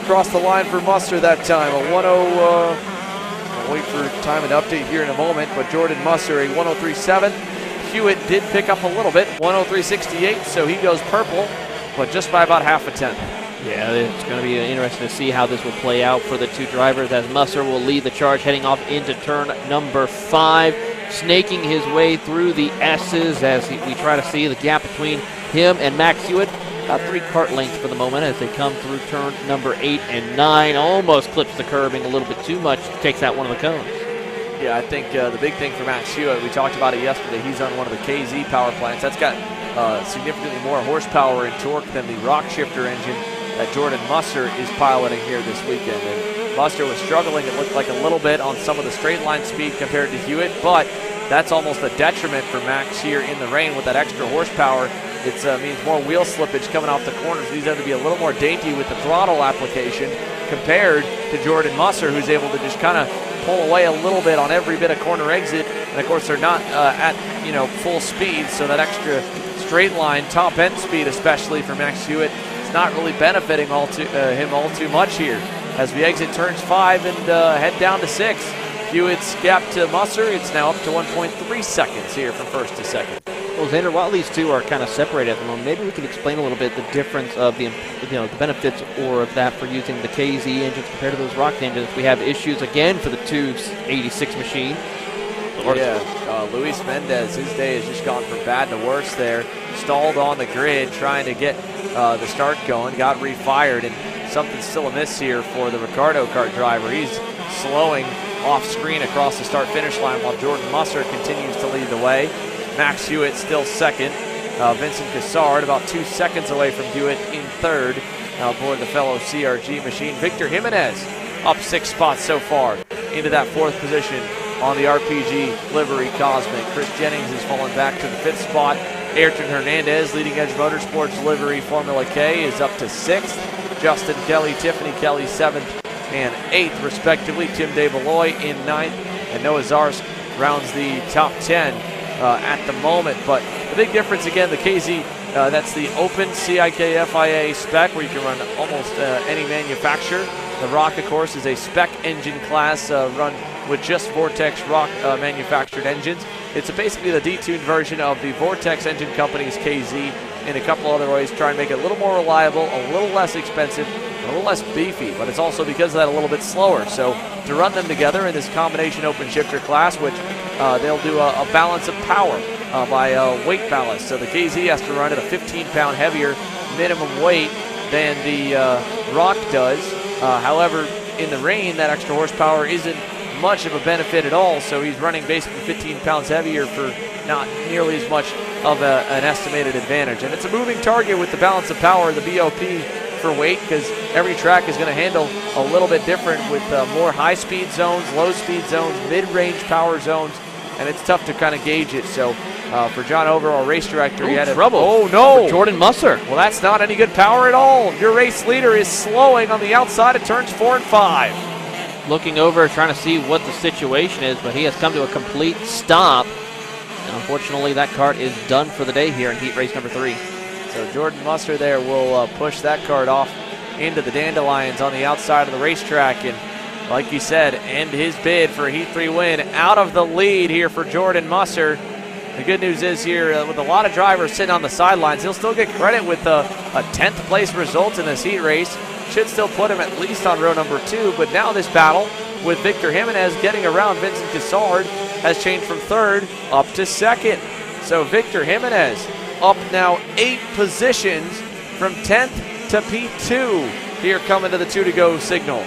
Across the line for Musser that time, a 10. I'll wait for time and update here in a moment, but Jordan Musser, a 103.7. Hewitt did pick up a little bit, 103.68, so he goes purple, but just by about half a tenth. Yeah, it's going to be interesting to see how this will play out for the 2 drivers as Musser will lead the charge heading off into turn number 5. Snaking his way through the S's as we try to see the gap between him and Max Hewitt. About 3 kart lengths for the moment as they come through turn number 8 and 9. Almost clips the curbing a little bit too much, takes out one of the cones. Yeah, I think the big thing for Max Hewitt, we talked about it yesterday, he's on one of the KZ power plants. That's got significantly more horsepower and torque than the rock shifter engine that Jordan Musser is piloting here this weekend. And Musser was struggling, it looked like, a little bit on some of the straight line speed compared to Hewitt, but that's almost a detriment for Max here in the rain with that extra horsepower. It means more wheel slippage coming off the corners. These have to be a little more dainty with the throttle application compared to Jordan Musser, who's able to just kind of pull away a little bit on every bit of corner exit. And of course, they're not at full speed, so that extra straight line top end speed, especially for Max Hewitt, is not really benefiting him all too much here. As we exit turns 5 and head down to 6, Hewitt's gap to Musser, it's now up to 1.3 seconds here from first to second. Well, Xander, while these two are kind of separated at the moment, maybe we can explain a little bit the difference of the benefits or of that for using the KZ engines compared to those rock engines. We have issues again for the 286 machine. Yeah, Luis Mendez, his day has just gone from bad to worse there. Stalled on the grid trying to get the start going, got refired, and something's still amiss here for the Ricardo kart driver. He's slowing off screen across the start-finish line while Jordan Musser continues to lead the way. Max Hewitt still second. Vincent Cassard about 2 seconds away from Hewitt in third aboard the fellow CRG machine. Victor Jimenez up 6 spots so far into that 4th position on the RPG livery Cosmic. Chris Jennings has fallen back to the 5th spot. Ayrton Hernandez, Leading Edge Motorsports livery Formula K, is up to 6th. Justin Kelly, Tiffany Kelly 7th and 8th respectively. Tim DeBeloy in 9th. And Noah Zarsk rounds the top 10 at the moment. But the big difference, again, the KZ, that's the open CIK FIA spec where you can run almost any manufacturer. The Rock, of course, is a spec engine class run with just Vortex Rock manufactured engines. It's basically the detuned version of the Vortex Engine Company's KZ in a couple other ways, try and make it a little more reliable, a little less expensive, a little less beefy, but it's also because of that a little bit slower. So to run them together in this combination open shifter class, which they'll do a balance of power by weight ballast. So the KZ has to run at a 15-pound heavier minimum weight than the Rock does. However, in the rain, that extra horsepower isn't much of a benefit at all, so he's running basically 15 pounds heavier for not nearly as much of an estimated advantage. And it's a moving target with the balance of power, the BOP, for weight, because every track is going to handle a little bit different with more high-speed zones, low-speed zones, mid-range power zones, and it's tough to kind of gauge it. So for John Overall, race director, he had trouble. Oh, no. For Jordan Musser. Well, that's not any good power at all. Your race leader is slowing on the outside of turns 4 and 5. Looking over, trying to see what the situation is, but he has come to a complete stop. And unfortunately, that kart is done for the day here in heat race number 3. So Jordan Musser there will push that kart off into the Dandelions on the outside of the racetrack. And like you said, end his bid for a Heat 3 win out of the lead here for Jordan Musser. The good news is here, with a lot of drivers sitting on the sidelines, he'll still get credit with a 10th place result in this heat race. Should still put him at least on row number 2, but now this battle with Victor Jimenez getting around Vincent Cassard has changed from 3rd up to 2nd. So Victor Jimenez up now 8 positions from 10th to P2 here coming to the 2 to go signal.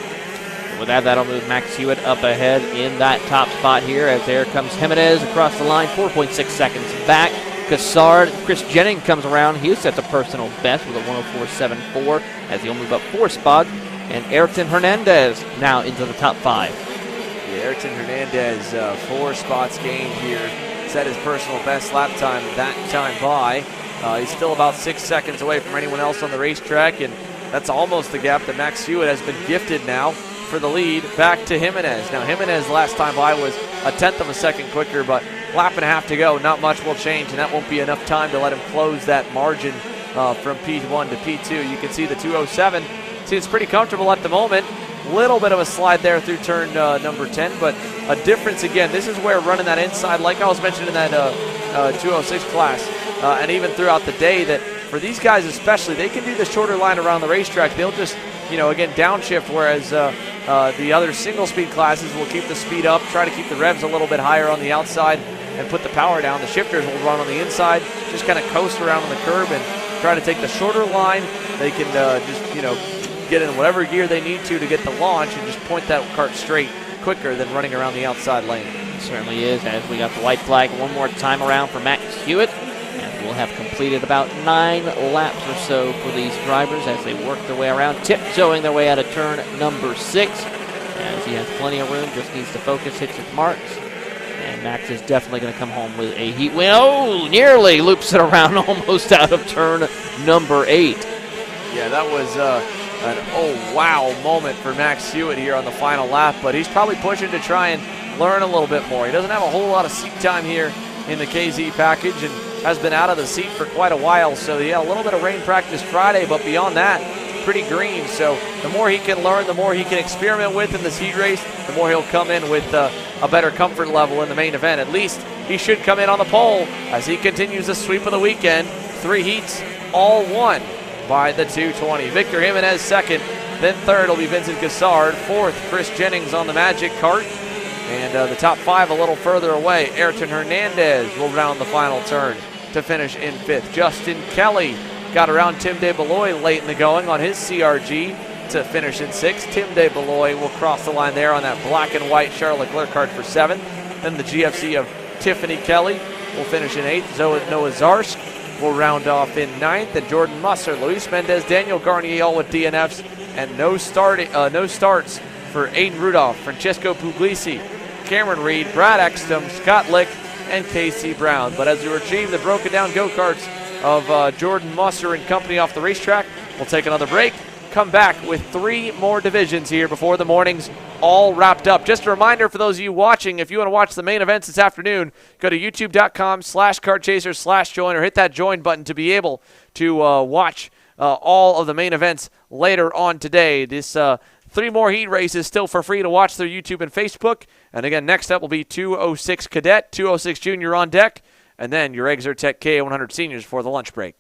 With that, that'll move Max Hewitt up ahead in that top spot here as there comes Jimenez across the line, 4.6 seconds back. Cassard, Chris Jennings comes around. He sets a personal best with a 104.74 as he'll move up 4 spots. And Ayrton Hernandez now into the top 5. Yeah, Ayrton Hernandez, 4 spots gained here. Set his personal best lap time that time by. He's still about 6 seconds away from anyone else on the racetrack, and that's almost the gap that Max Hewitt has been gifted now for the lead back to Jimenez. Now Jimenez last time by was a 1/10 of a second quicker, but lap and a half to go, not much will change, and that won't be enough time to let him close that margin from P1 to P2. You can see the 207 seems pretty comfortable at the moment. Little bit of a slide there through turn number 10, but a difference again. This is where running that inside, like I was mentioning in that 206 class, and even throughout the day, that for these guys especially, they can do the shorter line around the racetrack. They'll just, again, downshift, whereas the other single-speed classes will keep the speed up, try to keep the revs a little bit higher on the outside, and put the power down. The shifters will run on the inside, just kind of coast around on the curb and try to take the shorter line. They can just, get in whatever gear they need to get the launch and just point that kart straight quicker than running around the outside lane. It certainly is, as we got the white flag one more time around for Max Hewitt. And we'll have completed about 9 laps or so for these drivers as they work their way around, tiptoeing their way out of turn number 6. As he has plenty of room, just needs to focus, hits his marks. And Max is definitely going to come home with a heat win. Oh, nearly loops it around almost out of turn number 8. Yeah, that was an oh wow moment for Max Hewitt here on the final lap, but he's probably pushing to try and learn a little bit more. He doesn't have a whole lot of seat time here in the KZ package and has been out of the seat for quite a while. So yeah, a little bit of rain practice Friday, but beyond that, pretty green. So the more he can learn, the more he can experiment with in this heat race, the more he'll come in with a better comfort level in the main event. At least he should come in on the pole as he continues the sweep of the weekend. 3 heats, all won by the 220. Victor Jimenez second, then third will be Vincent Gassard, fourth Chris Jennings on the Magic Kart, and the top 5 a little further away. Ayrton Hernandez will round the final turn to finish in 5th. Justin Kelly got around Tim DeBeloy late in the going on his CRG to finish in 6th. Tim DeBeloy will cross the line there on that black and white Charles Leclerc kart for 7th. Then the GFC of Tiffany Kelly will finish in 8th. Noah Zarsk will round off in 9th. And Jordan Musser, Luis Mendez, Daniel Garnier all with DNFs. And no starts for Aiden Rudolph, Francesco Puglisi, Cameron Reed, Brad Extum, Scott Lick, and Casey Brown. But as we retrieve the broken down go-karts of Jordan Musser and company off the racetrack, we'll take another break, come back with 3 more divisions here before the morning's all wrapped up. Just a reminder for those of you watching, if you want to watch the main events this afternoon, go to youtube.com/kartchaser/join or hit that join button to be able to watch all of the main events later on today. This 3 more heat races still for free to watch through YouTube and Facebook. And again, next up will be 206 Cadet, 206 Junior on deck, and then your Exertech K100 Seniors for the lunch break.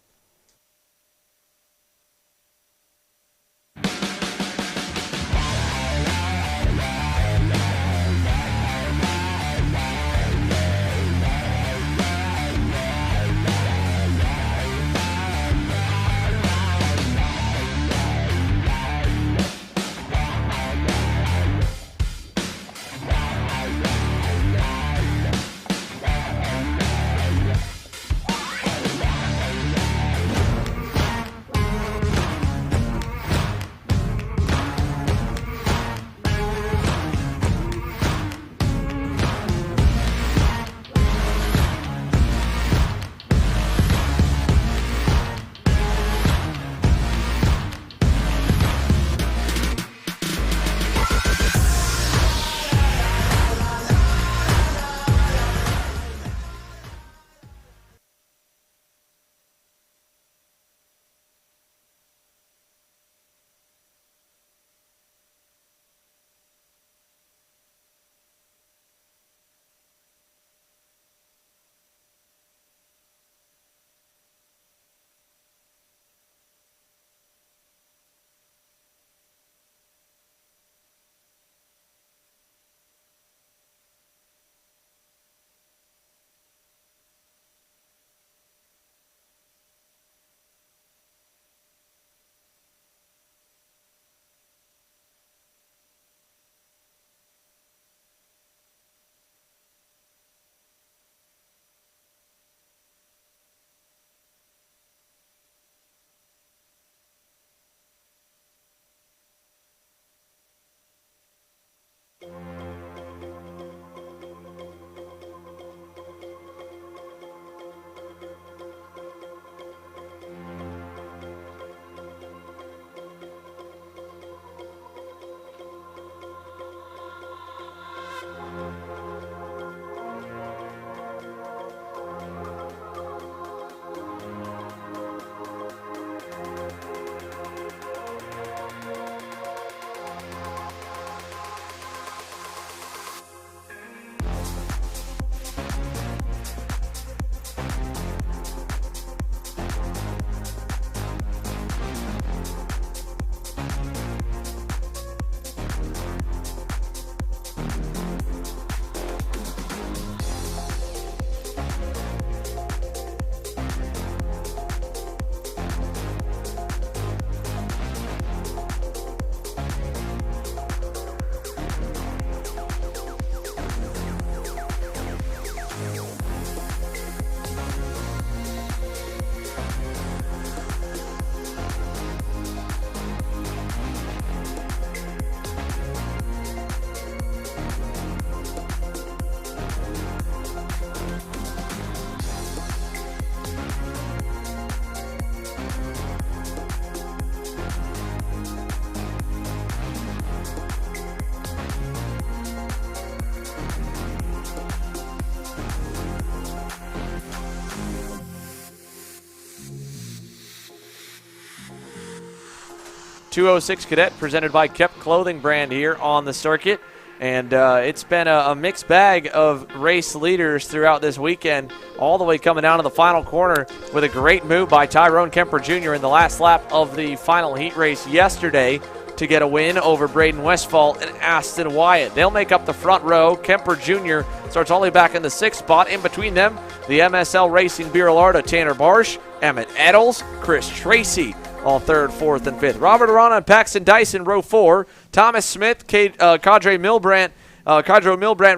206 Cadet presented by Kep Clothing brand here on the circuit. And it's been a mixed bag of race leaders throughout this weekend, all the way coming down to the final corner with a great move by Tyrone Kemper Jr. in the last lap of the final heat race yesterday to get a win over Braden Westfall and Aston Wyatt. They'll make up the front row. Kemper Jr. starts all the way back in the 6th spot. In between them, the MSL Racing Bureau Larda, Tanner Barsh, Emmett Eddles, Chris Tracy, all 3rd, 4th, and 5th. Robert Arana and Paxton Dyson, row 4. Thomas Smith, Cadre Milbrandt,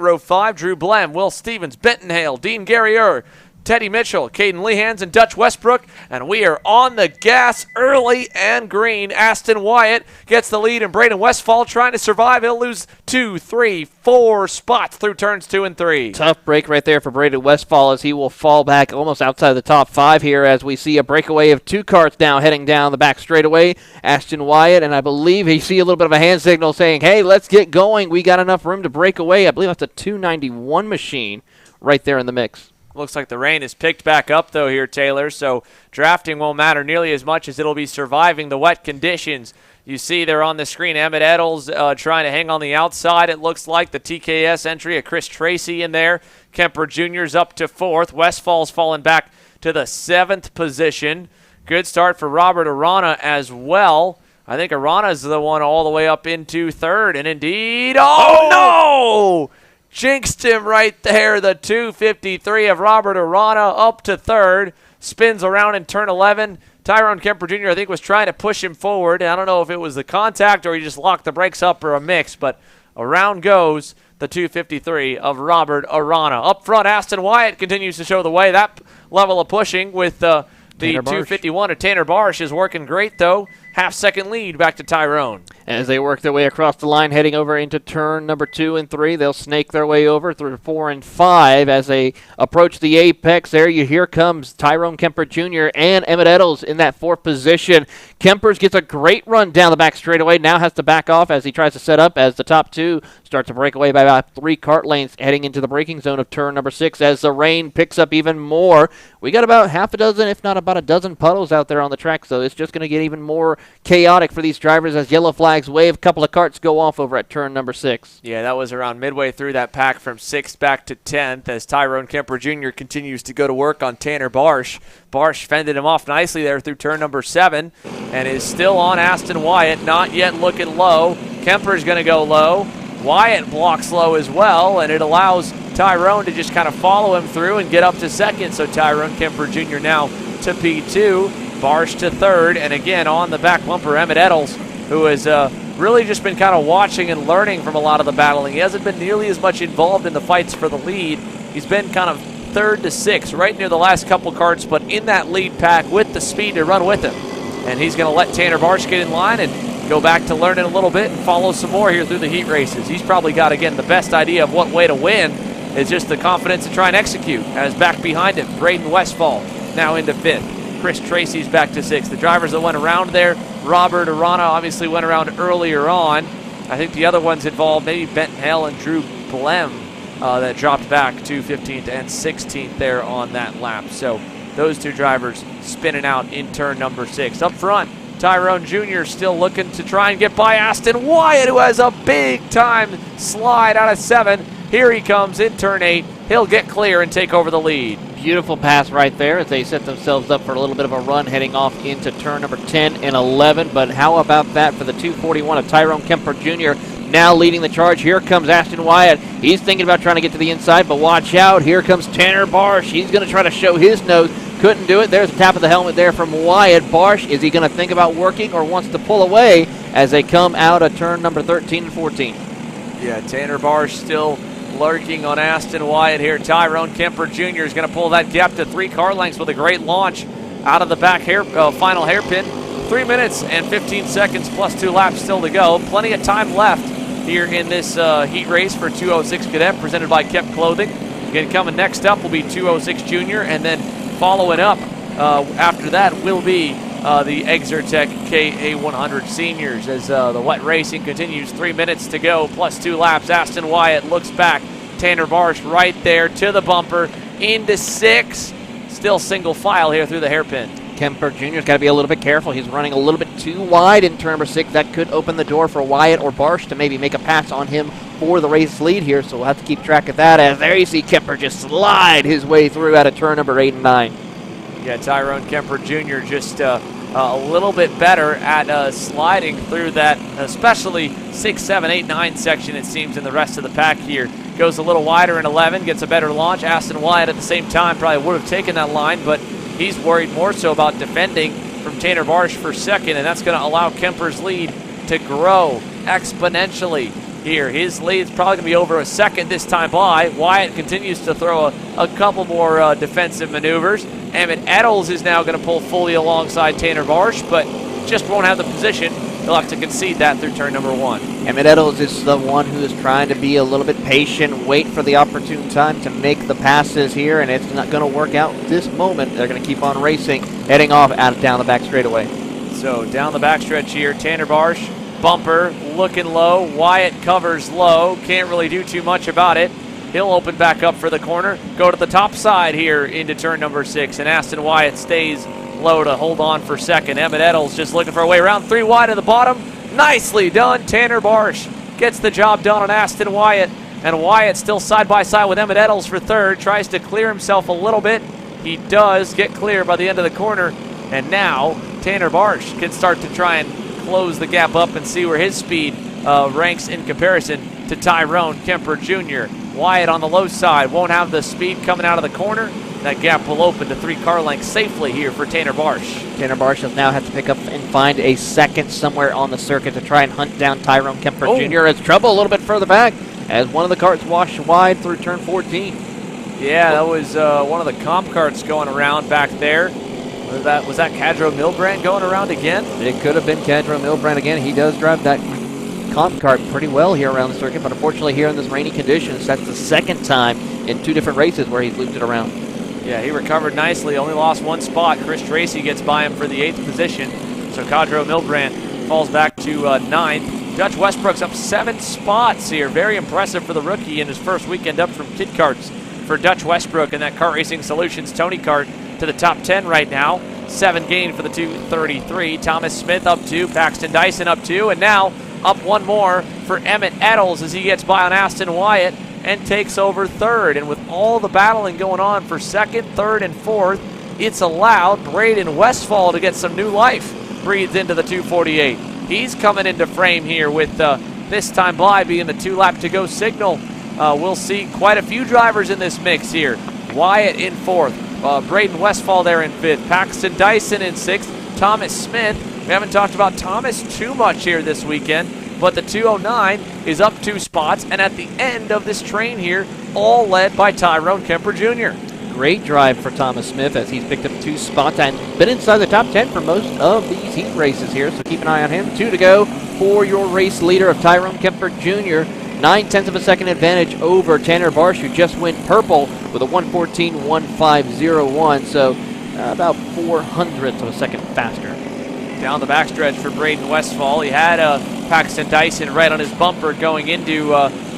row 5. Drew Blem, Will Stevens, Benton Hale, Dean Garrier, Teddy Mitchell, Caden Lehans, and Dutch Westbrook. And we are on the gas early and green. Aston Wyatt gets the lead, and Braden Westfall trying to survive. He'll lose 2, 3, 4 spots through turns 2 and 3. Tough break right there for Braden Westfall as he will fall back almost outside the top 5 here as we see a breakaway of 2 karts now heading down the back straightaway. Aston Wyatt, and I believe you see a little bit of a hand signal saying, hey, let's get going. We got enough room to break away. I believe that's a 291 machine right there in the mix. Looks like the rain has picked back up, though, here, Taylor, so drafting won't matter nearly as much as it'll be surviving the wet conditions. You see there on the screen, Emmett Eddles trying to hang on the outside. It looks like the TKS entry of Chris Tracy in there. Kemper Jr.'s up to 4th. Westfall's fallen back to the 7th position. Good start for Robert Arana as well. I think Arana's the one all the way up into 3rd, and indeed, oh no! Jinxed him right there. The 253 of Robert Arana up to 3rd. Spins around in turn 11. Tyrone Kemper Jr., I think, was trying to push him forward. I don't know if it was the contact or he just locked the brakes up or a mix, but around goes the 253 of Robert Arana. Up front, Aston Wyatt continues to show the way. That level of pushing with the 251 of Tanner Barsh is working great, though. Half-second lead back to Tyrone. As they work their way across the line, heading over into turn number 2 and 3, they'll snake their way over through 4 and 5 as they approach the apex. There, here comes Tyrone Kemper Jr. and Emmett Eddles in that 4th position. Kempers gets a great run down the back straightaway. Now has to back off as he tries to set up as the top 2 start to break away by about 3 kart lengths heading into the braking zone of turn number 6 as the rain picks up even more. We got about half a dozen, if not about a dozen puddles out there on the track, so it's just going to get even more chaotic for these drivers as yellow flags wave. A couple of karts go off over at turn number 6. Yeah, that was around midway through that pack from 6th back to 10th as Tyrone Kemper Jr. continues to go to work on Tanner Barsh. Barsh fended him off nicely there through turn number 7 and is still on Aston Wyatt, not yet looking low. Kemper's going to go low. Wyatt blocks low as well, and it allows Tyrone to just kind of follow him through and get up to 2nd. So Tyrone Kemper Jr. now to P2. Barsh to 3rd, and again on the back bumper, Emmett Eddles, who has really just been kind of watching and learning from a lot of the battling. He hasn't been nearly as much involved in the fights for the lead. He's been kind of 3rd to 6th, right near the last couple karts, but in that lead pack with the speed to run with him. And he's going to let Tanner Barsh get in line and go back to learning a little bit and follow some more here through the heat races. He's probably got, again, the best idea of what way to win is just the confidence to try and execute. As back behind him, Braden Westfall now into 5th. Chris Tracy's back to 6th. The drivers that went around there, Robert Arana obviously went around earlier on. I think the other ones involved, maybe Benton Hale and Drew Blem, that dropped back to 15th and 16th there on that lap. So those 2 drivers spinning out in turn number 6. Up front, Tyrone Jr. still looking to try and get by Aston Wyatt, who has a big-time slide out of 7. Here he comes in turn 8. He'll get clear and take over the lead. Beautiful pass right there as they set themselves up for a little bit of a run heading off into turn number 10 and 11. But how about that for the 241 of Tyrone Kemper Jr. now leading the charge. Here comes Aston Wyatt. He's thinking about trying to get to the inside, but watch out. Here comes Tanner Barsh. He's going to try to show his nose. Couldn't do it. There's a tap of the helmet there from Wyatt. Barsh, is he going to think about working or wants to pull away as they come out of turn number 13 and 14? Yeah, Tanner Barsh still lurking on Aston Wyatt here. Tyrone Kemper Jr. is going to pull that gap to 3 car lengths with a great launch out of the back final hairpin. 3 minutes and 15 seconds plus 2 laps still to go. Plenty of time left here in this heat race for 206 Cadet presented by Kep Clothing. Again, coming next up will be 206 Junior, and then following up after that will be the Exertech KA100 Seniors as the wet racing continues. 3 minutes to go plus 2 laps. Aston Wyatt looks back. Tanner Barsh right there to the bumper into 6. Still single file here through the hairpin. Kemper Jr.'s got to be a little bit careful. He's running a little bit too wide in turn number 6. That could open the door for Wyatt or Barsh to maybe make a pass on him for the race lead here, so we'll have to keep track of that, as there you see Kemper just slide his way through out of turn number 8 and 9. Yeah, Tyrone Kemper Jr. just a little bit better at sliding through that, especially 6, 7, 8, 9 section, it seems, in the rest of the pack here. Goes a little wider in 11, gets a better launch. Aston Wyatt at the same time probably would have taken that line, but he's worried more so about defending from Tanner Barsh for second, and that's going to allow Kemper's lead to grow exponentially here. His lead is probably going to be over a second this time by. Wyatt continues to throw a couple more defensive maneuvers. Emmett Eddles is now going to pull fully alongside Tanner Barsh, but just won't have the position. He'll have to concede that through turn number 1. Emmett Eddles is the one who is trying to be a little bit patient, wait for the opportune time to make the passes here, and it's not going to work out this moment. They're going to keep on racing, heading off down the back straightaway. So down the backstretch here, Tanner Barsh, bumper, looking low. Wyatt covers low, can't really do too much about it. He'll open back up for the corner, go to the top side here into turn number 6, and Aston Wyatt stays low to hold on for second. Emmett Eddles just looking for a way around, 3 wide at the bottom. Nicely done. Tanner Barsh gets the job done on Aston Wyatt, and Wyatt still side by side with Emmett Eddles for third. Tries to clear himself a little bit. He does get clear by the end of the corner, and now Tanner Barsh can start to try and close the gap up and see where his speed ranks in comparison to Tyrone Kemper Jr. Wyatt on the low side won't have the speed coming out of the corner. That gap will open to 3 car lengths safely here for Tanner Barsh. Tanner Barsh will now have to pick up and find a second somewhere on the circuit to try and hunt down Tyrone Kemper Jr. It's trouble a little bit further back as one of the carts washed wide through turn 14. Yeah, that was one of the comp carts going around back there. Was that Cadro Milbrand going around again? It could have been Cadro Milbrand again. He does drive that comp cart pretty well here around the circuit, but unfortunately here in this rainy conditions, that's the second time in 2 different races where he's looped it around. Yeah, he recovered nicely, only lost 1 spot. Chris Tracy gets by him for the 8th position, so Cadro Milbrand falls back to 9th. Dutch Westbrook's up 7 spots here. Very impressive for the rookie in his first weekend up from Kid Karts for Dutch Westbrook and that Kart Racing Solutions Tony Kart to the top 10 right now. 7 gain for the 233. Thomas Smith up 2, Paxton Dyson up 2, and now up 1 more for Emmett Eddles as he gets by on Aston Wyatt and takes over 3rd. And with all the battling going on for 2nd, 3rd, and 4th, it's allowed Braden Westfall to get some new life breathed into the 248. He's coming into frame here with this time by being the 2-lap to go signal. We'll see quite a few drivers in this mix here. Wyatt in 4th, Braden Westfall there in 5th, Paxton Dyson in 6th, Thomas Smith. We haven't talked about Thomas too much here this weekend, but the 209 is up 2 spots, and at the end of this train here, all led by Tyrone Kemper Jr. Great drive for Thomas Smith as he's picked up 2 spots and been inside the top 10 for most of these heat races here, so keep an eye on him. 2 to go for your race leader of Tyrone Kemper Jr. 9/10 of a second advantage over Tanner Barsh, who just went purple with a 1:14.1501, so about 400ths of a second faster. Down the backstretch for Braden Westfall. He had Paxton Dyson right on his bumper going into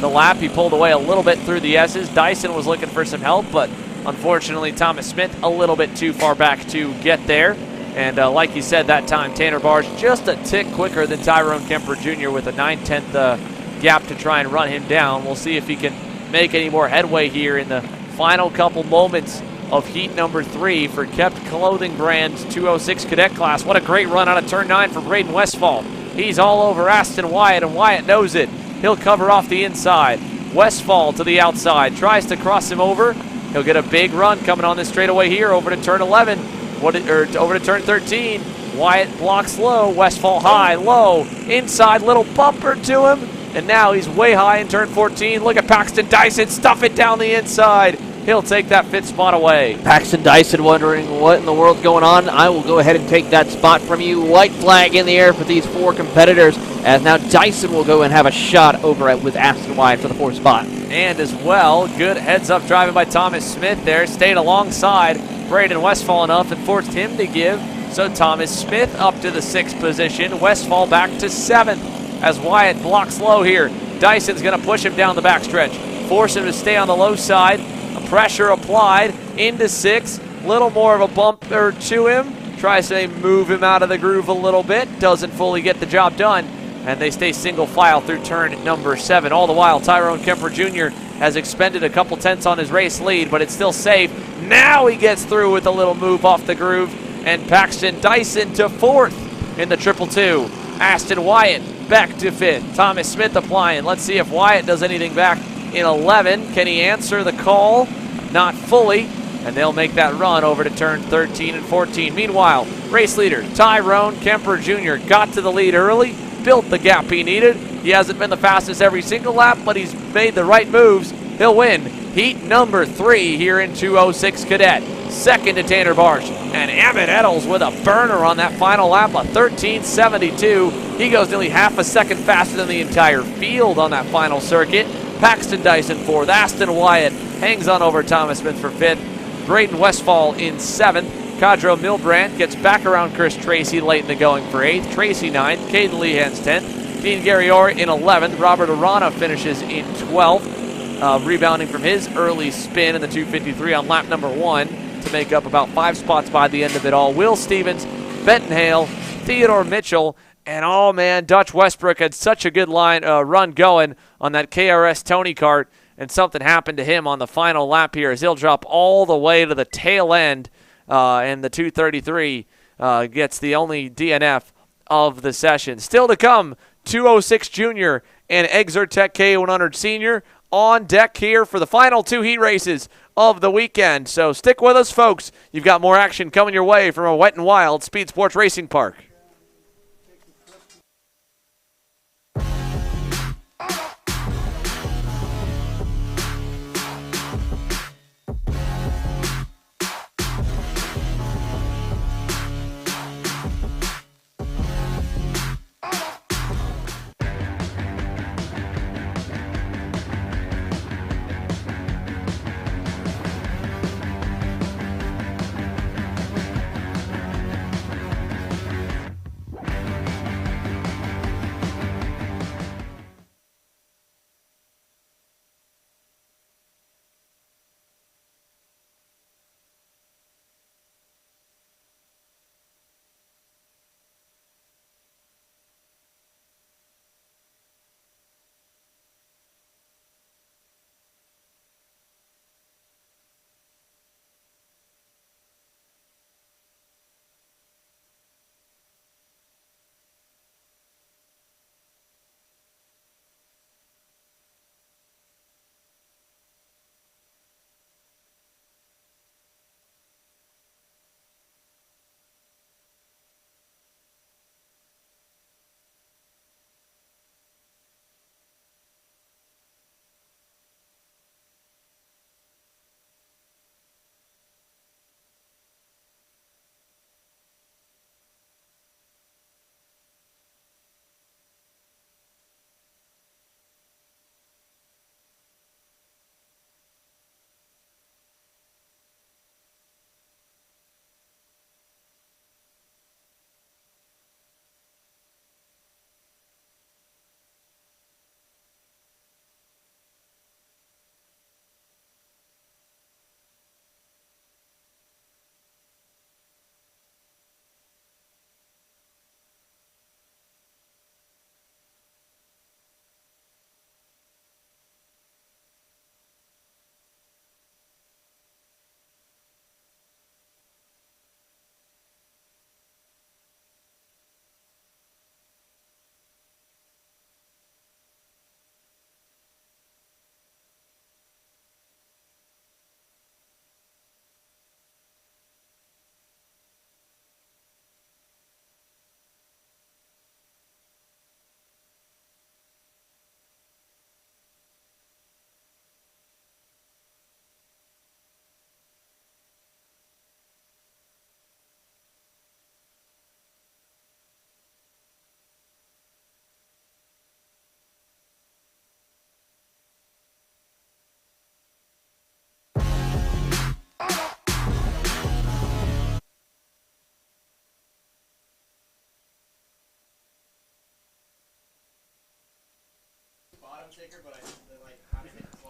the lap. He pulled away a little bit through the S's. Dyson was looking for some help, but unfortunately Thomas Smith a little bit too far back to get there. And like you said, that time Tanner Barsh just a tick quicker than Tyrone Kemper Jr. with a 9/10 gap to try and run him down. We'll see if he can make any more headway here in the final couple moments of heat number 3 for Kept Clothing Brand's 206 cadet class. What a great run out of turn 9 for Braden Westfall. He's all over Aston Wyatt, and Wyatt knows it. He'll cover off the inside. Westfall to the outside, tries to cross him over. He'll get a big run coming on this straightaway here over to turn 11, over to turn 13. Wyatt blocks low, Westfall high, low, inside, little bumper to him, and now he's way high in turn 14. Look at Paxton Dyson stuff it down the inside. He'll take that 5th spot away. Paxton Dyson wondering what in the world's going on. I will go ahead and take that spot from you. White flag in the air for these 4 competitors, as now Dyson will go and have a shot over with Aston Wyatt for the 4th spot. And as well, good heads-up driving by Thomas Smith there. Stayed alongside Braden Westfall enough and forced him to give. So Thomas Smith up to the 6th position. Westfall back to 7th as Wyatt blocks low here. Dyson's going to push him down the backstretch. Force him to stay on the low side. Pressure applied into 6th. Little more of a bumper to him. tries to move him out of the groove a little bit, doesn't fully get the job done, and they stay single file through turn number 7. All the while, Tyrone Kemper Jr. has expended a couple tenths on his race lead, but it's still safe. Now he gets through with a little move off the groove, and Paxton Dyson to 4th in the 222. Aston Wyatt back to 5th. Thomas Smith applying. Let's see if Wyatt does anything back in 11. Can he answer the call? Not fully. And they'll make that run over to turn 13 and 14. Meanwhile, race leader Tyrone Kemper Jr. got to the lead early, built the gap he needed. He hasn't been the fastest every single lap, but he's made the right moves. He'll win heat number 3 here in 206 Cadet. Second to Tanner Barsh. And Emmett Eddles with a burner on that final lap, a 13.72. He goes nearly half a second faster than the entire field on that final circuit. Paxton Dyson 4th. Aston Wyatt hangs on over Thomas Smith for 5th. Braden Westfall in 7th. Cadro Milbrandt gets back around Chris Tracy late in the going for 8th. Tracy 9th. Caden Lehan's 10th. Dean Garriore in 11th. Robert Arana finishes in 12th, rebounding from his early spin in the 253 on lap number 1 to make up about 5 spots by the end of it all. Will Stevens, Benton Hale, Theodore Mitchell, and oh man, Dutch Westbrook had such a good run going on that KRS Tony kart, and something happened to him on the final lap here as he'll drop all the way to the tail end, and the 233 gets the only DNF of the session. Still to come, 206 Junior and Exertech K100 Senior on deck here for the final 2 heat races of the weekend. So stick with us, folks. You've got more action coming your way from a wet and wild SpeedSportz Racing Park.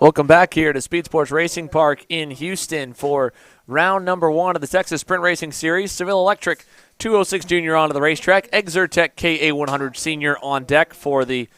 Welcome back here to SpeedSportz Racing Park in Houston for round number 1 of the Texas Sprint Racing Series. Seville Electric 206 Junior onto the racetrack. Exertech KA100 Senior on deck for the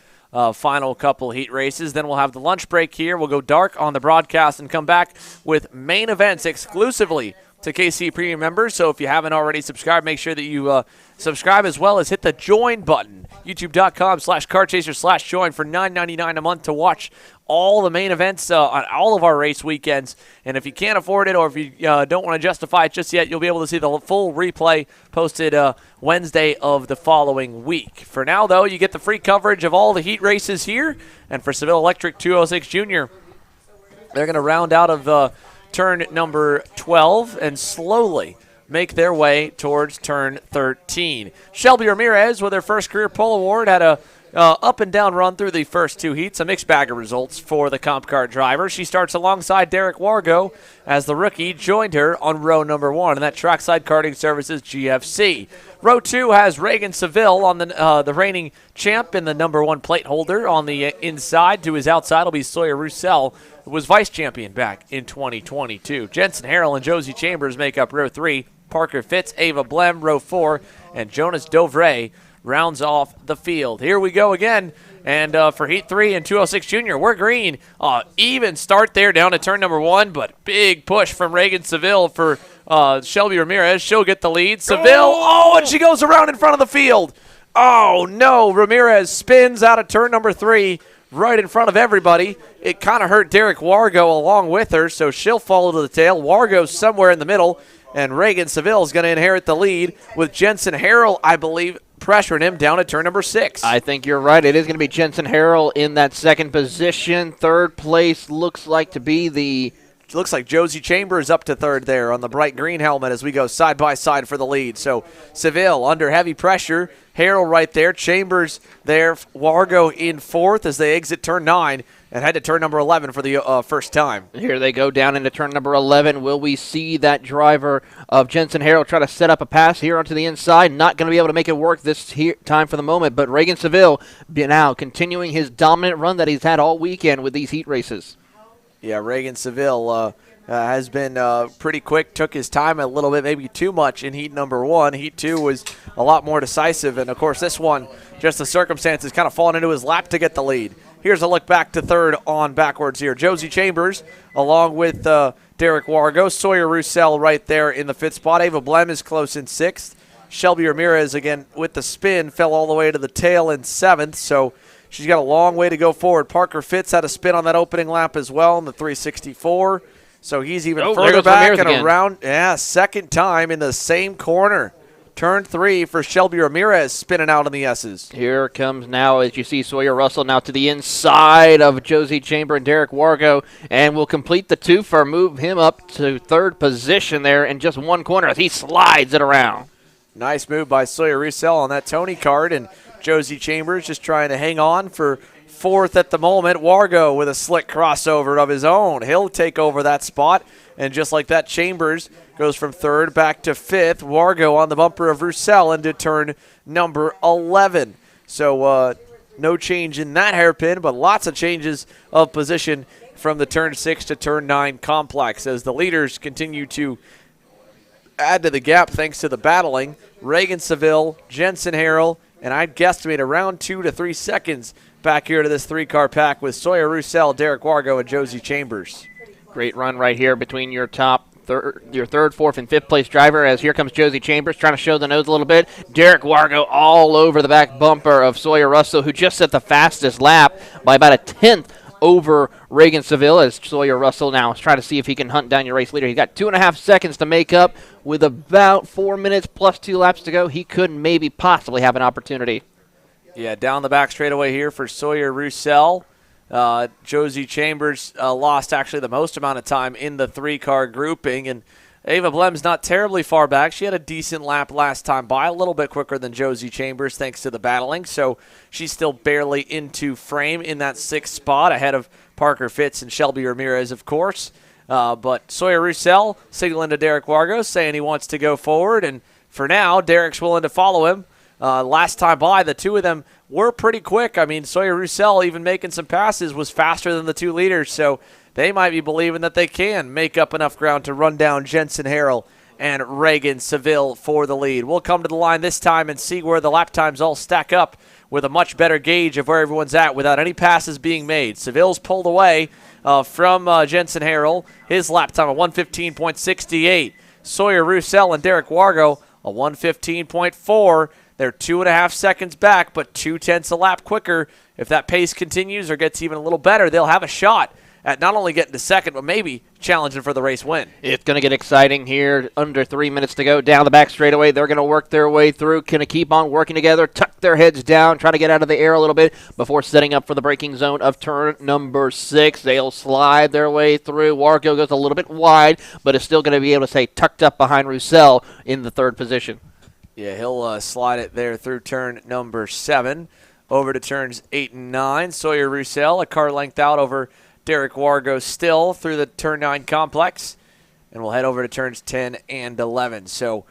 final couple heat races. Then we'll have the lunch break here. We'll go dark on the broadcast and come back with main events exclusively to KC Premium members. So if you haven't already subscribed, make sure that you subscribe as well as hit the join button. YouTube.com/KartChaser/join for $9.99 a month to watch all the main events on all of our race weekends. And if you can't afford it or if you don't want to justify it just yet, you'll be able to see the full replay posted Wednesday of the following week. For now, though, you get the free coverage of all the heat races here. And for Seville Electric 206 Junior, they're going to round out of turn number 12 and slowly make their way towards turn 13. Shelby Ramirez, with her first career pole award, had a up and down run through the first 2 heats, a mixed bag of results for the comp car driver. She starts alongside Derek Wargo as the rookie joined her on row number 1, and that Trackside Karting Services GFC. Row 2 has Reagan Seville on the reigning champ and the number 1 plate holder. On the inside to his outside will be Sawyer Roussel, who was vice champion back in 2022. Jensen Harrell and Josie Chambers make up row 3. Parker Fitz, Ava Blem, row 4, and Jonas Dovray rounds off the field. Here we go again, and for Heat 3 and 206 Junior, we're green. Even start there down to turn number 1, but big push from Reagan Seville for Shelby Ramirez. She'll get the lead. Seville, and she goes around in front of the field. Oh, no, Ramirez spins out of turn number 3 right in front of everybody. It kind of hurt Derek Wargo along with her, so she'll follow to the tail. Wargo's somewhere in the middle, and Reagan Seville is going to inherit the lead with Jensen Harrell, I believe, pressuring him down at turn number 6. I think you're right. It is going to be Jensen Harrell in that second position. Third place looks like to be the... Looks like Josie Chambers up to third there on the bright green helmet as we go side by side for the lead. So Seville under heavy pressure. Harrell right there. Chambers there. Wargo in 4th as they exit turn 9 and head to turn number 11 for the first time. Here they go down into turn number 11. Will we see that driver of Jensen Harrell try to set up a pass here onto the inside? Not going to be able to make it work this time for the moment, but Reagan Seville now continuing his dominant run that he's had all weekend with these heat races. Yeah, Reagan Seville has been pretty quick, took his time a little bit, maybe too much in heat number 1. Heat 2 was a lot more decisive, and of course this one, just the circumstances kind of falling into his lap to get the lead. Here's a look back to third on backwards here. Josie Chambers along with Derek Wargo. Sawyer Roussel right there in the 5th spot. Ava Blem is close in 6th. Shelby Ramirez, again, with the spin, fell all the way to the tail in 7th, so she's got a long way to go forward. Parker Fitz had a spin on that opening lap as well in the 364, so he's even further back and around. Yeah, second time in the same corner. Turn 3 for Shelby Ramirez spinning out on the S's. Here comes now, as you see, Sawyer Russell now to the inside of Josie Chamber and Derek Wargo, and will complete the twofer, move him up to third position there in just one corner as he slides it around. Nice move by Sawyer Roussel on that Tony card, and Josie Chambers just trying to hang on for 4th at the moment. Wargo with a slick crossover of his own. He'll take over that spot, and just like that, Chambers goes from 3rd back to 5th. Wargo on the bumper of Roussel into turn number 11. So no change in that hairpin, but lots of changes of position from the turn 6 to turn 9 complex as the leaders continue to add to the gap thanks to the battling. Reagan Seville, Jensen Harrell, and I'd guesstimate around 2 to 3 seconds back here to this 3-car pack with Sawyer Roussel, Derek Wargo, and Josie Chambers. Great run right here between your your 3rd, 4th, and 5th place driver as here comes Josie Chambers trying to show the nose a little bit. Derek Wargo all over the back bumper of Sawyer Russell, who just set the fastest lap by about a 10th over Reagan Seville as Sawyer Russell now is trying to see if he can hunt down your race leader. He's got 2.5 seconds to make up with about 4 minutes plus 2 laps to go. He could maybe possibly have an opportunity. Yeah, down the back straightaway here for Sawyer Roussel. Josie Chambers lost actually the most amount of time in the 3-car grouping, and Ava Blem's not terribly far back. She had a decent lap last time by, a little bit quicker than Josie Chambers thanks to the battling, so she's still barely into frame in that 6th spot ahead of Parker Fitz and Shelby Ramirez, of course. But Sawyer Roussel signaling to Derek Wargo saying he wants to go forward, and for now, Derek's willing to follow him Last time by, the two of them were pretty quick. I mean, Sawyer Roussel, even making some passes, was faster than the 2 leaders, so they might be believing that they can make up enough ground to run down Jensen Harrell and Reagan Seville for the lead. We'll come to the line this time and see where the lap times all stack up with a much better gauge of where everyone's at without any passes being made. Seville's pulled away from Jensen Harrell. His lap time, a 1:15.68. Sawyer Roussel and Derek Wargo, a 1:15.4. They're 2.5 seconds back, but 0.2 a lap quicker. If that pace continues or gets even a little better, they'll have a shot at not only getting to second, but maybe challenging for the race win. It's going to get exciting here. Under 3 minutes to go down the back straightaway. They're going to work their way through. Going to keep on working together, tuck their heads down, try to get out of the air a little bit before setting up for the braking zone of turn number 6. They'll slide their way through. Wargo goes a little bit wide, but is still going to be able to stay tucked up behind Roussel in the 3rd position. Yeah, he'll slide it there through turn number 7. Over to turns 8 and 9. Sawyer Roussel, a car length out over Derek Wargo still through the turn 9 complex. And we'll head over to turns 10 and 11. So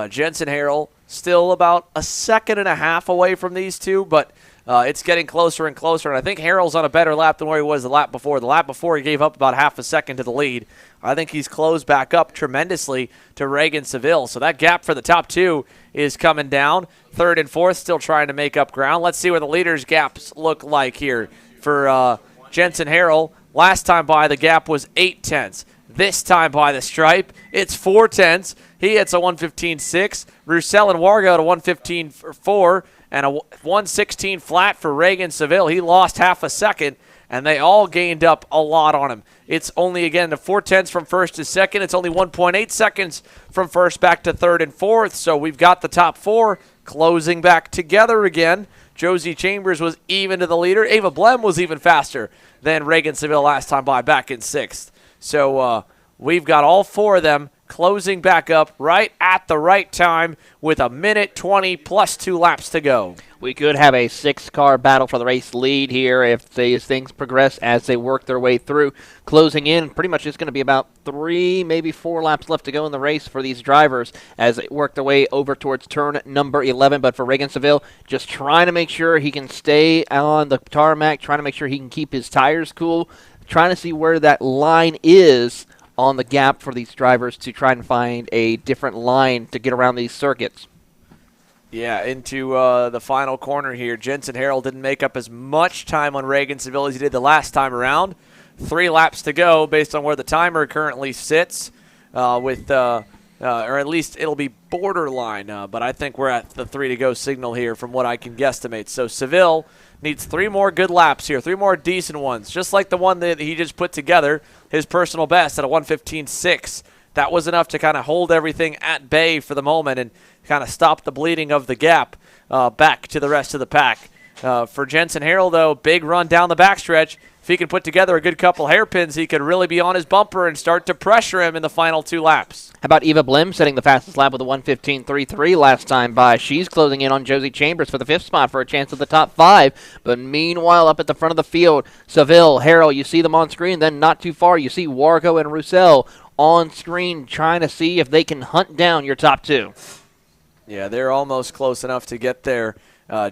Jensen Harrell still about 1.5 seconds away from these two, but it's getting closer and closer. And I think Harrell's on a better lap than where he was the lap before. The lap before he gave up about 0.5 seconds to the lead. I think he's closed back up tremendously to Reagan Seville. So that gap for the top 2 is coming down. 3rd and 4th still trying to make up ground. Let's see what the leaders' gaps look like here for Jensen Harrell. Last time by, the gap was 0.8. This time by the stripe, it's 0.4. He hits a 1:15.6. Roussel and Wargo at a 1:15.4 and a 1:16 flat for Reagan Seville. He lost 0.5 seconds, and they all gained up a lot on him. It's only, again, the 0.4 from 1st to 2nd. It's only 1.8 seconds from 1st back to 3rd and 4th. So we've got the top 4 closing back together again. Josie Chambers was even to the leader. Ava Blem was even faster than Reagan Seville last time by, back in 6th. So we've got all 4 of them closing back up right at the right time with 1:20 plus 2 laps to go. We could have a 6-car battle for the race lead here if these things progress as they work their way through. Closing in, pretty much it's going to be about 3, maybe 4 laps left to go in the race for these drivers as they work their way over towards turn number 11. But for Reagan Seville, just trying to make sure he can stay on the tarmac, trying to make sure he can keep his tires cool, trying to see where that line is on the gap for these drivers to try and find a different line to get around these circuits. Yeah, into the final corner here. Jensen Harrell didn't make up as much time on Reagan Seville as he did the last time around. 3 laps to go based on where the timer currently sits with or at least it'll be borderline, but I think we're at the 3 to go signal here from what I can guesstimate. So Seville needs 3 more good laps here, 3 more decent ones, just like the one that he just put together, his personal best at a 1:15.6. That was enough to kind of hold everything at bay for the moment and kind of stop the bleeding of the gap back to the rest of the pack. For Jensen Harrell, though, big run down the backstretch. If he can put together a good couple hairpins, he could really be on his bumper and start to pressure him in the final 2 laps. How about Eva Blim setting the fastest lap with a 1:15.33 last time by? She's closing in on Josie Chambers for the 5th spot for a chance at the top 5. But meanwhile, up at the front of the field, Seville, Harrell, you see them on screen. Then not too far, you see Wargo and Roussel on screen trying to see if they can hunt down your top 2. Yeah, they're almost close enough to get there.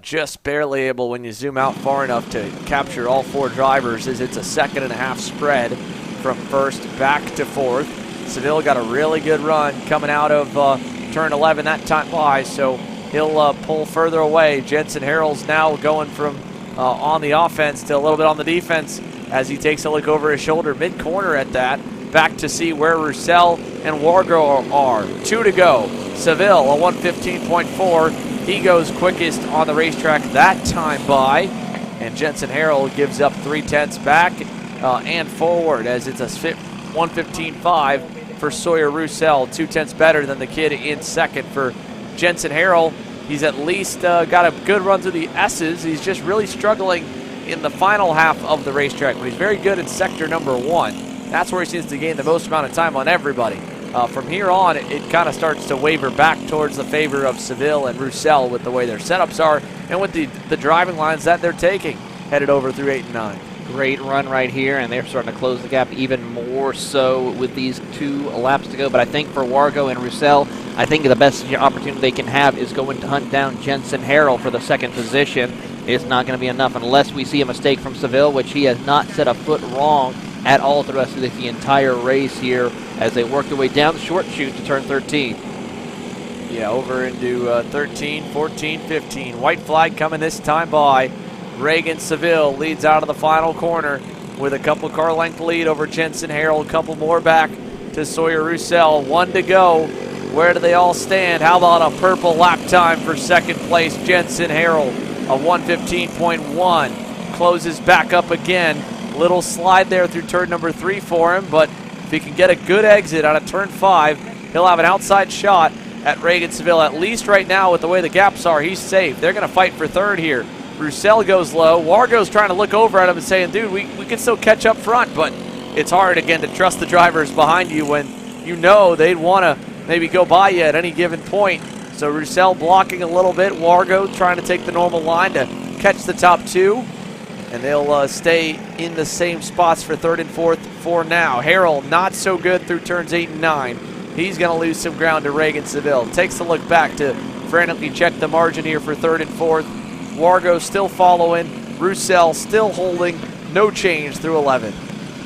Just barely able when you zoom out far enough to capture all 4 drivers as it's a 1.5 second spread from 1st back to 4th. Seville got a really good run coming out of turn 11 that time by, so he'll pull further away. Jensen Harrell's now going from on the offense to a little bit on the defense as he takes a look over his shoulder, mid-corner at that, back to see where Roussel and Wargo are. 2 to go. Seville, a 1:15.4. He goes quickest on the racetrack that time by, and Jensen Harrell gives up 0.3 back and forward as it's a 1:15.5 for Sawyer Roussel, 0.2 better than the kid in 2nd. For Jensen Harrell, he's at least got a good run through the S's. He's just really struggling in the final half of the racetrack, but he's very good in sector number 1. That's where he seems to gain the most amount of time on everybody. From here on, it kind of starts to waver back towards the favor of Seville and Roussel with the way their setups are and with the driving lines that they're taking headed over through 8 and 9. Great run right here, and they're starting to close the gap even more so with these 2 laps to go. But I think for Wargo and Roussel, I think the best opportunity they can have is going to hunt down Jensen Harrell for the 2nd position. It's not going to be enough unless we see a mistake from Seville, which he has not set a foot wrong at all the rest of the entire race here as they work their way down the short chute to turn 13. Yeah, over into 13, 14, 15. White flag coming this time by Reagan Seville. Leads out of the final corner with a couple car length lead over Jensen Harrell. A couple more back to Sawyer Roussel. 1 to go. Where do they all stand? How about a purple lap time for 2nd place Jensen Harrell? A 1:15.1. Closes back up again. Little slide there through turn number 3 for him, but if he can get a good exit out of turn 5, he'll have an outside shot at Reagan Seville. At least right now, with the way the gaps are, he's safe. They're going to fight for 3rd here. Roussel goes low. Wargo's trying to look over at him and saying, dude, we can still catch up front, but it's hard, again, to trust the drivers behind you when you know they'd want to maybe go by you at any given point. So Roussel blocking a little bit. Wargo trying to take the normal line to catch the top 2. And they'll stay in the same spots for 3rd and 4th for now. Harrell not so good through turns 8 and 9. He's going to lose some ground to Reagan Seville. Takes a look back to frantically check the margin here for 3rd and 4th. Wargo still following. Roussel still holding. No change through 11.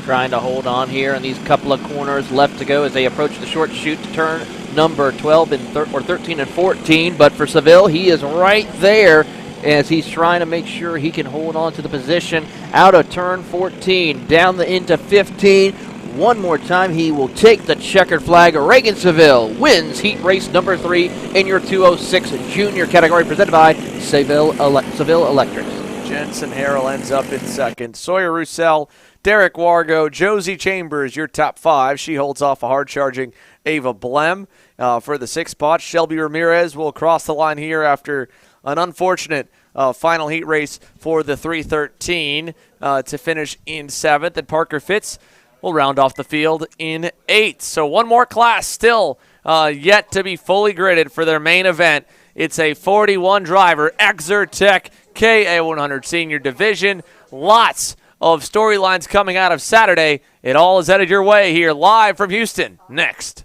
Trying to hold on here in these couple of corners left to go as they approach the short chute to turn number 12 and 13 and 14. But for Seville, he is right there as he's trying to make sure he can hold on to the position out of turn 14, down the into 15. One more time, he will take the checkered flag. Reagan Seville wins heat race number 3 in your 206 junior category, presented by Seville Electrics. Jensen Harrell ends up in 2nd. Sawyer Roussel, Derek Wargo, Josie Chambers, your top 5. She holds off a hard-charging Ava Blem for the 6th spot. Shelby Ramirez will cross the line here after an unfortunate final heat race for the 313 to finish in 7th. And Parker Fitz will round off the field in 8th. So one more class still yet to be fully gridded for their main event. It's a 41 driver Exertech KA100 Senior Division. Lots of storylines coming out of Saturday. It all is headed your way here live from Houston. Next.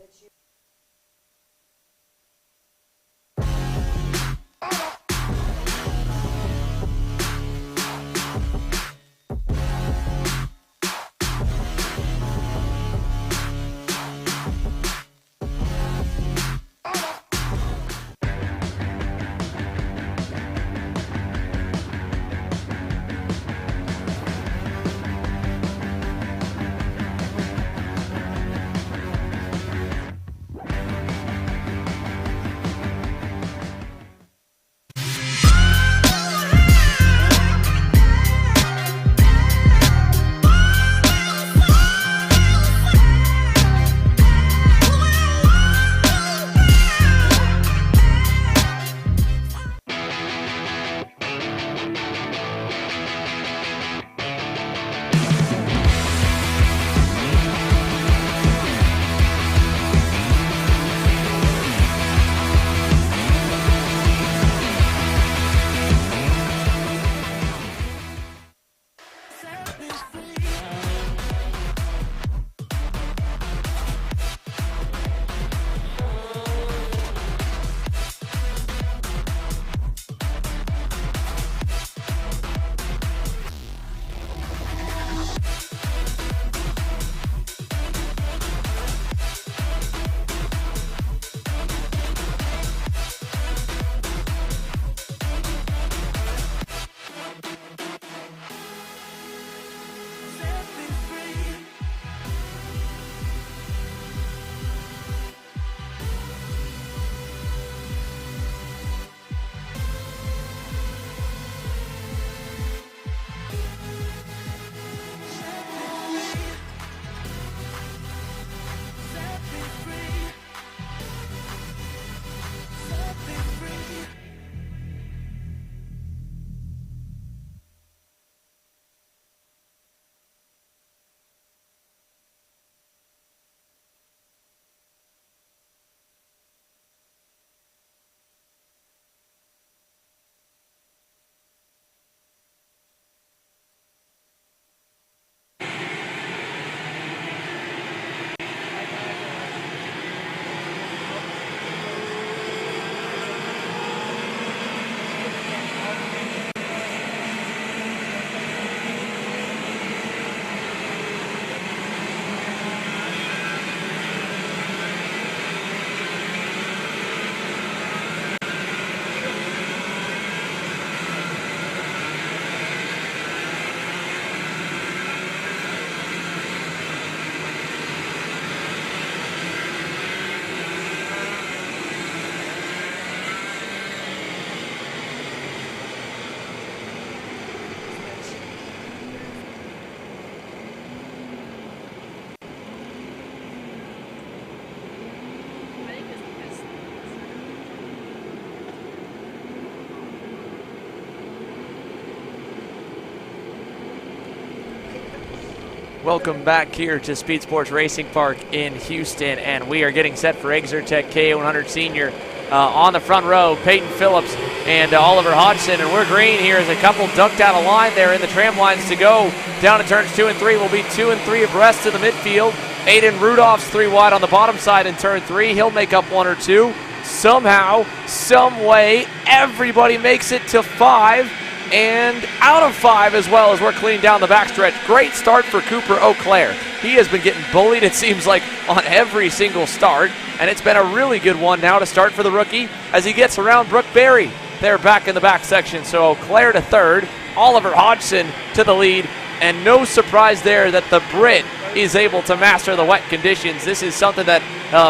Welcome back here to SpeedSportz Racing Park in Houston, and we are getting set for Exertech K100 Senior on the front row, Peyton Phillips and Oliver Hodgson, and we're green here as a couple ducked out of line there in the tram lines to go down to turns 2 and 3. We'll be 2 and 3 abreast to the midfield. Aiden Rudolph's 3 wide on the bottom side in turn 3. He'll make up 1 or 2. Somehow, some way, everybody makes it to 5. And out of 5 as well as we're clean down the backstretch. Great start for Cooper Eau Claire. He has been getting bullied, it seems like, on every single start. And it's been a really good one now to start for the rookie as he gets around Brooke Berry. They're back in the back section. So Eau Claire to third, Oliver Hodgson to the lead. And no surprise there that the Brit is able to master the wet conditions. This is something that,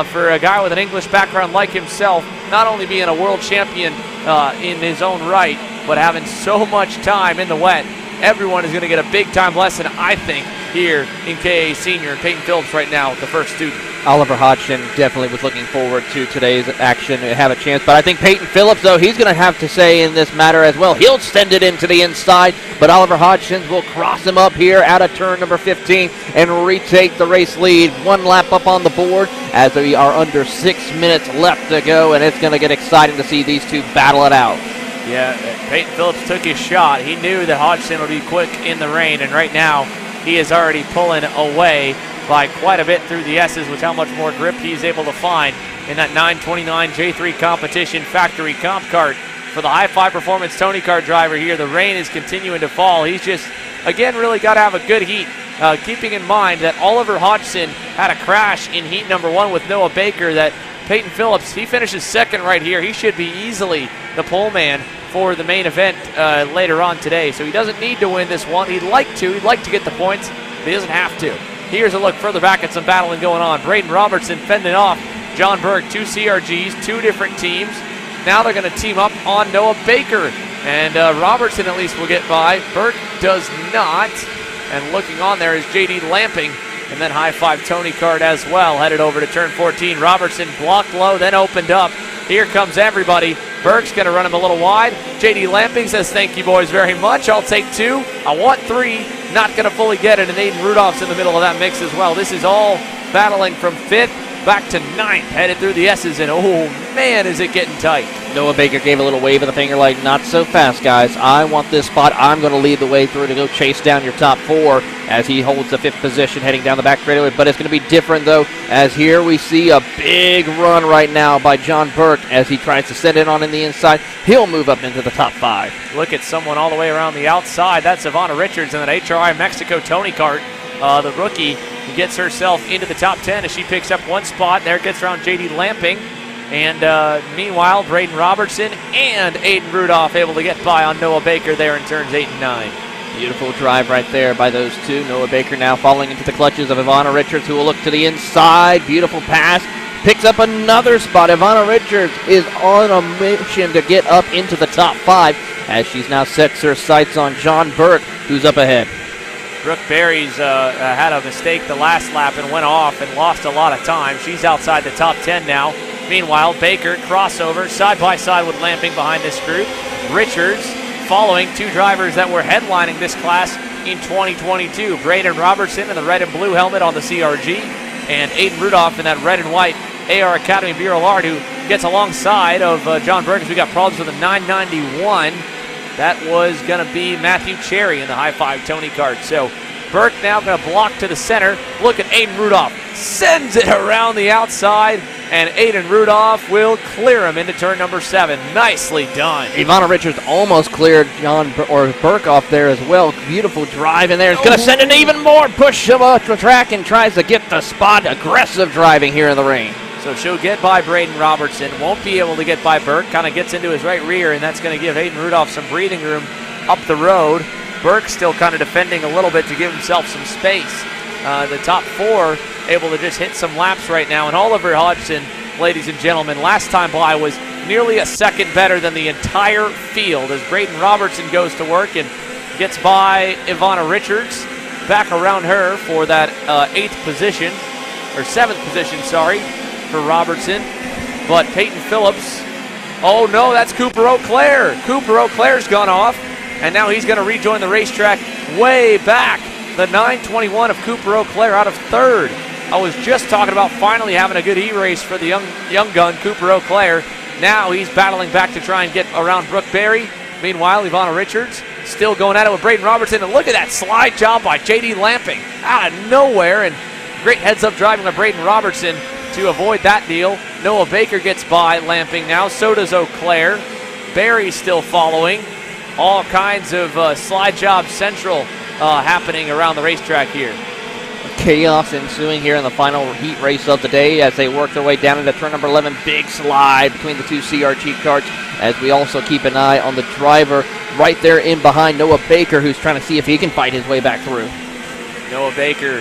for a guy with an English background like himself, not only being a world champion in his own right, but having so much time in the wet, everyone is going to get a big-time lesson, I think, here in KA Senior. And Peyton Phillips right now, the first student. Oliver Hodgson definitely was looking forward to today's action and have a chance. But I think Peyton Phillips, though, he's going to have to say in this matter as well. He'll send it into the inside, but Oliver Hodgson will cross him up here out of turn number 15 and retake the race lead. 1 lap up on the board as we are under 6 minutes left to go, and it's going to get exciting to see these two battle it out. Yeah, Peyton Phillips took his shot. He knew that Hodgson would be quick in the rain, and right now he is already pulling away by quite a bit through the S's with how much more grip he's able to find in that 929 J3 competition factory comp kart. For the high-five performance Tony Kart driver here, the rain is continuing to fall. He's just, again, really got to have a good heat, keeping in mind that Oliver Hodgson had a crash in heat number 1 with Noah Baker, that Peyton Phillips, he finishes second right here. He should be easily the pole man for the main event later on today. So he doesn't need to win this one. He'd like to get the points, but he doesn't have to. Here's a look further back at some battling going on. Braden Robertson fending off John Berg, 2 CRGs, 2 different teams. Now they're going to team up on Noah Baker. And Robertson at least will get by. Berg does not. And looking on there is JD Lamping. And then high-five Tony Kart as well, headed over to turn 14. Robertson blocked low, then opened up. Here comes everybody. Berg's going to run him a little wide. JD Lamping says, thank you, boys, very much. I'll take 2. I want 3. Not going to fully get it, and Aiden Rudolph's in the middle of that mix as well. This is all battling from 5th back to 9th, headed through the S's, and oh, man, is it getting tight. Noah Baker gave a little wave of the finger like, not so fast, guys. I want this spot. I'm going to lead the way through to go chase down your top 4 as he holds the 5th position heading down the back straightaway. But it's going to be different, though, as here we see a big run right now by John Burke as he tries to send it on in the inside. He'll move up into the top 5. Look at someone all the way around the outside. That's Ivana Richards in that HRI Mexico Tony Kart. The rookie gets herself into the top 10 as she picks up 1 spot. There gets around JD Lamping. And meanwhile, Braden Robertson and Aiden Rudolph able to get by on Noah Baker there in turns 8 and 9. Beautiful drive right there by those two. Noah Baker now falling into the clutches of Ivana Richards, who will look to the inside. Beautiful pass. Picks up another spot. Ivana Richards is on a mission to get up into the top 5 as she's now sets her sights on John Burke, who's up ahead. Brooke Berry's had a mistake the last lap and went off and lost a lot of time. She's outside the top 10 now. Meanwhile, Baker crossover side by side with Lamping behind this group. Richards following 2 drivers that were headlining this class in 2022. Braden Robertson in the red and blue helmet on the CRG, and Aiden Rudolph in that red and white AR Academy Bureau Art, who gets alongside of John Burke as we got problems with a 991. That was going to be Matthew Cherry in the high-five Tony Kart. So Burke now going to block to the center. Look at Aiden Rudolph. Sends it around the outside, and Aiden Rudolph will clear him into turn number 7. Nicely done. Ivana Richards almost cleared Burke off there as well. Beautiful drive in there. It's going to send an even more push of a track and tries to get the spot. Aggressive driving here in the rain. So she'll get by Braden Robertson. Won't be able to get by Burke. Kind of gets into his right rear, and that's going to give Aiden Rudolph some breathing room up the road. Burke still kind of defending a little bit to give himself some space. The top 4 able to just hit some laps right now. And Oliver Hodgson, ladies and gentlemen, last time by was nearly a second better than the entire field as Braden Robertson goes to work and gets by Ivana Richards. Back around her for that 8th position, or 7th position, sorry, for Robertson. But Peyton Phillips, oh no, that's Cooper Eau Claire. Cooper Eau Claire's gone off, and now he's going to rejoin the racetrack way back the 921 of Cooper Eau Claire out of third. I was just talking about finally having a good E-race for the young gun, Cooper Eau Claire. Now he's battling back to try and get around Brooke Berry. Meanwhile, Ivana Richards still going at it with Braden Robertson. And look at that slide job by J.D. Lamping out of nowhere. And great heads-up driving by Braden Robertson to avoid that deal. Noah Baker gets by Lamping now. So does Eau Claire. Berry still following. All kinds of slide job central happening around the racetrack here. Chaos ensuing here in the final heat race of the day as they work their way down into turn number 11. Big slide between the two CRG karts as we also keep an eye on the driver right there in behind Noah Baker, who's trying to see if he can fight his way back through. Noah Baker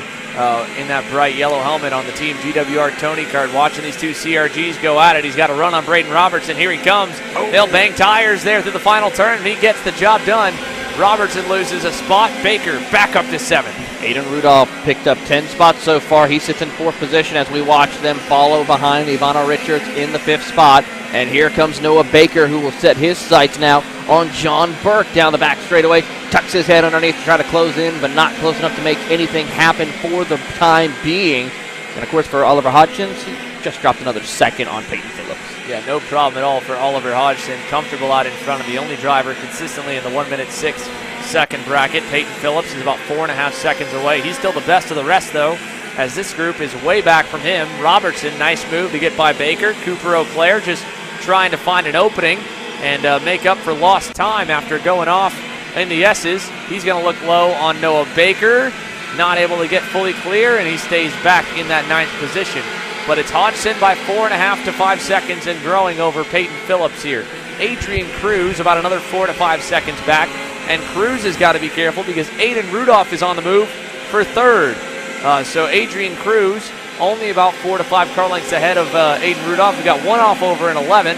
in that bright yellow helmet on the Team GWR Tony kart, watching these two CRGs go at it. He's got a run on Braden Robertson. Here he comes. They'll bang tires there through the final turn, and he gets the job done. Robertson loses a spot. Baker back up to 7th. Aiden Rudolph picked up 10 spots so far. He sits in 4th position as we watch them follow behind Ivana Richards in the 5th spot. And here comes Noah Baker, who will set his sights now on John Burke down the back straightaway. Tucks his head underneath to try to close in, but not close enough to make anything happen for the time being. And, of course, for Oliver Hodgins, he just dropped another second on Peyton Phillips. Yeah, no problem at all for Oliver Hodgson. Comfortable out in front of the only driver consistently in the 1 minute 6 second bracket. Peyton Phillips is about 4.5 seconds away. He's still the best of the rest, though, as this group is way back from him. Robertson, nice move to get by Baker. Cooper Eau Claire just trying to find an opening and make up for lost time after going off in the S's. He's going to look low on Noah Baker. Not able to get fully clear, and he stays back in that 9th position. But it's Hodgson by 4.5 to 5 seconds and growing over Peyton Phillips here. Adrian Cruz about another 4 to 5 seconds back. And Cruz has got to be careful because Aiden Rudolph is on the move for 3rd. So Adrian Cruz only about 4 to 5 car lengths ahead of Aiden Rudolph. We got one off over in 11.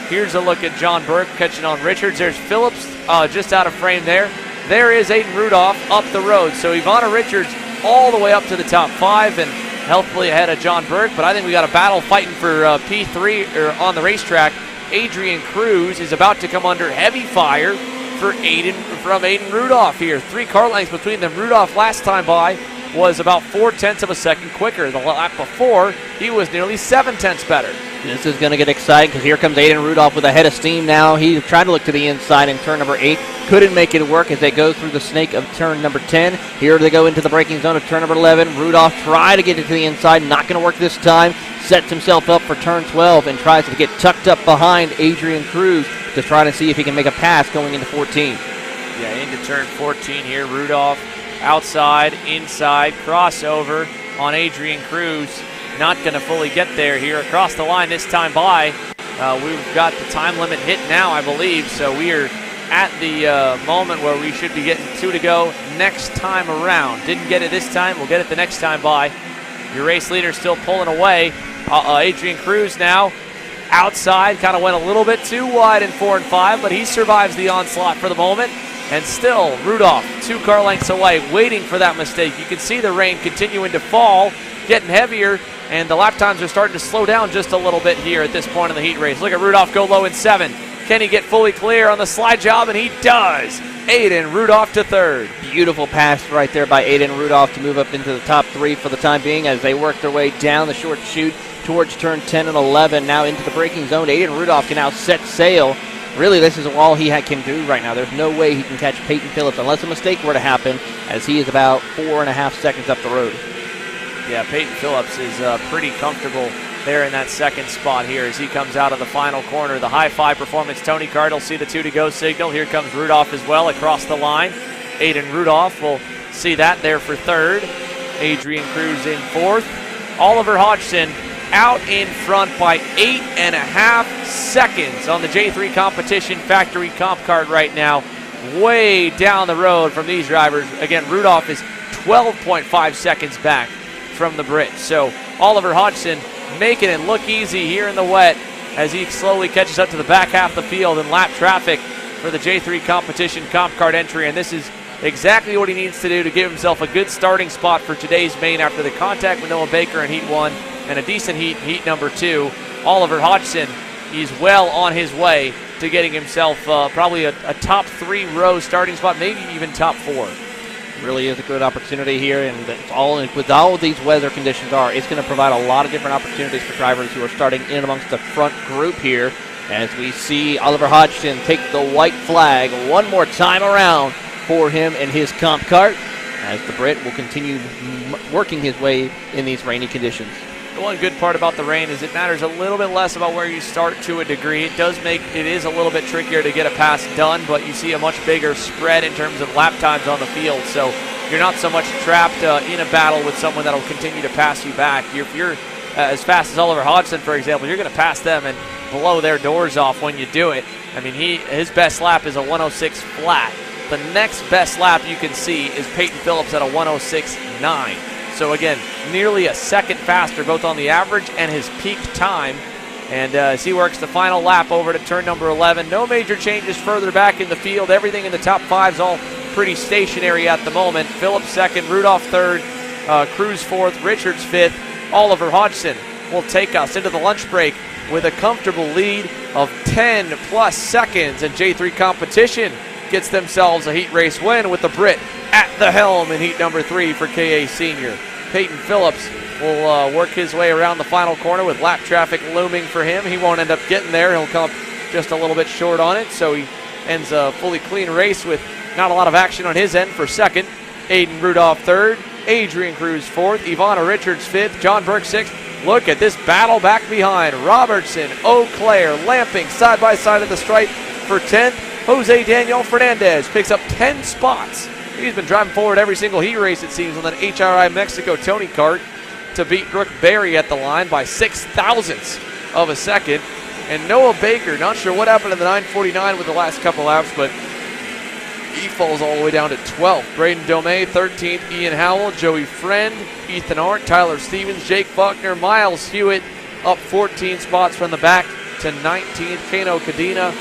Here's a look at John Burke catching on Richards. There's Phillips just out of frame there. There is Aiden Rudolph up the road. So Ivana Richards all the way up to the top 5 and healthily ahead of John Burke. But I think we got a battle fighting for P3 or on the racetrack. Adrian Cruz is about to come under heavy fire from Aiden Rudolph here. 3 car lengths between them. Rudolph last time by was about 0.4 of a second quicker. The lap before, he was nearly 0.7 better. This is going to get exciting because here comes Aiden Rudolph with a head of steam now. He tried to look to the inside in turn number 8. Couldn't make it work as they go through the snake of turn number 10. Here they go into the braking zone of turn number 11. Rudolph tried to get it to the inside. Not going to work this time. Sets himself up for turn 12 and tries to get tucked up behind Adrian Cruz to try to see if he can make a pass going into 14. Yeah, into turn 14 here. Rudolph outside, inside, crossover on Adrian Cruz. Not going to fully get there here across the line this time by. We've got the time limit hit now, I believe, so we are at the moment where we should be getting 2 to go next time around. Didn't get it this time, we'll get it the next time by. Your race leader still pulling away. Adrian Cruz now outside, kind of went a little bit too wide in 4 and 5, but he survives the onslaught for the moment. And still, Rudolph 2 car lengths away, waiting for that mistake. You can see the rain continuing to fall, getting heavier, and the lap times are starting to slow down just a little bit here at this point in the heat race. Look at Rudolph go low in 7. Can he get fully clear on the slide job? And he does. Aiden Rudolph to 3rd. Beautiful pass right there by Aiden Rudolph to move up into the top 3 for the time being as they work their way down the short chute towards turn 10 and 11. Now into the braking zone. Aiden Rudolph can now set sail. Really, this is all he can do right now. There's no way he can catch Peyton Phillips unless a mistake were to happen, as he is about 4.5 seconds up the road. Yeah, Peyton Phillips is pretty comfortable there in that 2nd spot here as he comes out of the final corner. The high 5 performance Tony Kart will see the 2 to go signal. Here comes Rudolph as well across the line. Aiden Rudolph will see that there for 3rd. Adrian Cruz in 4th. Oliver Hodgson out in front by 8.5 seconds on the J3 competition factory comp card right now. Way down the road from these drivers. Again, Rudolph is 12.5 seconds back from the Brits. So Oliver Hodgson making it look easy here in the wet as he slowly catches up to the back half of the field in lap traffic for the J3 competition comp card entry. And this is exactly what he needs to do to give himself a good starting spot for today's main after the contact with Noah Baker in Heat 1 and a decent heat number 2. Oliver Hodgson, he's well on his way to getting himself probably a top 3 row starting spot, maybe even top 4. Really is a good opportunity here, and with all of these weather conditions it's going to provide a lot of different opportunities for drivers who are starting in amongst the front group here. As we see Oliver Hodgson take the white flag one more time around for him and his comp kart, as the Brit will continue working his way in these rainy conditions. The one good part about the rain is it matters a little bit less about where you start to a degree. It is a little bit trickier to get a pass done, but you see a much bigger spread in terms of lap times on the field. So you're not so much trapped in a battle with someone that will continue to pass you back. If you're as fast as Oliver Hodgson, for example, you're going to pass them and blow their doors off when you do it. I mean, his best lap is a 106 flat. The next best lap you can see is Peyton Phillips at a 106.9. So again, nearly a second faster, both on the average and his peak time. And as he works the final lap over to turn number 11, no major changes further back in the field. Everything in the top 5 is all pretty stationary at the moment. Phillips second, Rudolph third, Cruz fourth, Richards fifth. Oliver Hodgson will take us into the lunch break with a comfortable lead of 10 plus seconds. And J3 Competition gets themselves a heat race win with the Brit at the helm in heat number 3 for KA Senior. Peyton Phillips will work his way around the final corner with lap traffic looming for him. He won't end up getting there. He'll come up just a little bit short on it, so he ends a fully clean race with not a lot of action on his end for second. Aiden Rudolph third, Adrian Cruz fourth, Ivana Richards fifth, John Burke sixth. Look at this battle back behind. Robertson, Eau Claire, Lamping side by side at the stripe for 10th. Jose Daniel Fernandez picks up 10 spots. He's been driving forward every single heat race, it seems, on an HRI Mexico Tony kart to beat Brooke Berry at the line by 6,000ths of a second. And Noah Baker, not sure what happened to the 949 with the last couple laps, but he falls all the way down to 12th. Braden Domey, 13th. Ian Howell, Joey Friend, Ethan Arndt, Tyler Stevens, Jake Faulkner, Miles Hewitt up 14 spots from the back to 19th. Kano Cadena,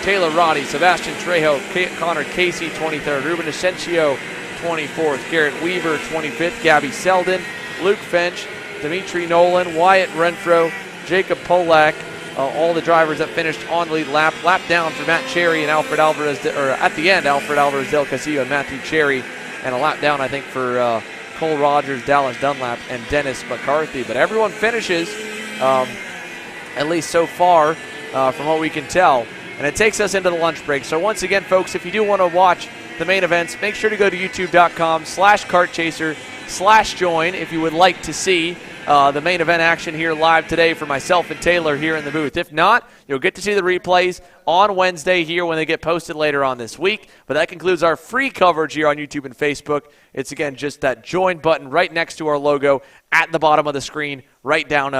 Taylor Roddy, Sebastian Trejo, Connor Casey, 23rd. Ruben Asensio, 24th. Garrett Weaver, 25th. Gabby Selden, Luke Finch, Dimitri Nolan, Wyatt Renfro, Jacob Polak, all the drivers that finished on the lead lap. Lap down for Matt Cherry and Alfred Alvarez, or at the end, Alfred Alvarez del Castillo and Matthew Cherry, and a lap down, I think, for Cole Rogers, Dallas Dunlap, and Dennis McCarthy. But everyone finishes, at least so far, from what we can tell. And it takes us into the lunch break. So once again, folks, if you do want to watch the main events, make sure to go to youtube.com/kartchaser/join if you would like to see the main event action here live today for myself and Taylor here in the booth. If not, you'll get to see the replays on Wednesday here when they get posted later on this week. But that concludes our free coverage here on YouTube and Facebook. It's, again, just that join button right next to our logo at the bottom of the screen, right down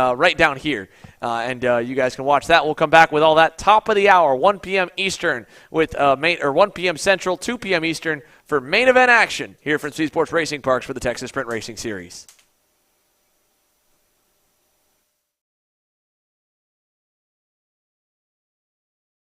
here. And you guys can watch that. We'll come back with all that top of the hour, 1 p.m. Eastern, with 1 p.m. Central, 2 p.m. Eastern for main event action here from SpeedSportz Racing Parks for the Texas Sprint Racing Series.